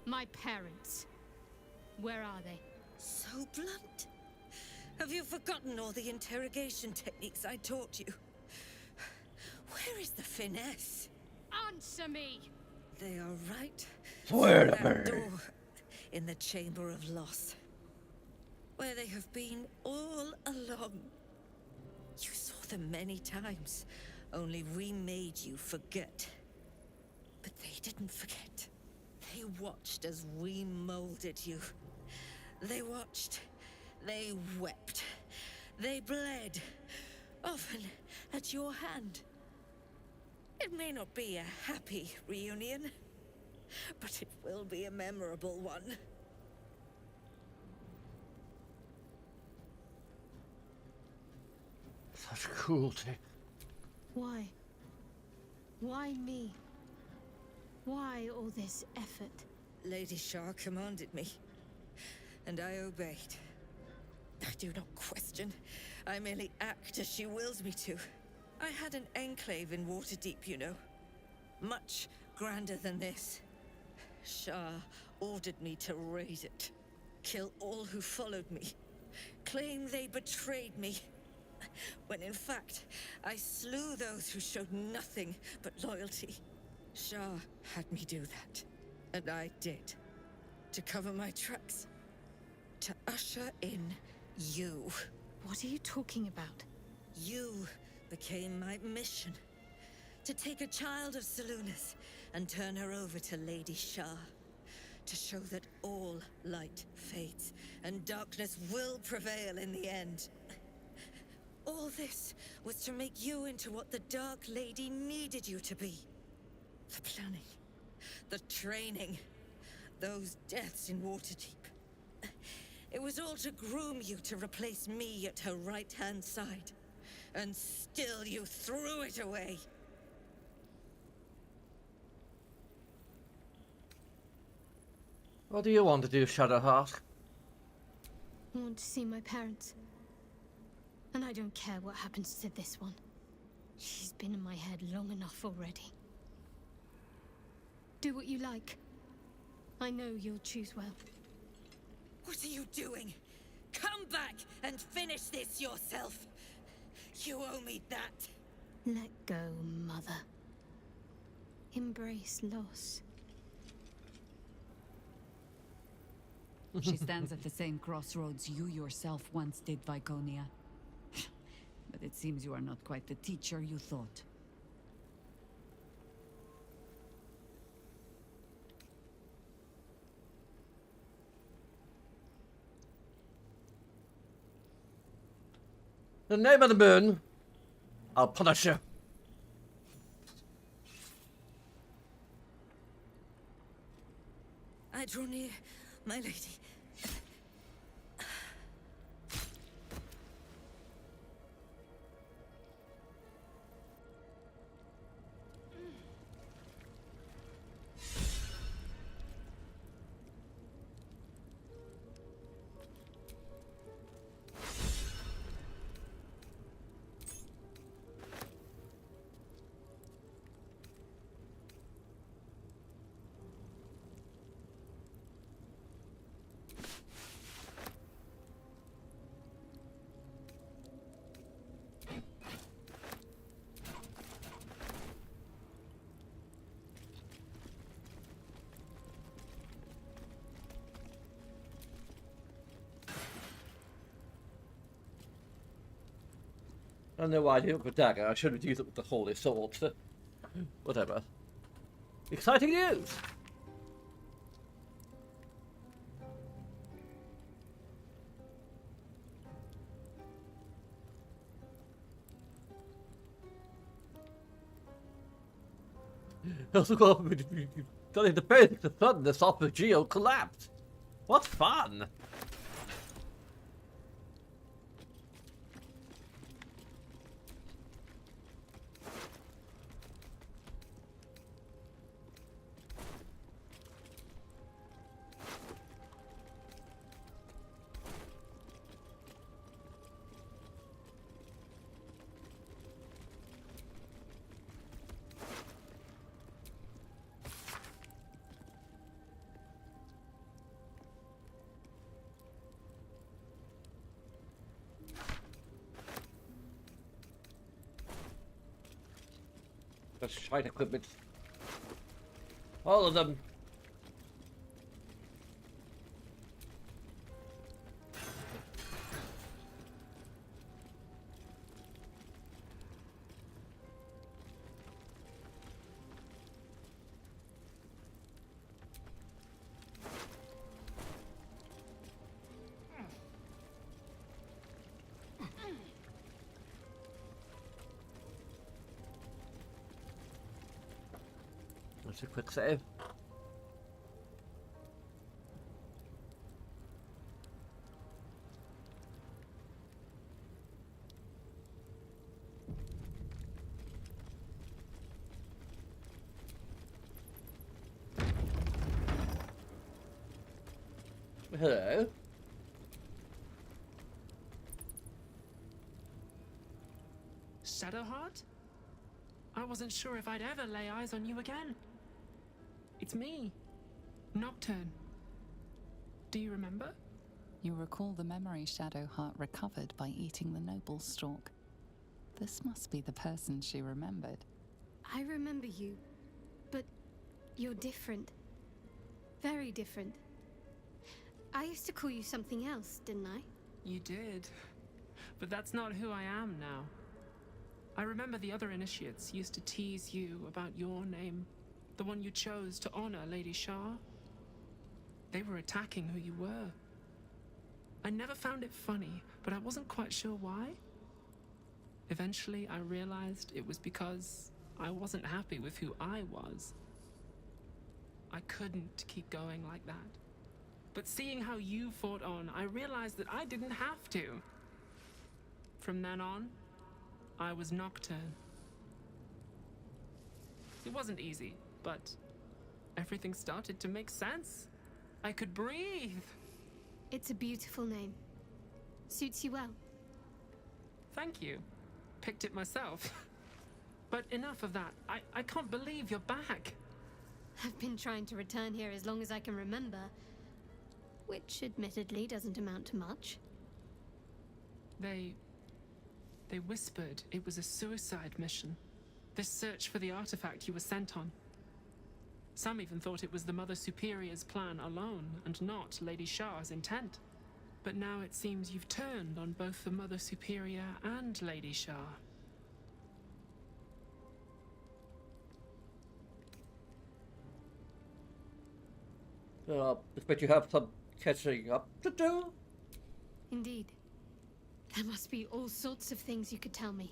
My parents. Where are they? So blunt. Have you forgotten all the interrogation techniques I taught you? Where is the finesse? Answer me! They are right Where through that the door in the Chamber of Loss. Where they have been all along. You saw them many times, only we made you forget. But they didn't forget. They watched as we molded you. They watched. They wept. They bled. Often at your hand. It may not be a happy reunion, but it will be a memorable one. Such cruelty. Why? Why me? Why all this effort? Lady Shah commanded me, and I obeyed. I do not question. I merely act as she wills me to. I had an enclave in Waterdeep, you know. Much grander than this. Shah ordered me to raise it. Kill all who followed me. Claim they betrayed me. When in fact, I slew those who showed nothing but loyalty. Shah had me do that. And I did. To cover my tracks. To usher in you. What are you talking about? You became my mission. To take a child of Selûne's and turn her over to Lady Shah. To show that all light fades and darkness will prevail in the end. All this was to make you into what the Dark Lady needed you to be. The planning, the training, those deaths in Waterdeep. It was all to groom you to replace me at her right-hand side. And still you threw it away. What do you want to do, Shadowheart? I want to see my parents. And I don't care what happens to this one. She's been in my head long enough already. Do what you like. I know you'll choose well. What are you doing? Come back and finish this yourself. You owe me that. Let go, Mother. Embrace loss. She stands at the same crossroads you yourself once did, Viconia. But it seems you are not quite the teacher you thought. In the name of the moon, I'll punish you. I draw near, my lady. I know why I did it with a dagger. I should have used it with the holy sword. Whatever. Exciting news! During the period the sun, the Geo collapsed. What fun! That's shite equipment. All of them. That's a quick save. Hello. Shadowheart? I wasn't sure if I'd ever lay eyes on you again. It's me, Nocturne. Do you remember? You recall the memory Shadowheart recovered by eating the noble stalk. This must be the person she remembered. I remember you, but you're different. Very different. I used to call you something else, didn't I? You did, but that's not who I am now. I remember the other initiates used to tease you about your name, the one you chose to honor Lady Shah. They were attacking who you were. I never found it funny, but I wasn't quite sure why. Eventually, I realized it was because I wasn't happy with who I was. I couldn't keep going like that. But seeing how you fought on, I realized that I didn't have to. From then on, I was Nocturne. It wasn't easy, but everything started to make sense. I could breathe. It's a beautiful name. Suits you well. Thank you. Picked it myself. But enough of that. I can't believe you're back. I've been trying to return here as long as I can remember, which admittedly doesn't amount to much. They whispered it was a suicide mission. This search for the artifact you were sent on. Some even thought it was the Mother Superior's plan alone, and not Lady Shah's intent. But now it seems you've turned on both the Mother Superior and Lady Shah. I expect you have some catching up to do. Indeed. There must be all sorts of things you could tell me.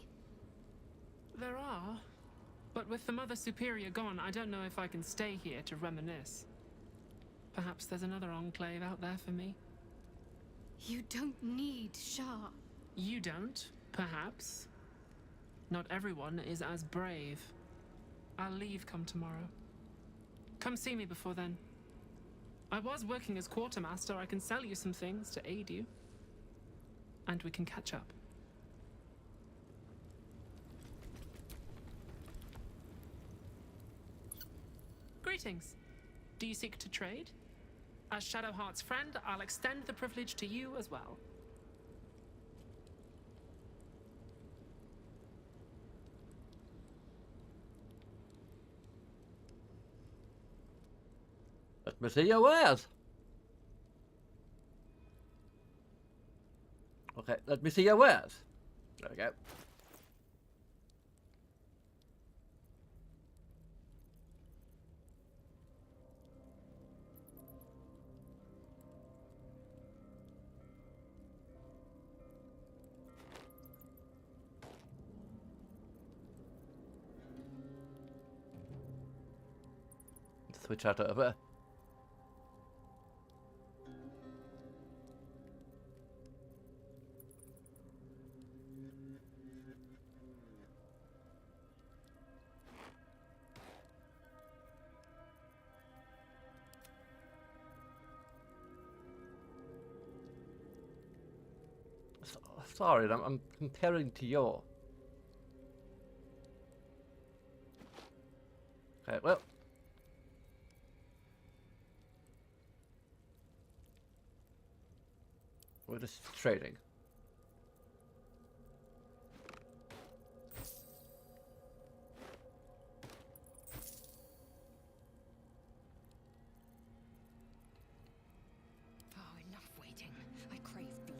There are. But with the Mother Superior gone, I don't know if I can stay here to reminisce. Perhaps there's another enclave out there for me. You don't need Shah. You don't, perhaps. Not everyone is as brave. I'll leave come tomorrow. Come see me before then. I was working as quartermaster. I can sell you some things to aid you. And we can catch up. Greetings. Do you seek to trade? As Shadowheart's friend, I'll extend the privilege to you as well. Let me see your wares. Okay, let me see your wares. There we go. we chat over. Sorry, I'm comparing to your. Okay, well. We're just trading. Oh, enough waiting. I crave blood.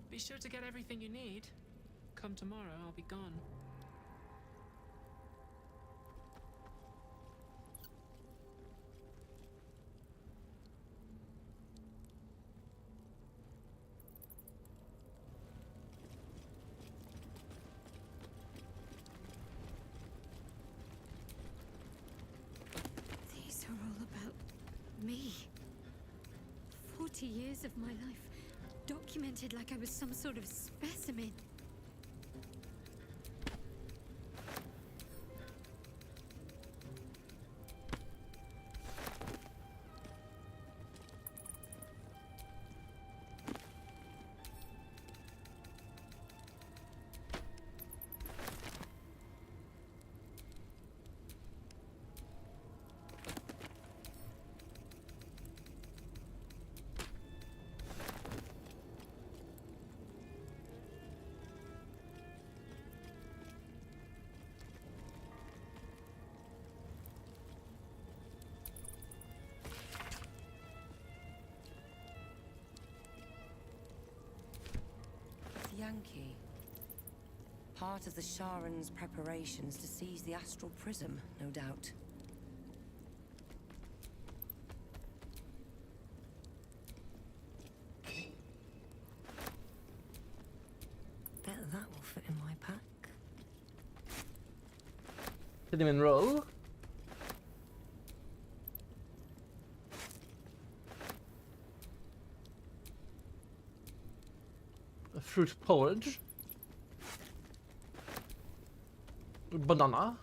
Be sure to get everything you need. Come tomorrow, I'll be gone. These are all about me. 40 years of my life, documented like I was some sort of specimen. Yankee. Part of the Sharan's preparations to seize the astral prism, no doubt. Bet that will fit in my pack. Cinnamon roll. A fruit porridge. Banana.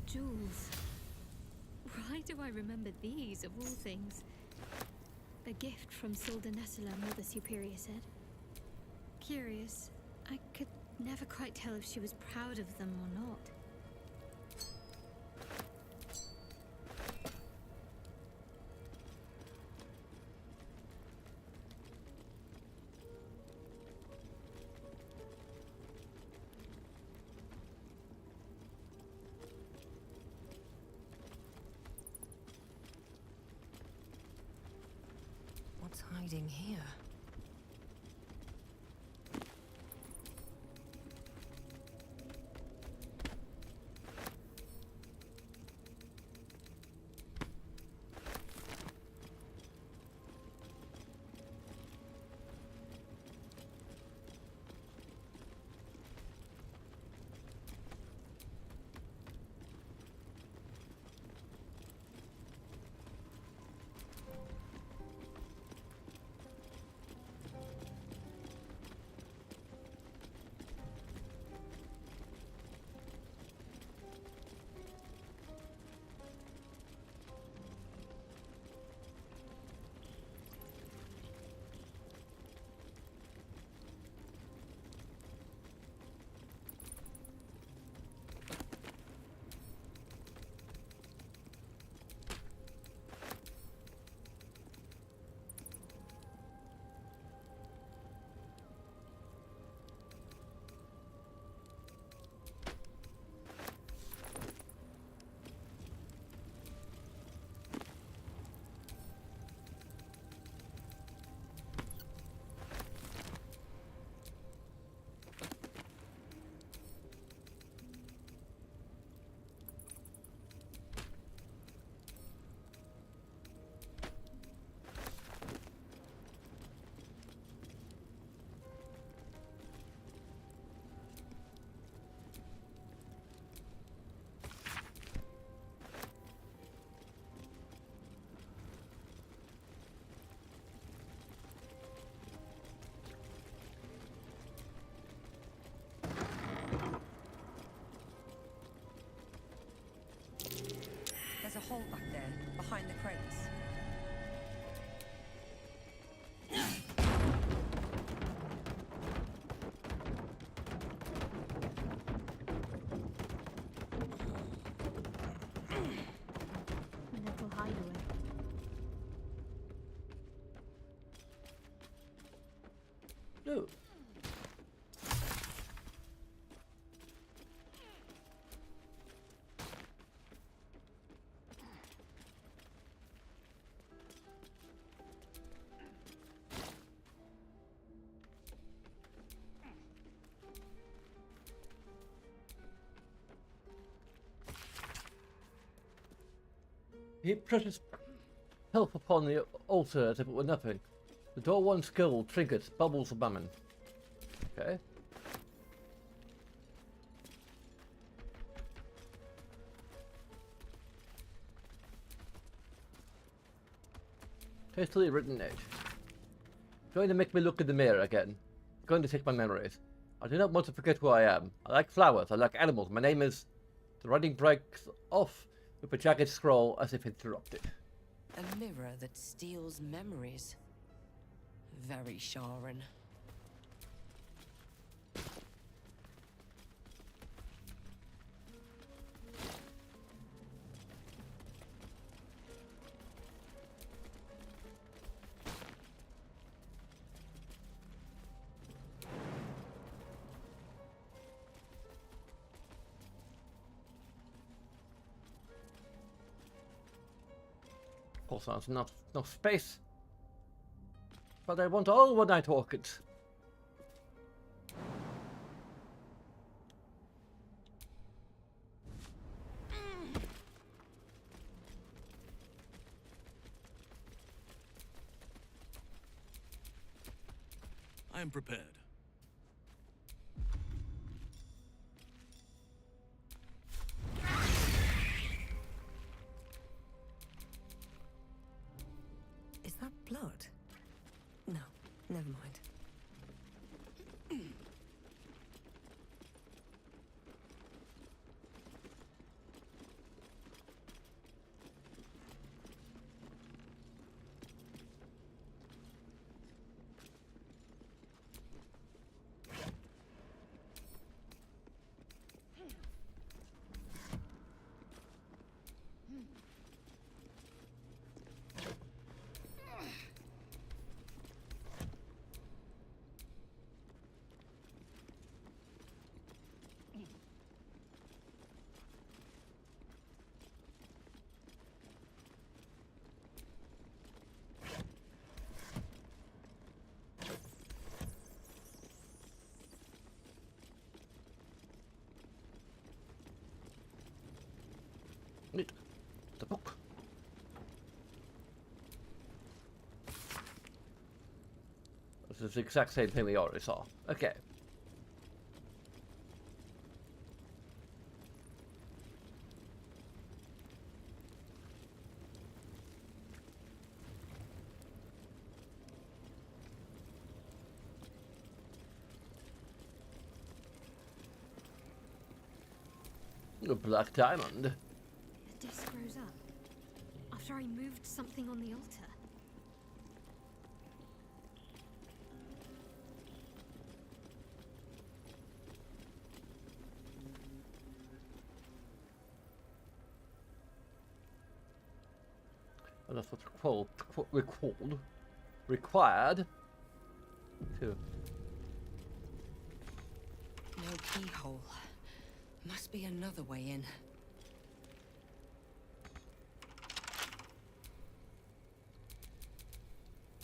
Jewels. Why do I remember these, of all things? A gift from Soldanessala, Mother Superior said. Curious. I could never quite tell if she was proud of them or not. What's hiding here? hole back there, behind the crates. A little hideaway. No. He presses help upon the altar as if it were nothing. The door once skilled, trinkets, bubbles of mammon. Okay. Hastily written note. Going to make me look in the mirror again. Going to take my memories. I do not want to forget who I am. I like flowers. I like animals. My name is... The writing breaks off with a jagged scroll as if interrupted. A mirror that steals memories. Very Sharon. Of course, there's not enough space. But I want all one-night orchids. I am prepared. Is that blood? No, never mind. The book. This is the exact same thing we already saw. Okay. A black diamond. The disc rose up after I moved something on the altar. And that's what's required to. No keyhole. Must be another way in.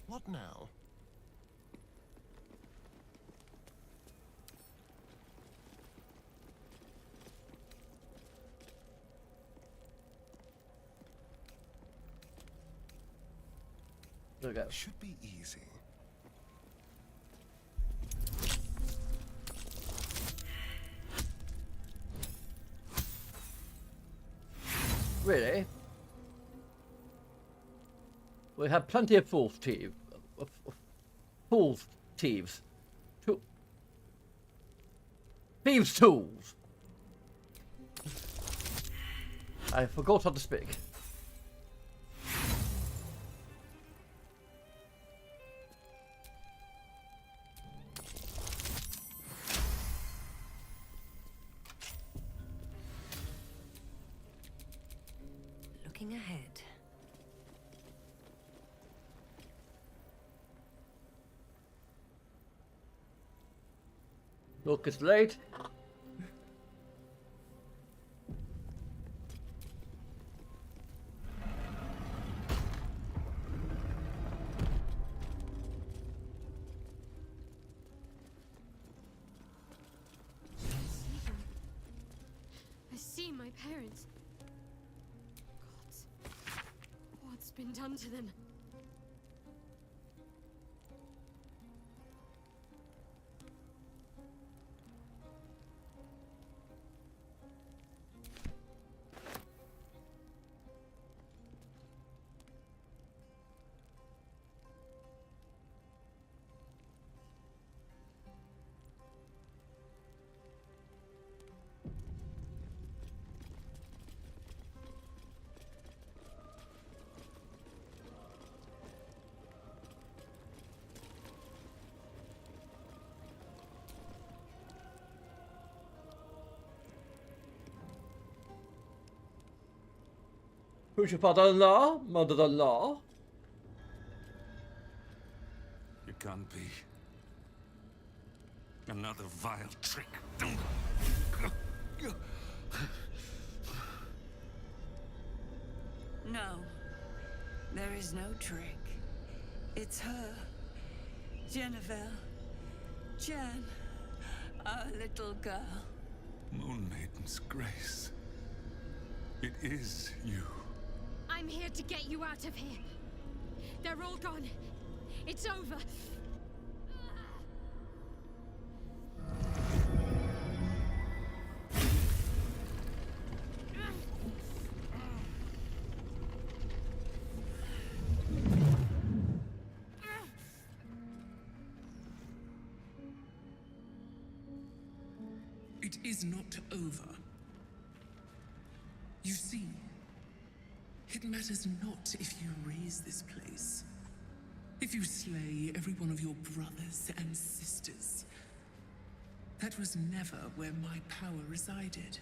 What now? There we go. Should be easy. Really? We have plenty of fools thieves. Fools thieves. Thieves tools. I forgot how to speak. Looking ahead. Look, it's late. I see my parents. God, what's been done to them? Who's your father-in-law? Mother-in-law? It can't be. Another vile trick. No. There is no trick. It's her. Jennifer. Jan. Our little girl. Moon Maiden's grace. It is you. I'm here to get you out of here. They're all gone. It's over. It is not over. You see, it matters not if you raise this place. If you slay every one of your brothers and sisters. That was never where my power resided.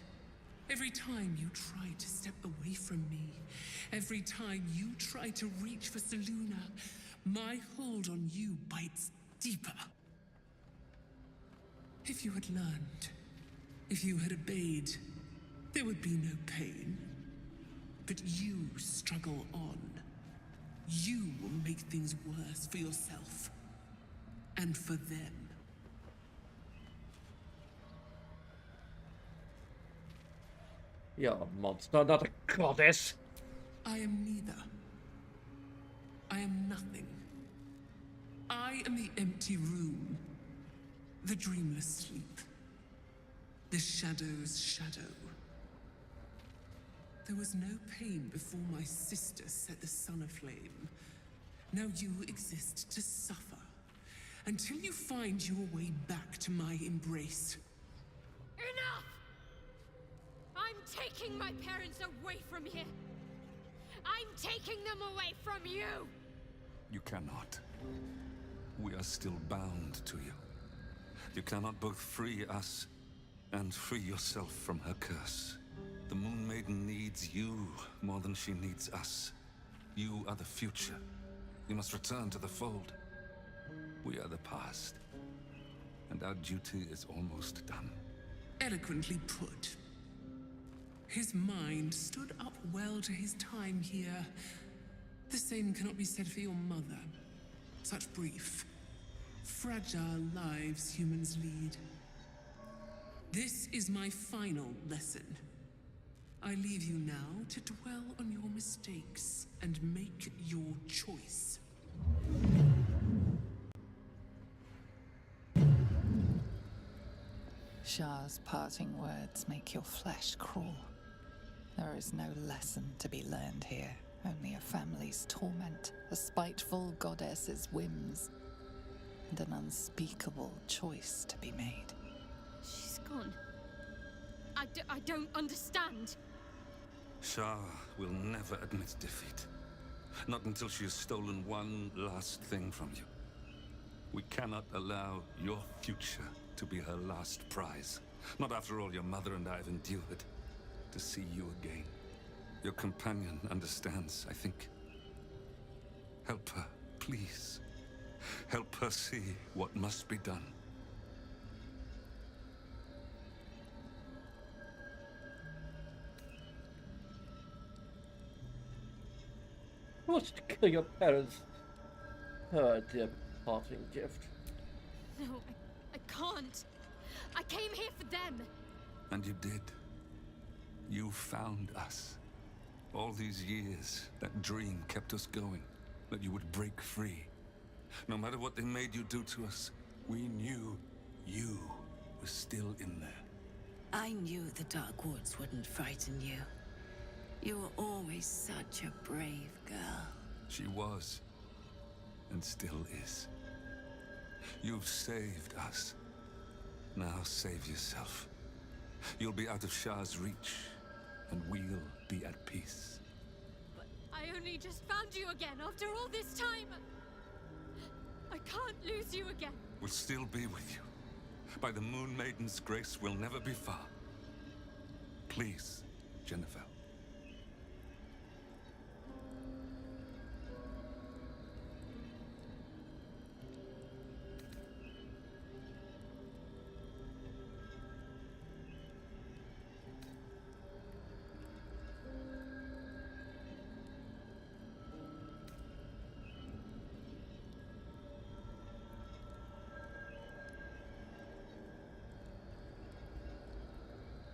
Every time you tried to step away from me, every time you tried to reach for Selûne, my hold on you bites deeper. If you had learned, if you had obeyed, there would be no pain. But you struggle on. You will make things worse for yourself. And for them. You're a monster, not a goddess. I am neither. I am nothing. I am the empty room. The dreamless sleep. The shadow's shadow. There was no pain before my sister set the sun aflame. Now you exist to suffer. Until you find your way back to my embrace. Enough! I'm taking my parents away from here. I'm taking them away from you! You cannot. We are still bound to you. You cannot both free us and free yourself from her curse. The Moon Maiden needs you more than she needs us. You are the future. You must return to the fold. We are the past. And our duty is almost done. Eloquently put. His mind stood up well to his time here. The same cannot be said for your mother. Such brief, fragile lives humans lead. This is my final lesson. I leave you now to dwell on your mistakes and make your choice. Shah's parting words make your flesh crawl. There is no lesson to be learned here, only a family's torment, a spiteful goddess's whims, and an unspeakable choice to be made. She's gone. I don't understand. Shah will never admit defeat. Not until she has stolen one last thing from you. We cannot allow your future to be her last prize. Not after all your mother and I have endured. To see you again. Your companion understands, I think. Help her, please. Help her see what must be done. Who wants to kill your parents? Oh, dear parting gift. No, I can't. I came here for them. And you did. You found us. All these years, that dream kept us going. That you would break free. No matter what they made you do to us, we knew you were still in there. I knew the Dark Woods wouldn't frighten you. You were always such a brave girl. She was, and still is. You've saved us. Now save yourself. You'll be out of Shah's reach, and we'll be at peace. But I only just found you again after all this time. I can't lose you again. We'll still be with you. By the Moon Maiden's grace, we'll never be far. Please, Jennifer.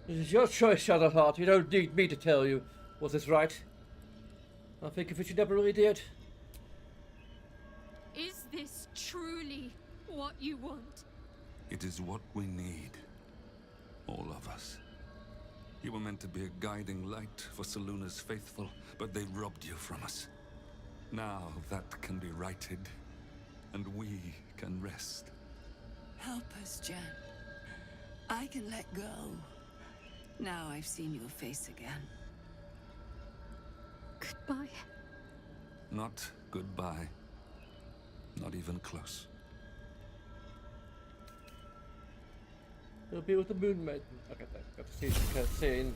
It is your choice, Shadowheart. You don't need me to tell you what is right. I think if you never really did. Is this truly what you want? It is what we need. All of us. You were meant to be a guiding light for Selûne's faithful, but they robbed you from us. Now that can be righted, and we can rest. Help us, Jen. I can let go. Now I've seen your face again. Goodbye. Not goodbye. Not even close. You'll be with the Moon Maiden. Okay, got to see the cutscene.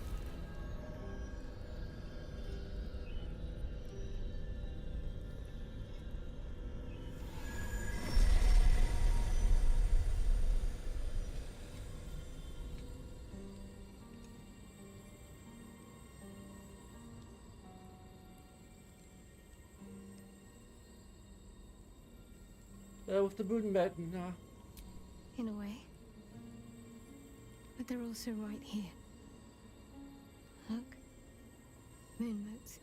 With the Moon Maiden now. In a way. But they're also right here. Look. Moon motes.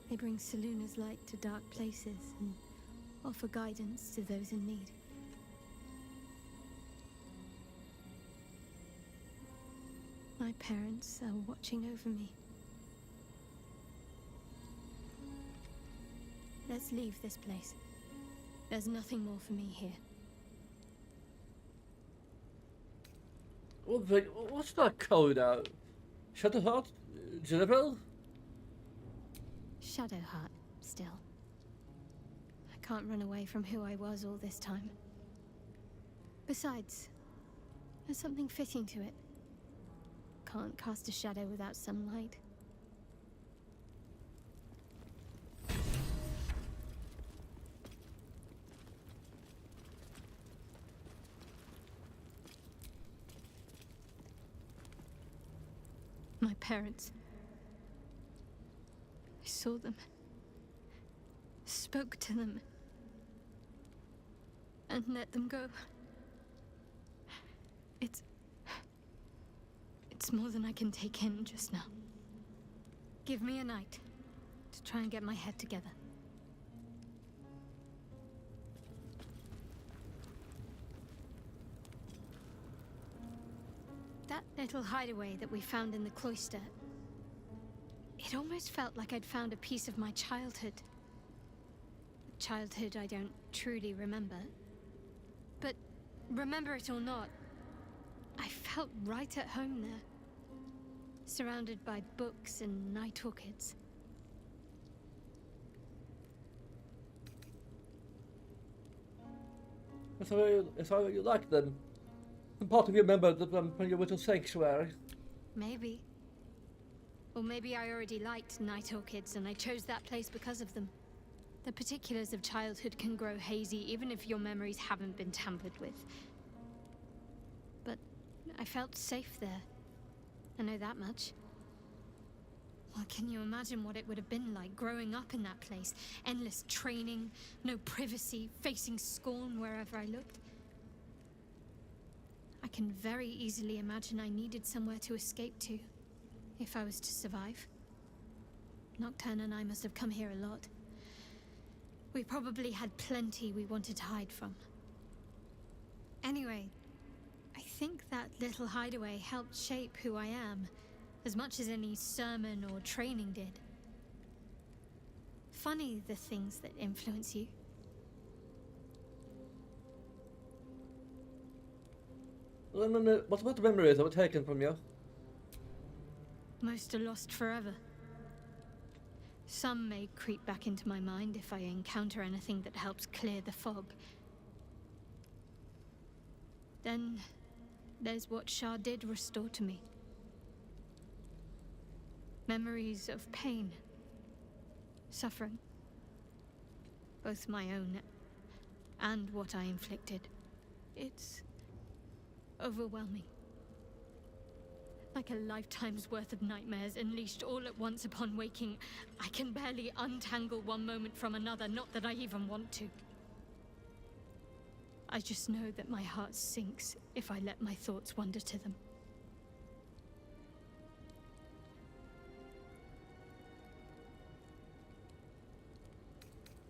They bring Selûne's light to dark places and offer guidance to those in need. My parents are watching over me. Let's leave this place. There's nothing more for me here. What's that code out? Shadowheart? Jennifer? Shadowheart, still. I can't run away from who I was all this time. Besides, there's something fitting to it. Can't cast a shadow without some light. My parents. I saw them. Spoke to them. And let them go. It's more than I can take in just now. Give me a night to try and get my head together. That little hideaway that we found in the cloister, it almost felt like I'd found a piece of my childhood. Childhood I don't truly remember. But remember it or not, I felt right at home there. Surrounded by books and night orchids. That's how you like them. And part of you remembered them from your little sanctuary. Maybe. Or maybe I already liked night orchids and I chose that place because of them. The particulars of childhood can grow hazy even if your memories haven't been tampered with. But I felt safe there. I know that much. Well, can you imagine what it would have been like growing up in that place? Endless training, no privacy, facing scorn wherever I looked. I can very easily imagine I needed somewhere to escape to, if I was to survive. Nocturne and I must have come here a lot. We probably had plenty we wanted to hide from. Anyway, I think that little hideaway helped shape who I am, as much as any sermon or training did. Funny, the things that influence you. What about the memories that were taken from you? Most are lost forever. Some may creep back into my mind if I encounter anything that helps clear the fog. Then there's what Shah did restore to me. Memories of pain, suffering, both my own and what I inflicted. It's overwhelming. Like a lifetime's worth of nightmares unleashed all at once upon waking. I can barely untangle one moment from another, not that I even want to. I just know that my heart sinks if I let my thoughts wander to them.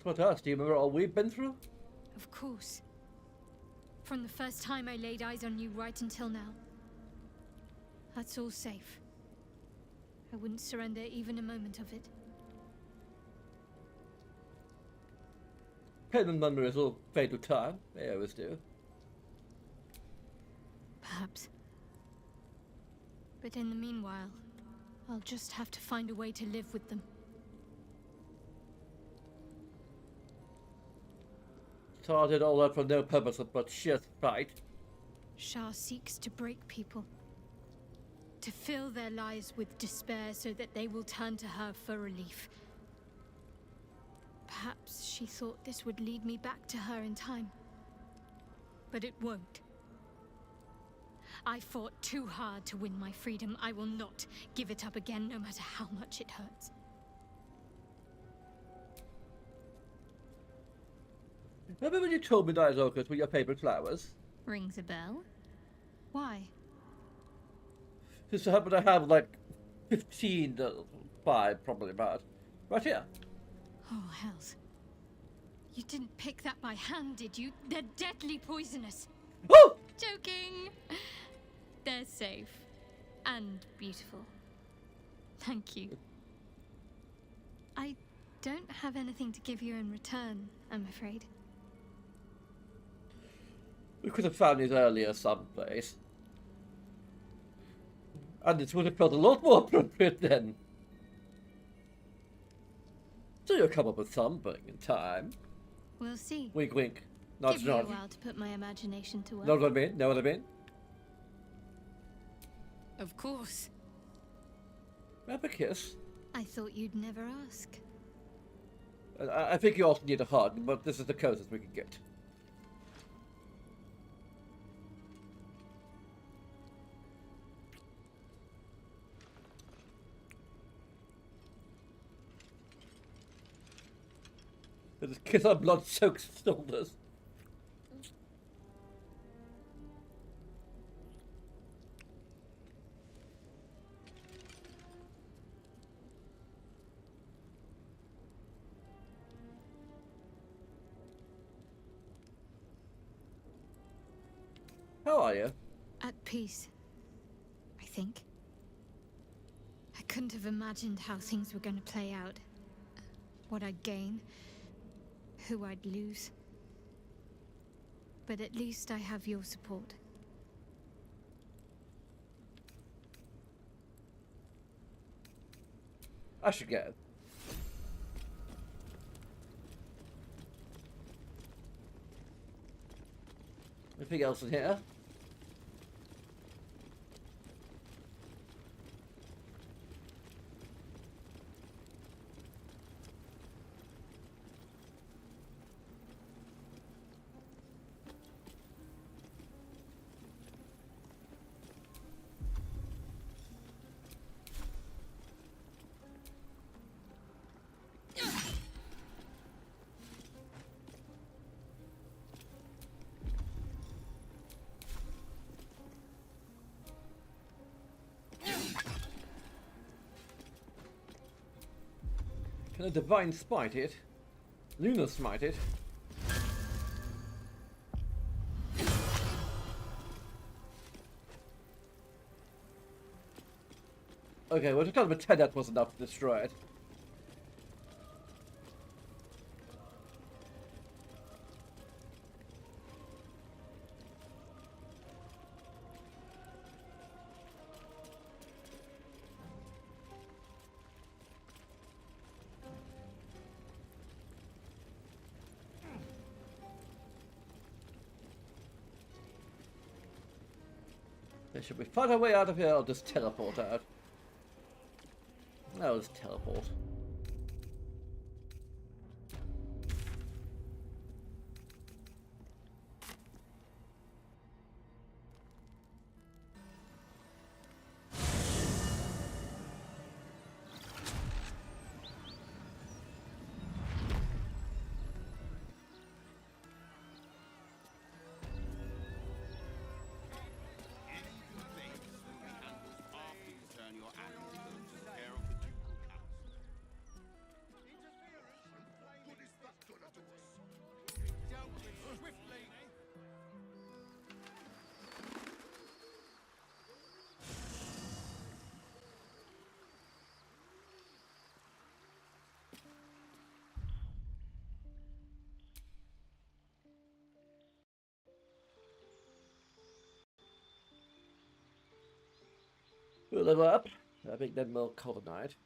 What else? Do you remember all we've been through? Of course. From the first time I laid eyes on you right until now. That's all safe. I wouldn't surrender even a moment of it. Pain and memories will fade with time. They always do. Perhaps. But in the meanwhile, I'll just have to find a way to live with them. Started all that for no purpose but sheer spite. Shah seeks to break people. To fill their lives with despair so that they will turn to her for relief. Perhaps she thought this would lead me back to her in time. But it won't. I fought too hard to win my freedom. I will not give it up again, no matter how much it hurts. Remember when you told me night orchids were your favorite flowers? Rings a bell? Why? Just happen to have like 15 5 probably about. Right here. Oh, hells. You didn't pick that by hand, did you? They're deadly poisonous. Oh! Joking. They're safe. And beautiful. Thank you. I don't have anything to give you in return, I'm afraid. We could have found it earlier someplace. And it would have felt a lot more appropriate then. So you'll come up with something in time. We'll see. Wink, wink. Nudge, Give me nudge. a while to put my imagination to work. Know what I mean? Know what I mean? Of course. Have a kiss. I thought you'd never ask. I think you also need a hug, but this is the closest we can get. Just kiss our blood-soaked shoulders. How are you? At peace, I think. I couldn't have imagined how things were going to play out. What I'd gain, who I'd lose. But at least I have your support. I should go. Anything else in here? Divine Smite it. Lunar Smite it. Okay, well, just kind of pretend that was enough to destroy it. Should we find our way out of here or just teleport out? No, just teleport. We'll level up. I think then we'll call it night.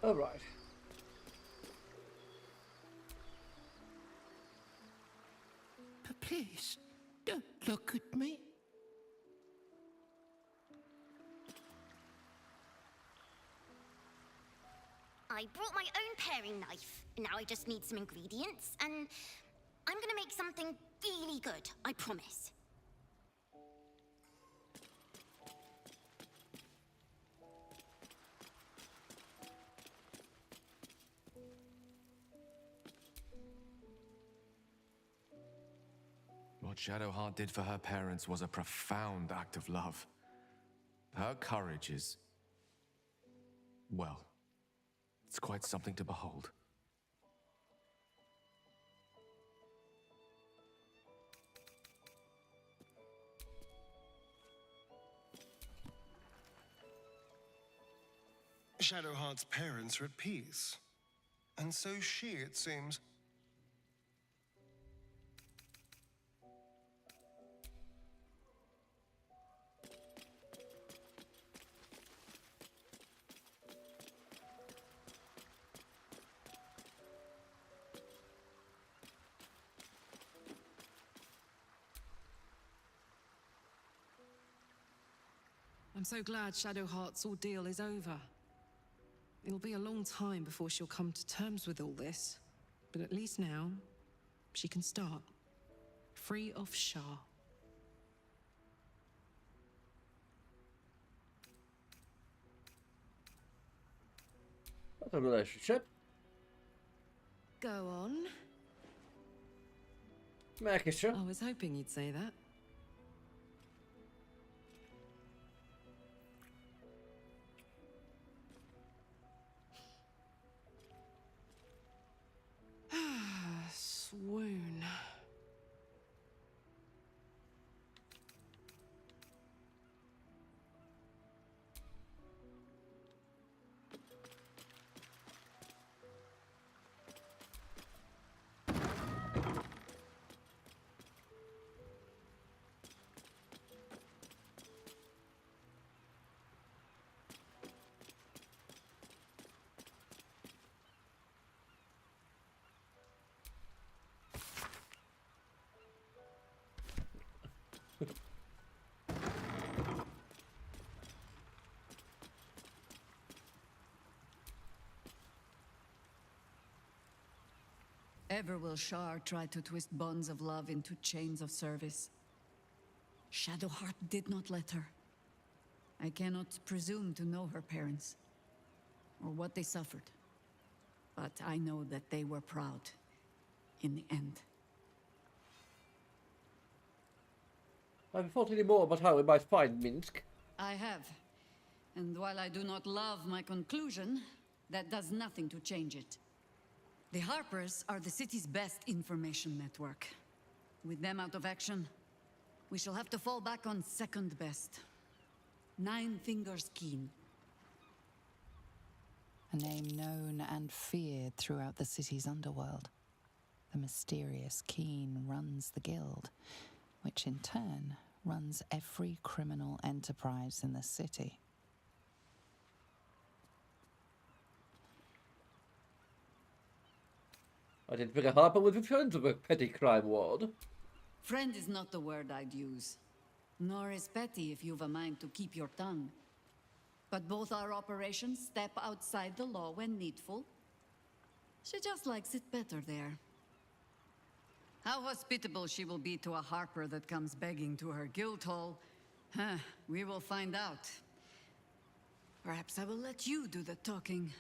All right. But please, don't look at me. I brought my own paring knife. Now I just need some ingredients, and I'm gonna make something really good, I promise. What Shadowheart did for her parents was a profound act of love. Her courage is... well, it's quite something to behold. Shadowheart's parents are at peace. And so she, it seems. I'm so glad Shadowheart's ordeal is over. It'll be a long time before she'll come to terms with all this, but at least now, she can start. Free of Shah. That's a relationship. Go on. Makaria. I was hoping you'd say that. Swoon. Ever will Shar try to twist bonds of love into chains of service. Shadowheart did not let her. I cannot presume to know her parents, or what they suffered. But I know that they were proud, in the end. Have you thought any more about how we might find Minsk? I have. And while I do not love my conclusion, that does nothing to change it. The Harpers are the city's best information network. With them out of action, we shall have to fall back on second best. Nine Fingers Keen. A name known and feared throughout the city's underworld. The mysterious Keen runs the guild, which in turn runs every criminal enterprise in the city. I didn't think a Harper would be friends with a petty crime ward. Friend is not the word I'd use. Nor is petty if you've a mind to keep your tongue. But both our operations step outside the law when needful. She just likes it better there. How hospitable she will be to a Harper that comes begging to her guild hall, we will find out. Perhaps I will let you do the talking.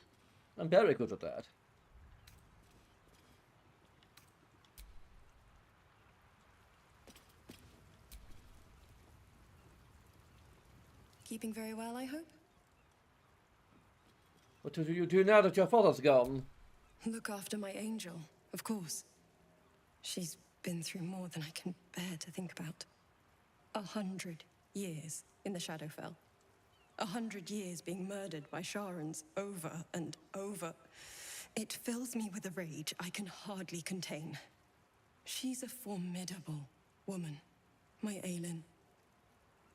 I'm very good at that. Keeping very well, I hope? What do you do now that your father's gone? Look after my angel, of course. She's been through more than I can bear to think about. 100 years in the Shadowfell. 100 years being murdered by Sharans over and over. It fills me with a rage I can hardly contain. She's a formidable woman, my Aelin.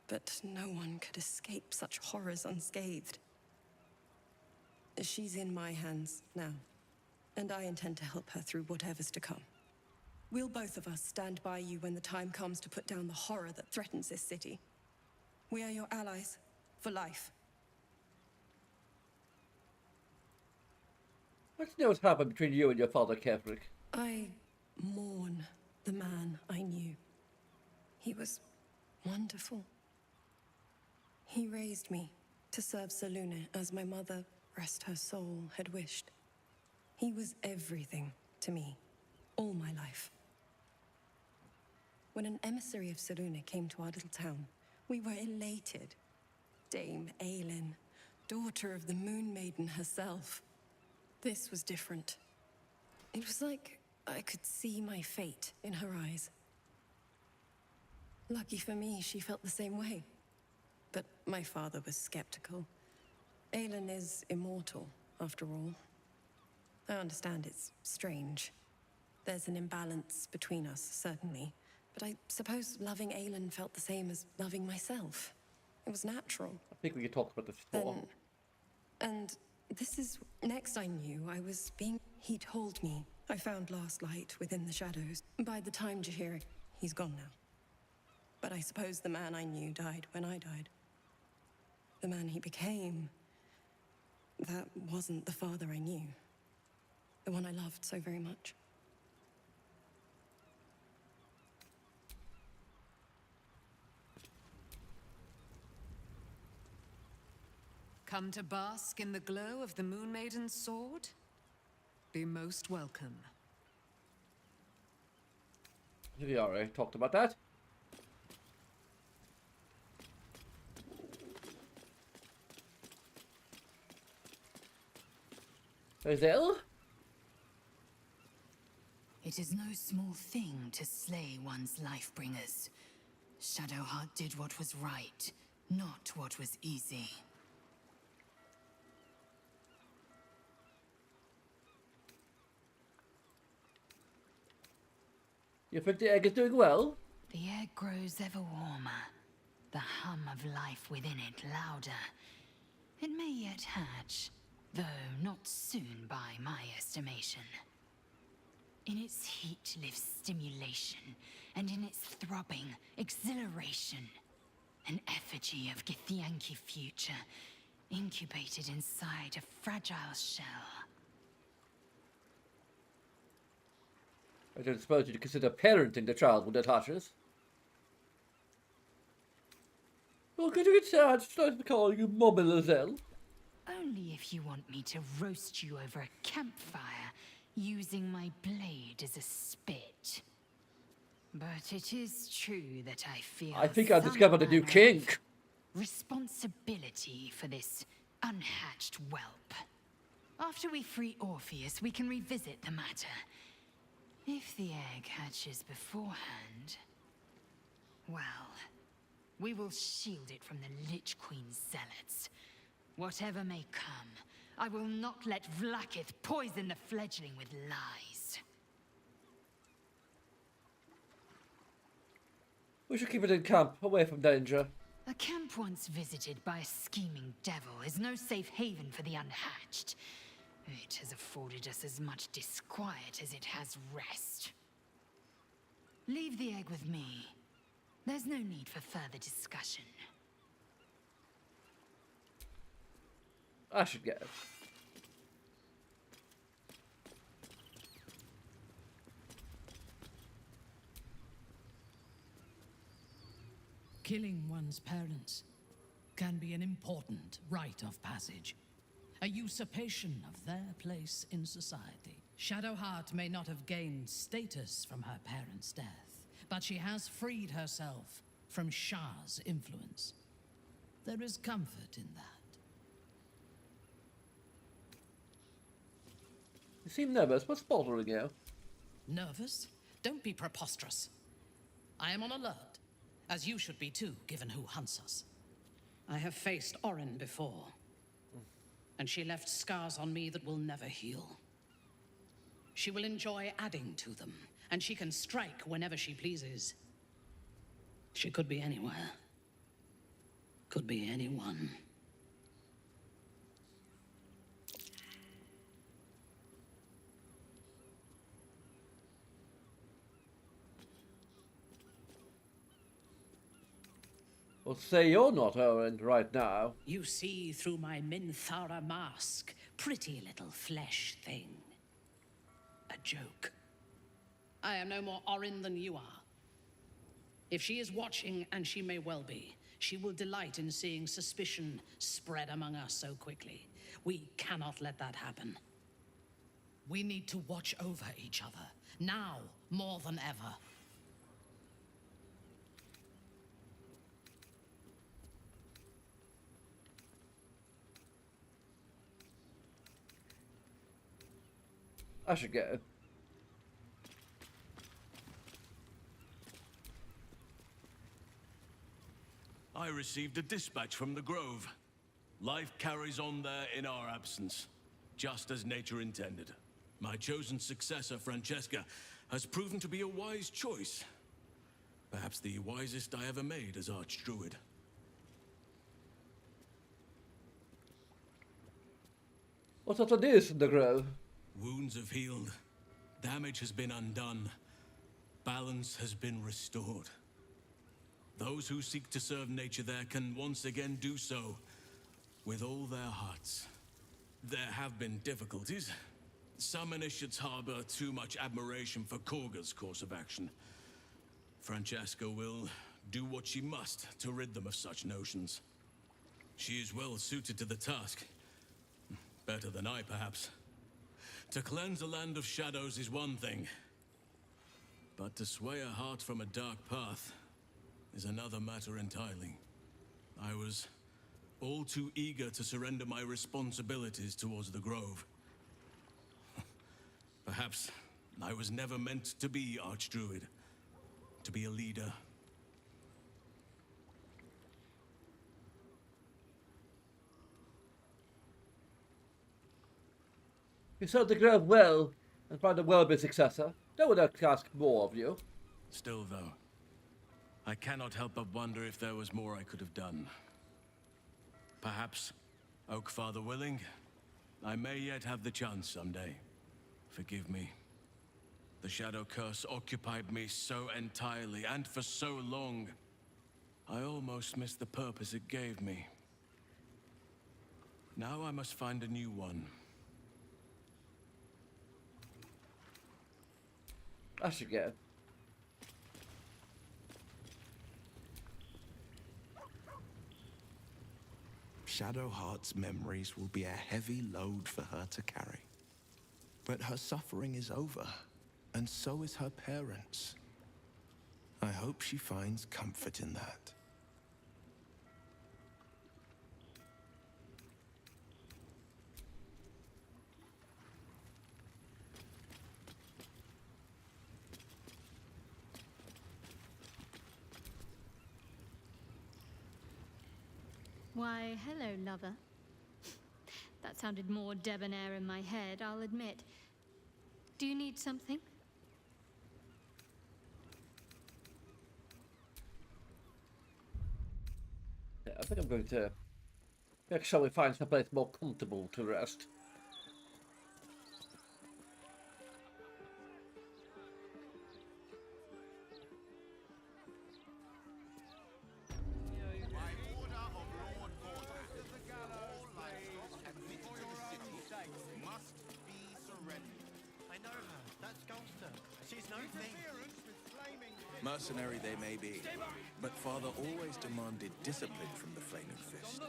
But no one could escape such horrors unscathed. she's in my hands now, and I intend to help her through whatever's to come. We'll both of us stand by you when the time comes to put down the horror that threatens this city. We are your allies for life. Let's know what happened between you and your father, Kevrick. I mourn the man I knew. He was wonderful. He raised me to serve Selûne as my mother, rest her soul, had wished. He was everything to me, all my life. When an emissary of Selûne came to our little town, we were elated. Dame Aelin, daughter of the Moon Maiden herself. This was different. It was like I could see my fate in her eyes. Lucky for me, she felt the same way. But my father was skeptical. Aelin is immortal, after all. I understand it's strange. There's an imbalance between us, certainly. But I suppose loving Aelin felt the same as loving myself. It was natural. I think we could talk about this before. And this is... Next I knew, I was being... He told me I found last light within the shadows. By the time Jaheira... He's gone now. But I suppose the man I knew died when I died. The man he became... That wasn't the father I knew. The one I loved so very much. Come to bask in the glow of the Moon Maiden's sword? Be most welcome. We already talked about that. Hazel? It is no small thing to slay one's life-bringers. Shadowheart did what was right, not what was easy. You think the egg is doing well? The egg grows ever warmer, the hum of life within it louder. It may yet hatch, though not soon by my estimation. In its heat lives stimulation, and in its throbbing, exhilaration. An effigy of Githyanki future, incubated inside a fragile shell. I don't suppose you'd consider parenting the child when it hatches. Well, could you get sad started to call you Mama Lizelle? Only if you want me to roast you over a campfire, using my blade as a spit. But it is true that I feel I think I discovered a new kink. Responsibility for this unhatched whelp. After we free Orpheus, we can revisit the matter. If the egg hatches beforehand, well, we will shield it from the Lich Queen's zealots. Whatever may come, I will not let Vlaakith poison the fledgling with lies. We should keep it in camp, away from danger. A camp once visited by a scheming devil is no safe haven for the unhatched. It has afforded us as much disquiet as it has rest. Leave the egg with me. There's no need for further discussion. I should get it. Killing one's parents can be an important rite of passage. A usurpation of their place in society. Shadowheart may not have gained status from her parents' death, but she has freed herself from Shah's influence. There is comfort in that. You seem nervous. What's bothering you? Nervous? Don't be preposterous. I am on alert, as you should be too, given who hunts us. I have faced Orin before, and she left scars on me that will never heal. She will enjoy adding to them, and she can strike whenever she pleases. She could be anywhere. Could be anyone. Well, say you're not Owen right now. You see through my Minthara mask, pretty little flesh thing. A joke. I am no more Orin than you are. If she is watching, and she may well be, she will delight in seeing suspicion spread among us so quickly. We cannot let that happen. We need to watch over each other, now more than ever. I should go. I received a dispatch from the Grove. Life carries on there in our absence, just as nature intended. My chosen successor, Francesca, has proven to be a wise choice. Perhaps the wisest I ever made as Archdruid. What's after this in the Grove? Wounds have healed. Damage has been undone. Balance has been restored. Those who seek to serve nature there can once again do so with all their hearts. There have been difficulties. Some initiates harbor too much admiration for Korga's course of action. Francesca will do what she must to rid them of such notions. She is well suited to the task. Better than I, perhaps. To cleanse a land of shadows is one thing, but to sway a heart from a dark path is another matter entirely. I was all too eager to surrender my responsibilities towards the Grove. Perhaps I was never meant to be Archdruid, to be a leader. You served the Grove well, and find a worthy successor. No one else can ask more of you. Still, though, I cannot help but wonder if there was more I could have done. Perhaps, Oakfather willing, I may yet have the chance someday. Forgive me. The Shadow Curse occupied me so entirely, and for so long, I almost missed the purpose it gave me. Now I must find a new one. I should go. Shadowheart's memories will be a heavy load for her to carry. But her suffering is over, and so is her parents'. I hope she finds comfort in that. Why, hello, lover. That sounded more debonair in my head, I'll admit. Do you need something? Yeah, I think I'm going to make sure we find someplace more comfortable to rest. Mercenary they may be, but Father always demanded discipline from the Flaming Fist.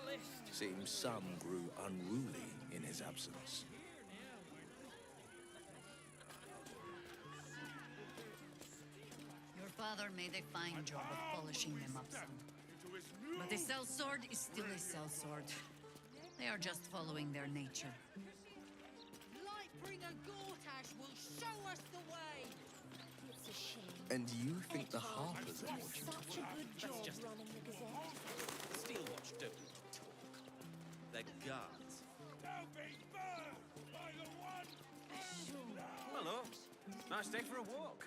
Seems some grew unruly in his absence. Your father made a fine job of polishing them up some. But a sellsword is still a sellsword. They are just following their nature. Lightbringer Gortash will show us the way! It's a shame. And you think the Harpers are watching? Such a good job running the Gazette. Steelwatch don't talk. They're guards. Hello. Nice day for a walk.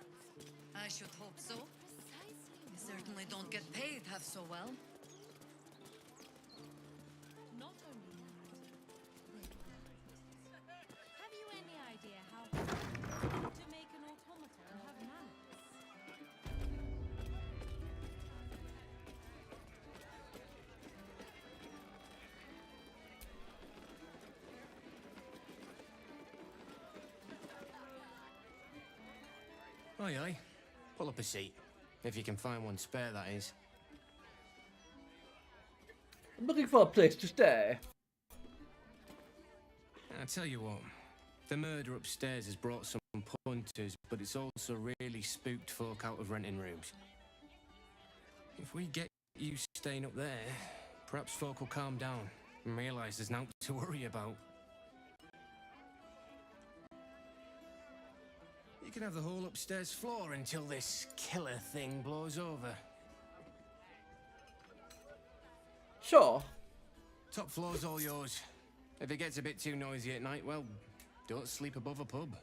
I should hope so. You certainly don't get paid half so well. Not only that. Have you any idea how to make an automaton have manners? Aye, aye. Pull up a seat. If you can find one spare, that is. I'm looking for a place to stay. I tell you what, the murder upstairs has brought some punters, but it's also really spooked folk out of renting rooms. If we get you staying up there, perhaps folk will calm down and realise there's nothing to worry about. You can have the whole upstairs floor until this killer thing blows over. Sure. Top floor's all yours. If it gets a bit too noisy at night, well, don't sleep above a pub.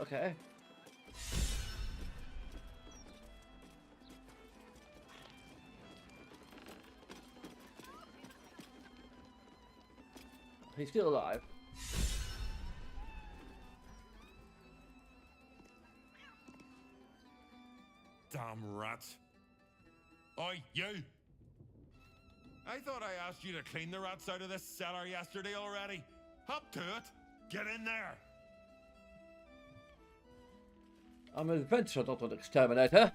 Okay. He's still alive. Damn rats. Oi, you! I thought I asked you to clean the rats out of this cellar yesterday already. Hop to it. Get in there. I'm an adventurer, not an exterminator.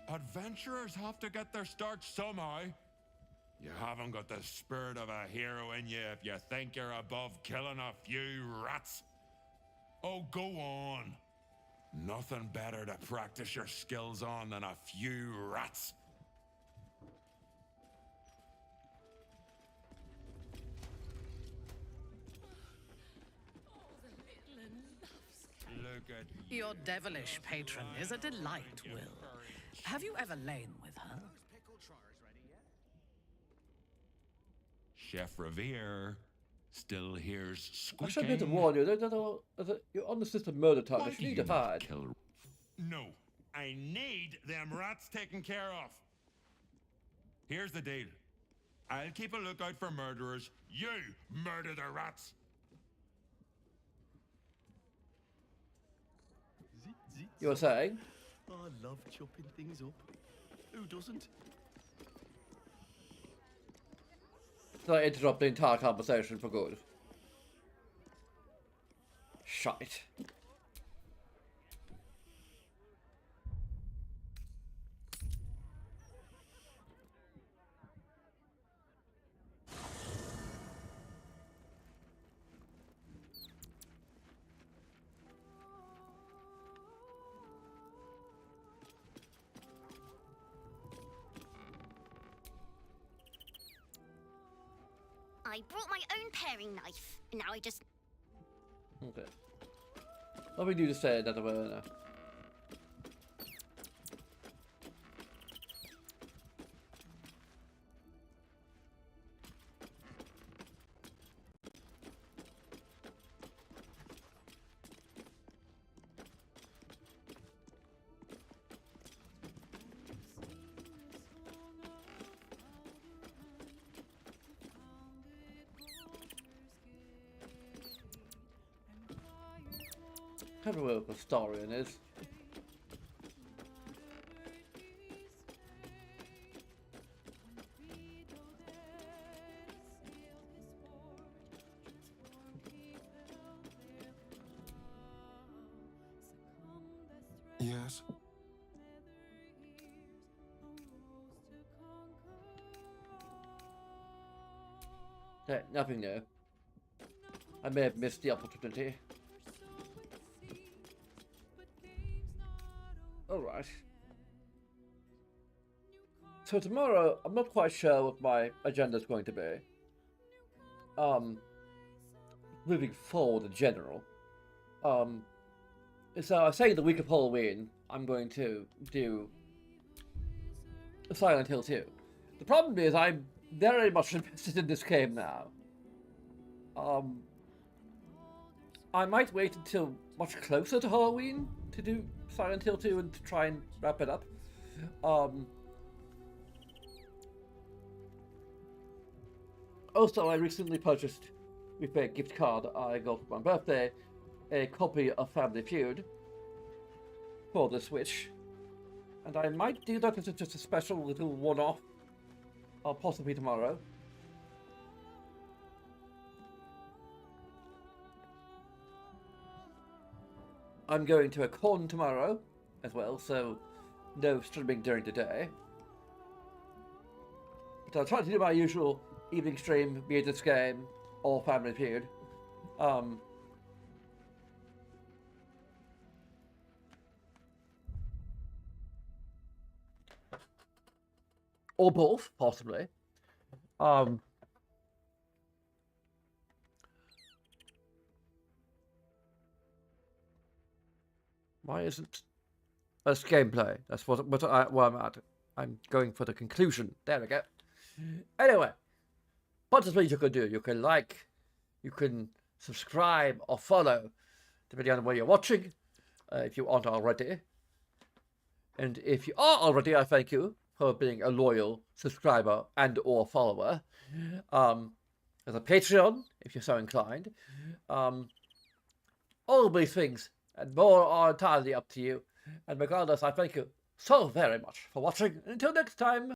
Adventurers have to get their start somehow. You haven't got the spirit of a hero in you if you think you're above killing a few rats. Oh, go on. Nothing better to practice your skills on than a few rats. Look at you. Your devilish patron is a delight, Will. Have you ever lain with her? Chef Revere still hears squeaking. I should be able to warn you. You're on the system murder Why target. do You need you to not hide. kill? No, I need them rats taken care of. Here's the deal. I'll keep a lookout for murderers. You murder the rats. You were saying? I love chopping things up. Who doesn't? Did I interrupt the entire conversation for good? Shite. I brought my own paring knife. Now I just... Okay. What we do to say that now? I don't know what the historian is. Yes. Hey, nothing new. I may have missed the opportunity. Alright. So tomorrow, I'm not quite sure what my agenda is going to be. Moving forward in general. So I say the week of Halloween, I'm going to do Silent Hill 2. The problem is I'm very much invested in this game now. I might wait until much closer to Halloween to do Silent Hill 2 and to try and wrap it up. Also, I recently purchased with a gift card I got for my birthday, a copy of Family Feud for the Switch. And I might do that as just a special little one-off, or possibly tomorrow. I'm going to a con tomorrow as well, so no streaming during the day. But I'll try to do my usual evening stream, be it this game or Family Feud. Or both, possibly. Why isn't that's gameplay? That's where I'm at. I'm going for the conclusion. There we go. Anyway, what is what you can do? You can like, you can subscribe or follow, depending on where you're watching, if you aren't already. And if you are already, I thank you for being a loyal subscriber and or follower. There's a Patreon, if you're so inclined. All these things and more are entirely up to you. And regardless, I thank you so very much for watching. Until next time.